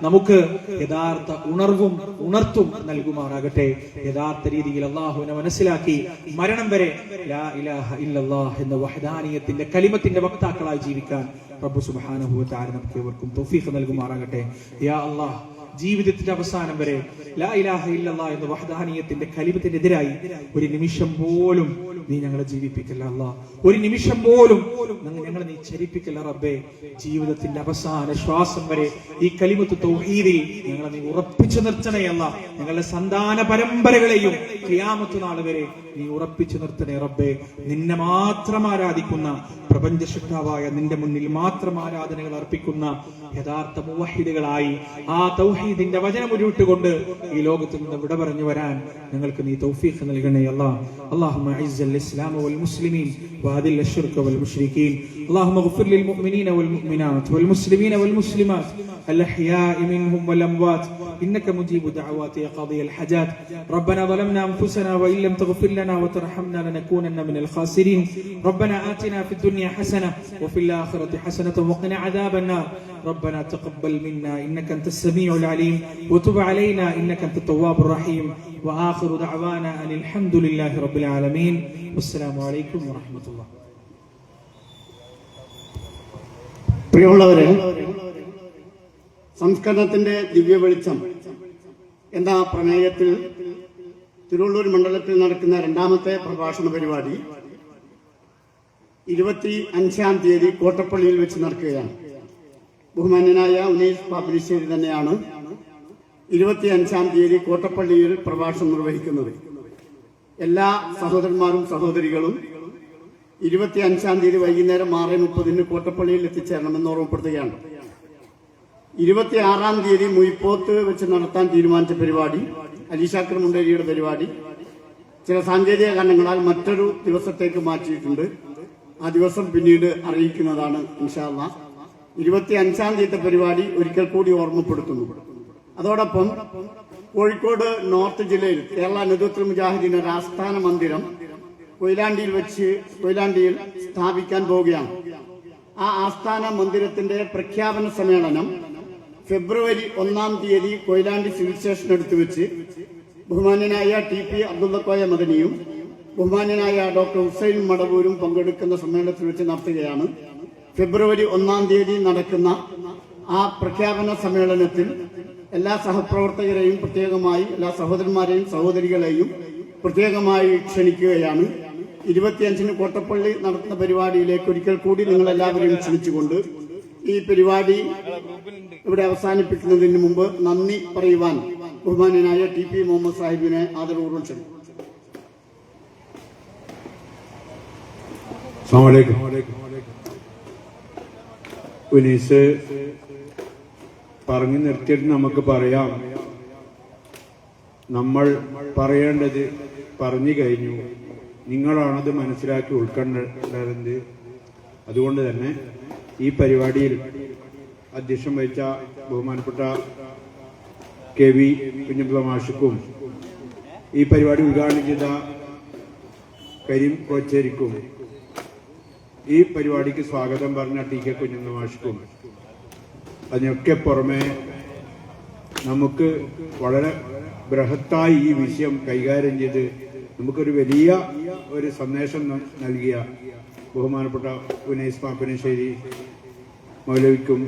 നമുക്ക് യഥാർത്ഥ ഉണർവും ഉണർത്തും നൽകുമാറാകട്ടെ. യഥാർത്ഥ രീതിയിൽ അള്ളാഹുവിനെ മനസ്സിലാക്കി മരണം വരെ ലാ ഇലാഹ ഇല്ലല്ലാഹ് എന്ന വഹദാനിയത്തിന്റെ കലിമത്തിന്റെ വക്താക്കളായി ജീവിക്കാൻ റബ്ബ് സുബ്ഹാനഹു വ തആല നമുക്ക് ഏവർക്കും തൗഫീഖ് നൽകുമാറാകട്ടെ. യാ അല്ലാഹ്, ജീവിതത്തിന്റെ അവസാനം വരെ ലാ ഇലാഹ ഇല്ലല്ലാഹ് എന്ന വഹദാനിയത്തിന്റെ കലിമത്തിനെതിരായി ഒരു നിമിഷം പോലും നീ ഞങ്ങളെ ജീവിപ്പിക്കല്ല അല്ലാഹ്. ഒരു നിമിഷം പോലും ഞങ്ങളെ നീ ചരിപ്പിക്കല്ല റബ്ബേ. ജീവിതത്തിന്റെ അവസാന ശ്വാസം വരെ ഈ കലിമത്ത് തൗഹീദിൽ ഞങ്ങളെ നീ ഉറപ്പിച്ചു നിർത്തണേ അല്ലാഹ്. ഞങ്ങളുടെ സന്താന പരമ്പരകളെയും ഖിയാമത്ത് നാൾ വരെ നീ ഉറപ്പിച്ചു നിർത്തണേ റബ്ബേ. നിന്നെ മാത്രം ആരാധിക്കുന്ന, പ്രപഞ്ച സൃഷ്ടാവായ നിന്റെ മുന്നിൽ മാത്രം ആരാധനകൾ അർപ്പിക്കുന്ന യഥാർത്ഥ മുവഹിദുകളായി ആ തൗഹീദിന്റെ വചനം ഉരുവിട്ടുകൊണ്ട് ഈ ലോകത്ത് നിന്ന് വിട പറഞ്ഞു വരാൻ ഞങ്ങൾക്ക് നീ തൗഫീഖ് നൽകണേ അല്ലാഹ്. اللهم اعز الاسلام والمسلمين واذل الشرك والمشركين. اللهم اغفر للمؤمنين والمؤمنات والمسلمين والمسلمات الاحياء منهم والاموات انك مجيب دعوات يا قاضي الحاجات. ربنا ظلمنا انفسنا وان لم تغفر لنا وترحمنا لنكونن من الخاسرين. ربنا آتنا في الدنيا حسنة وفي الآخرة حسنة وقنا عذاب النار. ربنا تقبل منا إنك أنت السميع العليم وتب علينا إنك أنت التواب الرحيم. وآخر دعوانا أن الحمد لله رب العالمين. والسلام عليكم ورحمة الله. പ്രിയമുള്ളവരെ, സംസ്കരണത്തിന്റെ ദിവ്യ വെളിച്ചം എന്ന പ്രമേയത്തിൽ തിരുവള്ളൂർ മണ്ഡലത്തിൽ നടക്കുന്ന രണ്ടാമത്തെ പ്രഭാഷണ പരിപാടി 25-ാം തീയതി കോട്ടപ്പള്ളിയിൽ വെച്ച് നടക്കുകയാണ്. ബഹുമാന്യനായ ഉനൈസ് പാപ്പിനിശ്ശേരി തന്നെയാണ് 25-ാം തീയതി കോട്ടപ്പള്ളിയിൽ പ്രഭാഷണം നിർവഹിക്കുന്നത്. എല്ലാ സഹോദരന്മാരും സഹോദരികളും 25-ാം തീയതി വൈകുന്നേരം 6:30 കോട്ടപ്പള്ളിയിൽ എത്തിച്ചേരണമെന്ന് ഓർമ്മപ്പെടുത്തുകയാണ്. 26-ാം തീയതി മുയിപ്പോത്ത് വെച്ച് നടത്താൻ തീരുമാനിച്ച പരിപാടി, അലിശാക്കർ മുണ്ടേരിയുടെ പരിപാടി, ചില സാങ്കേതിക കാരണങ്ങളാൽ മറ്റൊരു ദിവസത്തേക്ക് മാറ്റിയിട്ടുണ്ട്. ആ ദിവസം പിന്നീട് അറിയിക്കുന്നതാണ് ഇൻഷാ അല്ലാഹ്. 25-ാം തീയതി പരിപാടി ഒരിക്കൽ കൂടി ഓർമ്മപ്പെടുത്തുന്നു. അതോടൊപ്പം കോഴിക്കോട് നോർത്ത് ജില്ലയിൽ കേരള നദുത്തുൽ മുജാഹിദീൻ ഒരു ആസ്ഥാന മന്ദിരം കൊയിലാണ്ടിയിൽ സ്ഥാപിക്കാൻ പോവുകയാണ്. ആ ആസ്ഥാന മന്ദിരത്തിന്റെ പ്രഖ്യാപന സമ്മേളനം ഫെബ്രുവരി 1-ാം തീയതി കൊയിലാണ്ടി സിവിൽ സ്റ്റേഷൻ അടുത്ത് വെച്ച് ബഹുമാന്യനായ TP അബ്ദുള്ളക്കോയ മദനിയും ബഹുമാന്യനായ ഡോക്ടർ ഹുസൈൻ മടവൂരും പങ്കെടുക്കുന്ന സമ്മേളനത്തിൽ വെച്ച് നടത്തുകയാണ്. ഫെബ്രുവരി 1-ാം തീയതി നടക്കുന്ന ആ പ്രഖ്യാപന സമ്മേളനത്തിൽ എല്ലാ സഹപ്രവർത്തകരെയും പ്രത്യേകമായി, എല്ലാ സഹോദരന്മാരെയും സഹോദരികളെയും പ്രത്യേകമായി ക്ഷണിക്കുകയാണ്. 25-ന് കോട്ടപ്പള്ളി നടത്തുന്ന പരിപാടിയിലേക്ക് ഒരിക്കൽ കൂടി നിങ്ങൾ എല്ലാവരെയും ക്ഷണിച്ചുകൊണ്ട് ഈ പരിപാടി ഇവിടെ അവസാനിപ്പിക്കുന്നതിന് മുമ്പ് നന്ദി പറയുവാൻ ബഹുമാന്യനായ TP മുഹമ്മദ് സാഹിബിനെ ആദരപൂർവ്വം ക്ഷണിക്കും. ഉനീസ് പറഞ്ഞു നിർത്തിയിട്ട് നമുക്ക് പറയാം, നമ്മൾ പറയേണ്ടത് പറഞ്ഞു കഴിഞ്ഞു, നിങ്ങളാണത് മനസ്സിലാക്കി ഉൾക്കൊണ്ടത്. അതുകൊണ്ട് തന്നെ ഈ പരിപാടിയിൽ അധ്യക്ഷം വഹിച്ച ബഹുമാനപ്പെട്ട KV കുഞ്ഞബ്ദുള്ള മാഷിക്കും ഈ പരിപാടി ഉദ്ഘാടനം ചെയ്ത കരീം കോച്ചേരിക്കും ഈ പരിപാടിക്ക് സ്വാഗതം പറഞ്ഞ TK കുഞ്ഞബ്ദുള്ള മാഷിക്കും അതിനൊക്കെ പുറമെ നമുക്ക് വളരെ ബൃഹത്തായി ഈ വിഷയം കൈകാര്യം ചെയ്ത് നമുക്കൊരു വലിയ ഒരു സന്ദേശം നൽകിയ ബഹുമാനപ്പെട്ട ഉനൈസ് പാപ്പിനിശ്ശേരി മൗലവിക്കും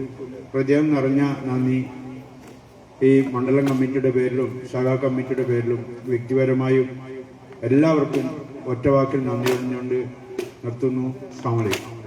ഹൃദയം നിറഞ്ഞ നന്ദി ഈ മണ്ഡലം കമ്മിറ്റിയുടെ പേരിലും ശാഖാ കമ്മിറ്റിയുടെ പേരിലും വ്യക്തിപരമായും എല്ലാവർക്കും ഒറ്റവാക്കിൽ നന്ദി പറഞ്ഞുകൊണ്ട് നിർത്തുന്നു. അസ്സലാമു അലൈക്കും.